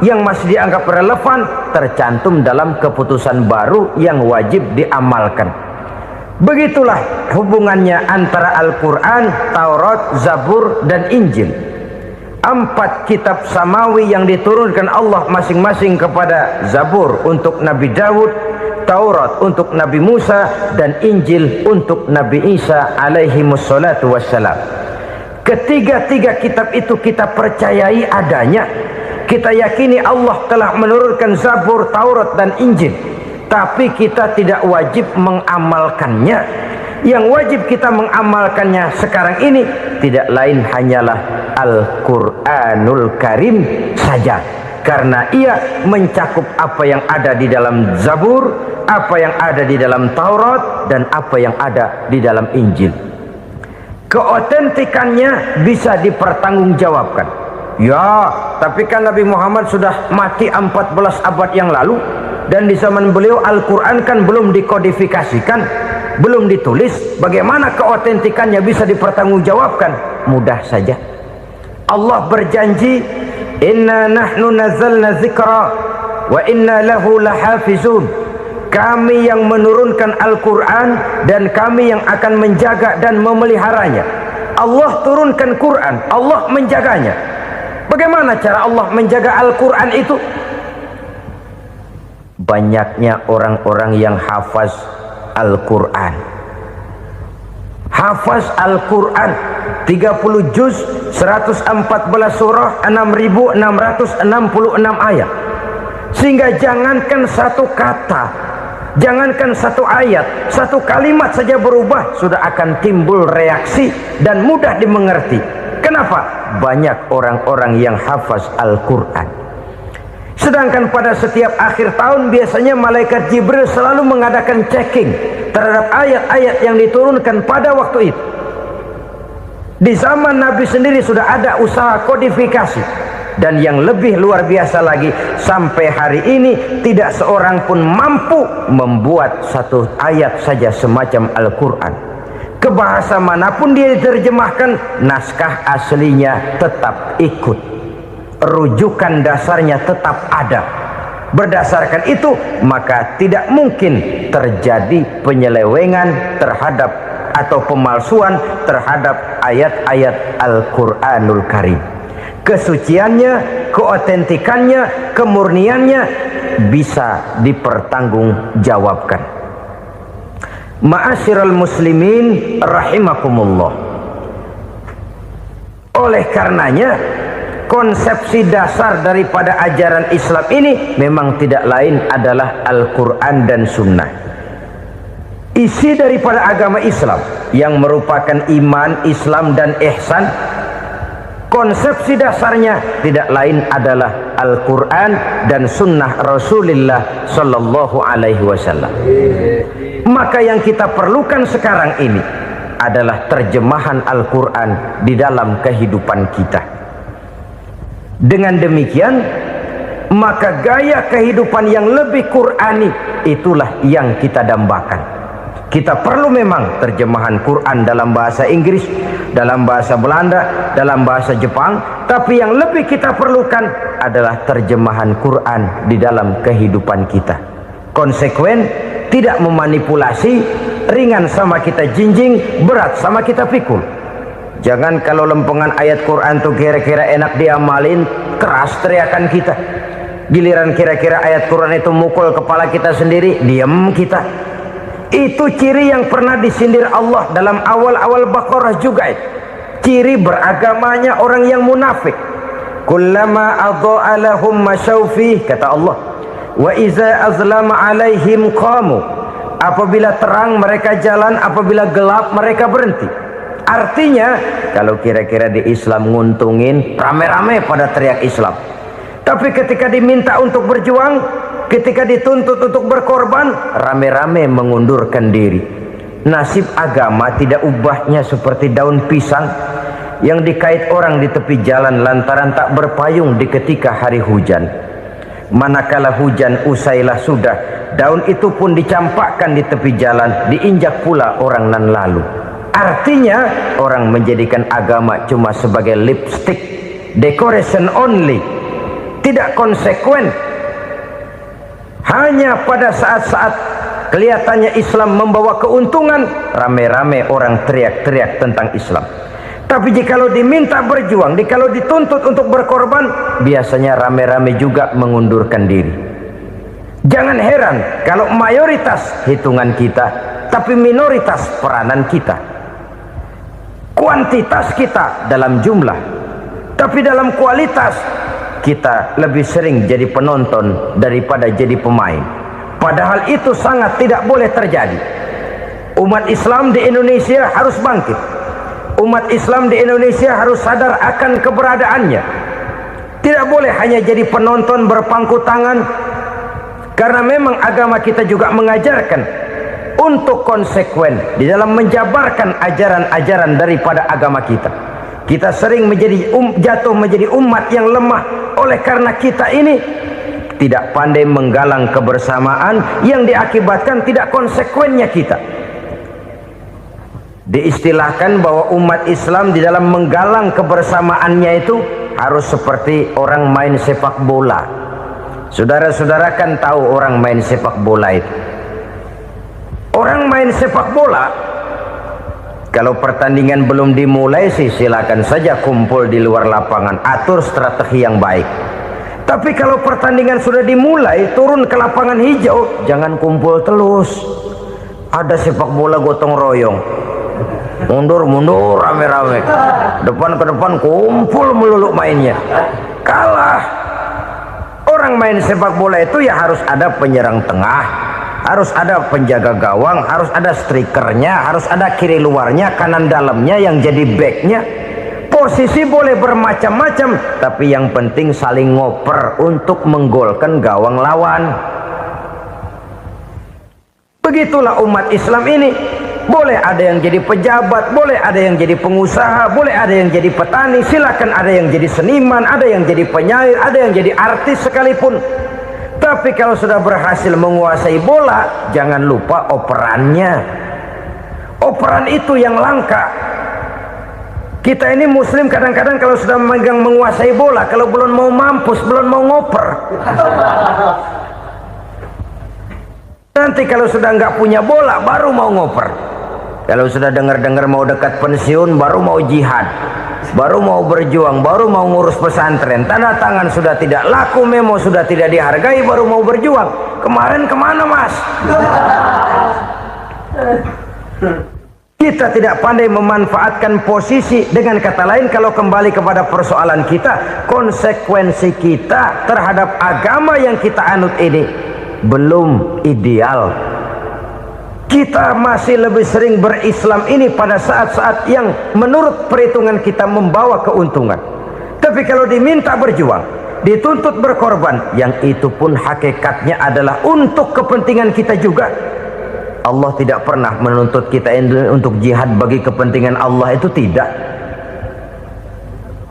yang masih dianggap relevan tercantum dalam keputusan baru yang wajib diamalkan. Begitulah hubungannya antara Al-Quran, Taurat, Zabur, dan Injil. 4 kitab samawi yang diturunkan Allah masing-masing kepada Zabur untuk Nabi Daud, Taurat untuk Nabi Musa, dan Injil untuk Nabi Isa alaihi wassalatu wassalam. Ketiga-tiga kitab itu kita percayai adanya. Kita yakini Allah telah menurunkan Zabur, Taurat, dan Injil, tapi kita tidak wajib mengamalkannya. Yang wajib kita mengamalkannya sekarang ini tidak lain hanyalah Al-Quranul Karim saja, karena ia mencakup apa yang ada di dalam Zabur, apa yang ada di dalam Taurat, dan apa yang ada di dalam Injil. Keotentikannya bisa dipertanggungjawabkan. Ya, tapi kan Nabi Muhammad sudah mati 14 abad yang lalu, dan di zaman beliau Al-Quran kan belum dikodifikasikan. belum ditulis, bagaimana keotentikannya bisa dipertanggungjawabkan? Mudah saja. Allah berjanji, inna nahnu nazzalna dzikra wa inna lahu lahafizun. Kami yang menurunkan Al-Quran dan kami yang akan menjaga dan memeliharanya. Allah turunkan Quran, Allah menjaganya. Bagaimana cara Allah menjaga Al-Quran itu? Banyaknya orang-orang yang hafaz Al-Quran. Hafaz Al-Quran 30 juz, 114 surah, 6.666 ayat. Sehingga jangankan satu kata, jangankan satu ayat, satu kalimat saja berubah, sudah akan timbul reaksi dan mudah dimengerti. Kenapa? Banyak orang-orang yang hafaz Al-Quran. Sedangkan pada setiap akhir tahun biasanya malaikat Jibril selalu mengadakan checking terhadap ayat-ayat yang diturunkan pada waktu itu. Di zaman Nabi sendiri sudah ada usaha kodifikasi. Dan yang lebih luar biasa lagi, sampai hari ini tidak seorang pun mampu membuat satu ayat saja semacam Al-Quran. Ke bahasa manapun dia diterjemahkan, naskah aslinya tetap ikut. Rujukan dasarnya tetap ada. Berdasarkan itu, maka tidak mungkin terjadi penyelewengan terhadap atau pemalsuan terhadap ayat-ayat Al-Quranul Karim. Kesuciannya, keotentikannya, kemurniannya bisa dipertanggungjawabkan. Ma'asyiral muslimin rahimakumullah. Oleh karenanya, konsepsi dasar daripada ajaran Islam ini memang tidak lain adalah Al-Quran dan Sunnah. Isi daripada agama Islam yang merupakan iman, Islam dan ihsan, konsepsi dasarnya tidak lain adalah Al-Quran dan Sunnah Rasulullah Sallallahu Alaihi Wasallam. Maka yang kita perlukan sekarang ini adalah terjemahan Al-Quran di dalam kehidupan kita. Dengan demikian, maka gaya kehidupan yang lebih Qurani itulah yang kita dambakan. Kita perlu memang terjemahan Quran dalam bahasa Inggris, dalam bahasa Belanda, dalam bahasa Jepang, tapi yang lebih kita perlukan adalah terjemahan Quran di dalam kehidupan kita. Konsekuen, tidak memanipulasi, ringan sama kita jinjing, berat sama kita pikul. Jangan kalau lempengan ayat Quran tuh kira-kira enak diamalin, keras teriakan kita. Giliran kira-kira ayat Quran itu mukul kepala kita sendiri, diam kita. Itu ciri yang pernah disindir Allah dalam awal-awal Baqarah juga. Ciri beragamanya orang yang munafik. Kullama adha'a lahum masyawfih, kata Allah. Wa iza azlama alaihim qamu. Apabila terang mereka jalan, apabila gelap mereka berhenti. Artinya, kalau kira-kira di Islam nguntungin, rame-rame pada teriak Islam. Tapi ketika diminta untuk berjuang, ketika dituntut untuk berkorban, rame-rame mengundurkan diri. Nasib agama tidak ubahnya seperti daun pisang yang dikait orang di tepi jalan lantaran tak berpayung di ketika hari hujan. Manakala hujan usailah sudah, daun itu pun dicampakkan di tepi jalan, diinjak pula orang nan lalu. Artinya orang menjadikan agama cuma sebagai lipstick, decoration only, tidak konsekuen. Hanya pada saat-saat kelihatannya Islam membawa keuntungan, rame-rame orang teriak-teriak tentang Islam. Tapi jikalau diminta berjuang, jikalau dituntut untuk berkorban, biasanya rame-rame juga mengundurkan diri. Jangan heran kalau mayoritas hitungan kita, tapi minoritas peranan kita. Kuantitas kita dalam jumlah, tapi dalam kualitas kita lebih sering jadi penonton daripada jadi pemain. Padahal itu sangat tidak boleh terjadi. Umat Islam di Indonesia harus bangkit. Umat Islam di Indonesia harus sadar akan keberadaannya. Tidak boleh hanya jadi penonton berpangku tangan, karena memang agama kita juga mengajarkan untuk konsekuen di dalam menjabarkan ajaran-ajaran daripada agama kita. Kita sering jatuh menjadi umat yang lemah oleh karena kita ini tidak pandai menggalang kebersamaan yang diakibatkan tidak konsekuennya kita. Diistilahkan bahwa umat Islam di dalam menggalang kebersamaannya itu harus seperti orang main sepak bola. Saudara-saudara kan tahu orang main sepak bola itu. Orang main sepak bola, kalau pertandingan belum dimulai sih silakan saja kumpul di luar lapangan, atur strategi yang baik. Tapi kalau pertandingan sudah dimulai, turun ke lapangan hijau, jangan kumpul terus. Ada sepak bola gotong royong, mundur rame-rame, depan ke depan kumpul melulu mainnya, kalah. Orang main sepak bola itu ya harus ada penyerang tengah, harus ada penjaga gawang, harus ada strikernya, harus ada kiri luarnya, kanan dalamnya yang jadi backnya. Posisi boleh bermacam-macam, tapi yang penting saling ngoper untuk menggolkan gawang lawan. Begitulah umat Islam ini. Boleh ada yang jadi pejabat, boleh ada yang jadi pengusaha, boleh ada yang jadi petani, silakan ada yang jadi seniman, ada yang jadi penyair, ada yang jadi artis sekalipun. Tapi kalau sudah berhasil menguasai bola, jangan lupa operannya. Operan itu yang langka. Kita ini muslim kadang-kadang kalau sudah memegang menguasai bola, kalau belum mau mampus, belum mau ngoper. Nanti kalau sudah nggak punya bola, baru mau ngoper. Kalau sudah dengar-dengar mau dekat pensiun, baru mau jihad, baru mau berjuang, baru mau ngurus pesantren. Tanda tangan sudah tidak laku, memo sudah tidak dihargai, baru mau berjuang. Kemarin kemana mas? Kita tidak pandai memanfaatkan posisi. Dengan kata lain, kalau kembali kepada persoalan kita, konsekuensi kita terhadap agama yang kita anut ini belum ideal. Kita masih lebih sering berislam ini pada saat-saat yang menurut perhitungan kita membawa keuntungan. Tapi kalau diminta berjuang, dituntut berkorban, yang itu pun hakikatnya adalah untuk kepentingan kita juga. Allah tidak pernah menuntut kita untuk jihad bagi kepentingan Allah, itu tidak.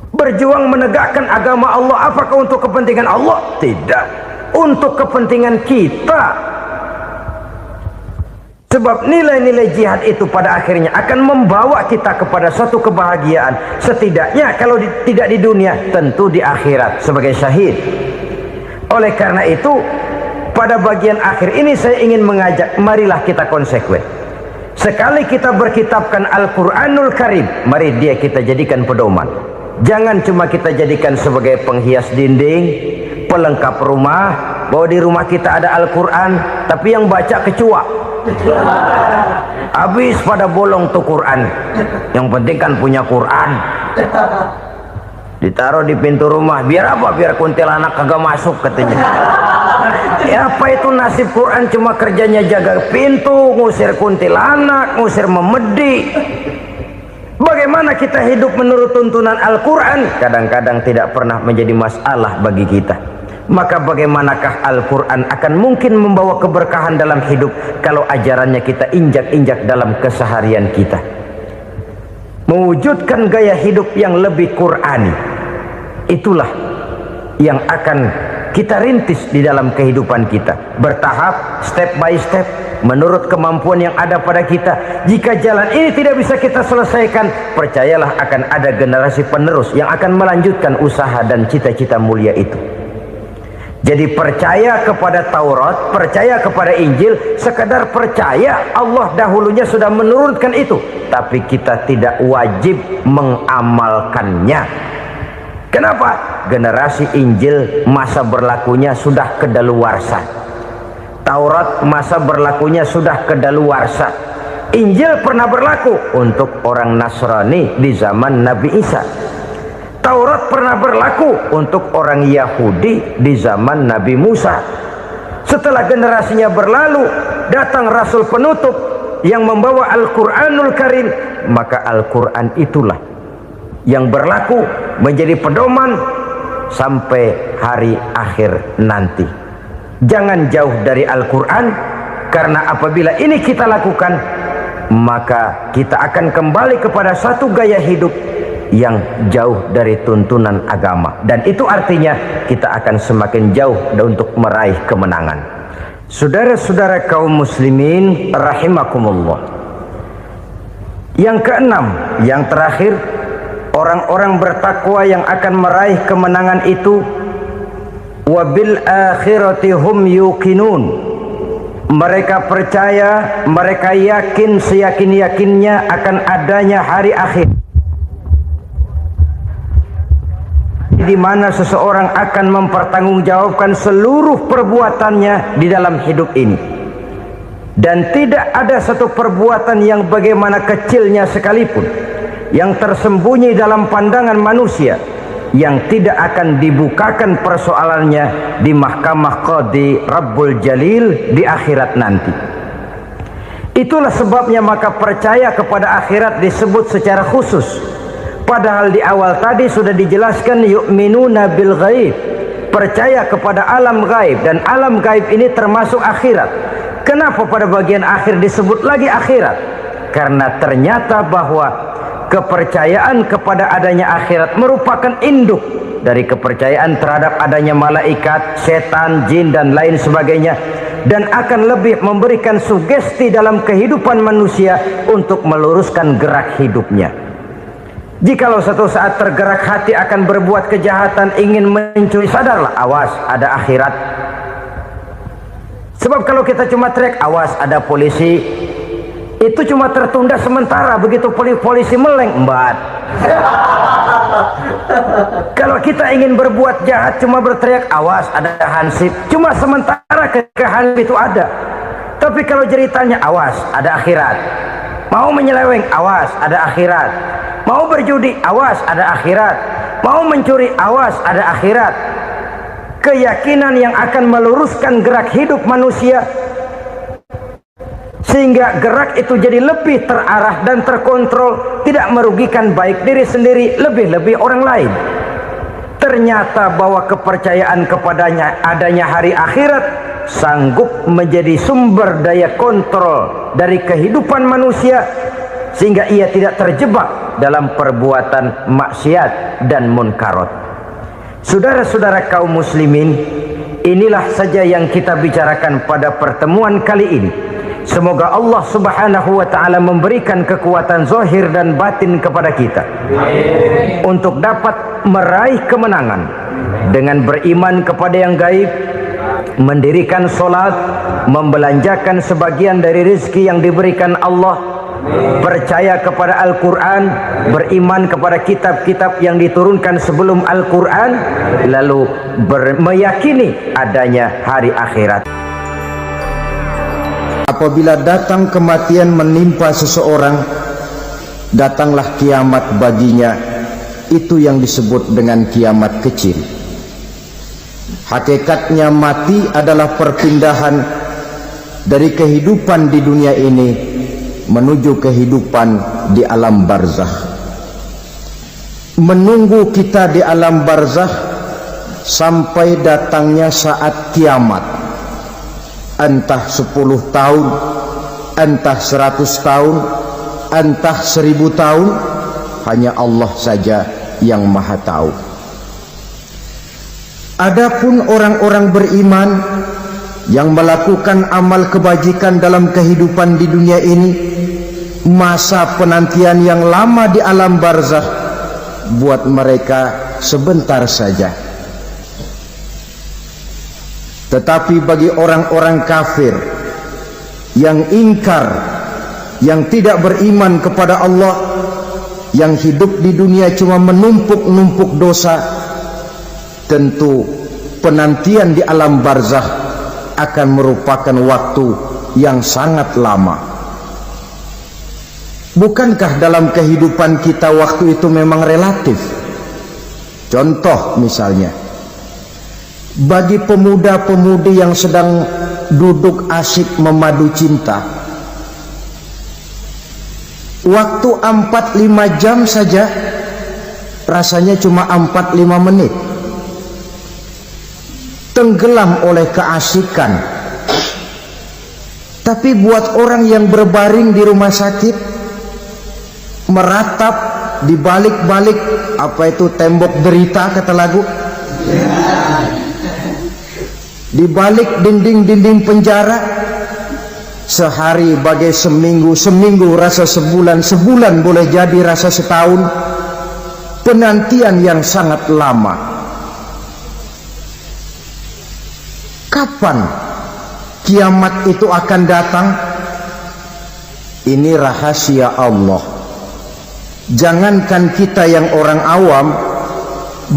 Berjuang menegakkan agama Allah, apakah untuk kepentingan Allah? Tidak, untuk kepentingan kita. Sebab nilai-nilai jihad itu pada akhirnya akan membawa kita kepada suatu kebahagiaan. Setidaknya kalau tidak di dunia, tentu di akhirat sebagai syahid. Oleh karena itu, pada bagian akhir ini saya ingin mengajak, marilah kita konsekuen. Sekali kita berkitabkan Al-Quranul Karim, mari dia kita jadikan pedoman. Jangan cuma kita jadikan sebagai penghias dinding, pelengkap rumah, bahwa di rumah kita ada Al-Quran, tapi yang baca kecoa. Habis pada bolong tuh Quran. Yang penting kan punya Quran, ditaruh di pintu rumah. Biar apa? Biar kuntilanak kagak masuk katanya. Ya apa itu nasib Quran? Cuma kerjanya jaga pintu, ngusir kuntilanak, ngusir memedi. Bagaimana kita hidup menurut tuntunan Al-Quran? Kadang-kadang tidak pernah menjadi masalah bagi kita. Maka bagaimanakah Al-Quran akan mungkin membawa keberkahan dalam hidup kalau ajarannya kita injak-injak dalam keseharian kita? Mewujudkan gaya hidup yang lebih Qurani, itulah yang akan kita rintis di dalam kehidupan kita, bertahap, step by step, menurut kemampuan yang ada pada kita. Jika jalan ini tidak bisa kita selesaikan, percayalah akan ada generasi penerus yang akan melanjutkan usaha dan cita-cita mulia itu. Jadi percaya kepada Taurat, percaya kepada Injil, sekadar percaya Allah dahulunya sudah menurunkan itu, tapi kita tidak wajib mengamalkannya. Kenapa? Generasi Injil masa berlakunya sudah kedaluarsa. Taurat masa berlakunya sudah kedaluarsa. Injil pernah berlaku untuk orang Nasrani di zaman Nabi Isa. Taurat pernah berlaku untuk orang Yahudi di zaman Nabi Musa. Setelah generasinya berlalu, datang Rasul penutup yang membawa Al-Quranul Karim. Maka Al-Quran itulah yang berlaku menjadi pedoman sampai hari akhir nanti. Jangan jauh dari Al-Quran, karena apabila ini kita lakukan, maka kita akan kembali kepada satu gaya hidup yang jauh dari tuntunan agama, dan itu artinya kita akan semakin jauh untuk meraih kemenangan. Saudara-saudara kaum muslimin rahimakumullah, Yang keenam, yang terakhir, orang-orang bertakwa yang akan meraih kemenangan itu wabil akhirati hum yuqinun. Mereka percaya, mereka yakin seyakin-yakinnya akan adanya hari akhir, di mana seseorang akan mempertanggungjawabkan seluruh perbuatannya di dalam hidup ini. Dan tidak ada satu perbuatan yang bagaimana kecilnya sekalipun yang tersembunyi dalam pandangan manusia yang tidak akan dibukakan persoalannya di mahkamah Qadi Rabbul Jalil di akhirat nanti. Itulah sebabnya maka percaya kepada akhirat disebut secara khusus. Padahal di awal tadi sudah dijelaskan yu'minuna bil ghaib, percaya kepada alam gaib, dan alam gaib ini termasuk akhirat. Kenapa pada bagian akhir disebut lagi akhirat? Karena ternyata bahwa kepercayaan kepada adanya akhirat merupakan induk dari kepercayaan terhadap adanya malaikat, setan, jin dan lain sebagainya, dan akan lebih memberikan sugesti dalam kehidupan manusia untuk meluruskan gerak hidupnya. Jikalau satu saat tergerak hati akan berbuat kejahatan, ingin mencuri, sadarlah, awas ada akhirat. Sebab kalau kita cuma teriak awas ada polisi, itu cuma tertunda sementara, begitu polisi meleng embat. Kalau kita ingin berbuat jahat cuma berteriak awas ada hansip, cuma sementara hansip itu ada. Tapi kalau ceritanya awas ada akhirat, mau menyeleweng awas ada akhirat, mau berjudi awas ada akhirat, mau mencuri awas ada akhirat. Keyakinan yang akan meluruskan gerak hidup manusia sehingga gerak itu jadi lebih terarah dan terkontrol, tidak merugikan baik diri sendiri, lebih-lebih orang lain. Ternyata bahwa kepercayaan kepadanya adanya hari akhirat sanggup menjadi sumber daya kontrol dari kehidupan manusia, sehingga ia tidak terjebak dalam perbuatan maksiat dan munkarat. Saudara-saudara kaum muslimin, inilah saja yang kita bicarakan pada pertemuan kali ini. Semoga Allah subhanahu wa ta'ala memberikan kekuatan zahir dan batin kepada kita untuk dapat meraih kemenangan dengan beriman kepada yang gaib, mendirikan solat, membelanjakan sebagian dari rezeki yang diberikan Allah, percaya kepada Al-Quran, beriman kepada kitab-kitab yang diturunkan sebelum Al-Quran, lalu meyakini adanya hari akhirat. Apabila datang kematian menimpa seseorang, datanglah kiamat baginya. Itu yang disebut dengan kiamat kecil. Hakikatnya mati adalah perpindahan dari kehidupan di dunia ini menuju kehidupan di alam barzakh. Menunggu kita di alam barzakh sampai datangnya saat kiamat. Entah 10 tahun, entah 100 tahun, entah 1000 tahun, hanya Allah saja yang maha tahu. Adapun orang-orang beriman yang melakukan amal kebajikan dalam kehidupan di dunia ini, masa penantian yang lama di alam barzakh buat mereka sebentar saja. Tetapi bagi orang-orang kafir yang ingkar, yang tidak beriman kepada Allah, yang hidup di dunia cuma menumpuk-numpuk dosa, tentu penantian di alam barzakh akan merupakan waktu yang sangat lama. Bukankah dalam kehidupan kita waktu itu memang relatif? Contoh misalnya, bagi pemuda-pemudi yang sedang duduk asyik memadu cinta, waktu 4-5 jam saja rasanya cuma 4-5 menit, tenggelam oleh keasikan. Tapi buat orang yang berbaring di rumah sakit, meratap di balik-balik apa itu tembok derita kata lagu, di balik dinding-dinding penjara, Sehari bagai seminggu, seminggu rasa sebulan, sebulan boleh jadi rasa setahun. Penantian yang sangat lama. Kapan kiamat itu akan datang? Ini rahasia Allah. Jangankan kita yang orang awam,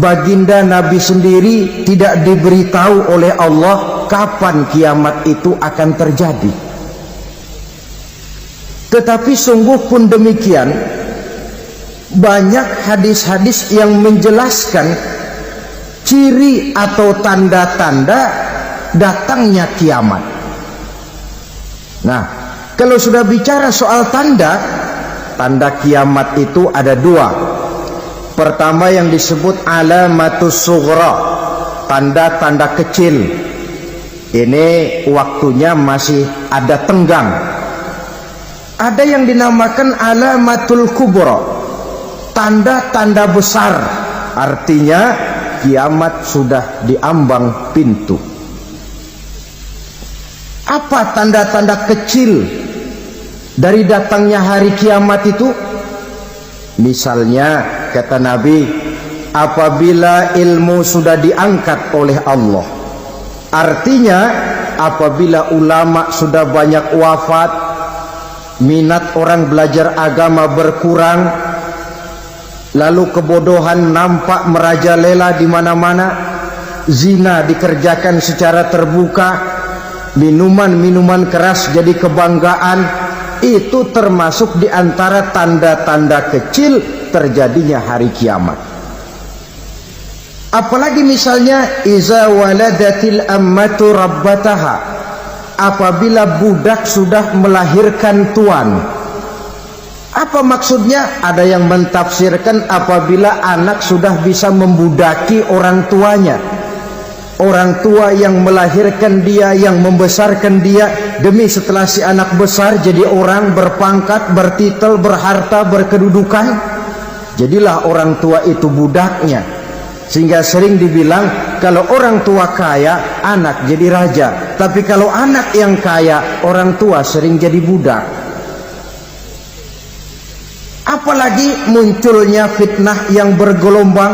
baginda Nabi sendiri tidak diberitahu oleh Allah kapan kiamat itu akan terjadi. Tetapi sungguh pun demikian, banyak hadis-hadis yang menjelaskan ciri atau tanda-tanda datangnya kiamat. Nah, kalau sudah bicara soal tanda, tanda kiamat itu ada dua. Pertama yang disebut alamatus sughra, tanda-tanda kecil. Ini waktunya masih ada tenggang. Ada yang dinamakan alamatul kubra, tanda-tanda besar, artinya kiamat sudah diambang pintu. Apa tanda-tanda kecil dari datangnya hari kiamat itu? Misalnya kata Nabi, apabila ilmu sudah diangkat oleh Allah, artinya apabila ulama sudah banyak wafat, minat orang belajar agama berkurang, lalu kebodohan nampak merajalela di mana-mana, zina dikerjakan secara terbuka, minuman-minuman keras jadi kebanggaan, itu termasuk di antara tanda-tanda kecil terjadinya hari kiamat. Apalagi misalnya iza waladatil ammatu rabbataha, apabila budak sudah melahirkan tuan. Apa maksudnya? Ada yang mentafsirkan apabila anak sudah bisa membudaki orang tuanya. Orang tua yang melahirkan dia, yang membesarkan dia, demi setelah si anak besar jadi orang berpangkat, bertitel, berharta, berkedudukan, jadilah orang tua itu budaknya. Sehingga sering dibilang kalau orang tua kaya, anak jadi raja. Tapi kalau anak yang kaya, orang tua sering jadi budak. Apalagi munculnya fitnah yang bergelombang,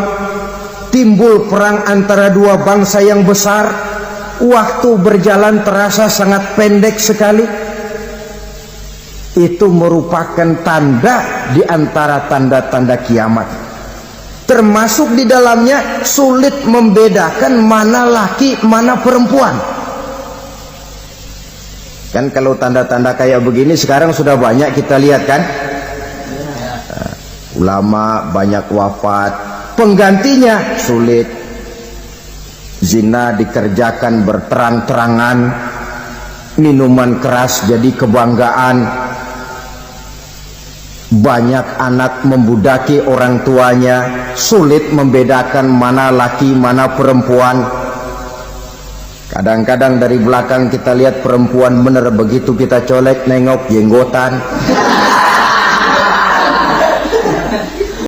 timbul perang antara dua bangsa yang besar, waktu berjalan terasa sangat pendek sekali. Itu merupakan tanda di antara tanda-tanda kiamat. Termasuk di dalamnya sulit membedakan mana laki, mana perempuan. Kan kalau tanda-tanda kayak begini sekarang sudah banyak kita lihat kan. Ulama banyak wafat, penggantinya sulit. Zina dikerjakan berterang-terangan, minuman keras jadi kebanggaan, banyak anak membudaki orang tuanya, sulit membedakan mana laki mana perempuan. Kadang-kadang dari belakang kita lihat perempuan bener, begitu kita colek nengok jenggotan.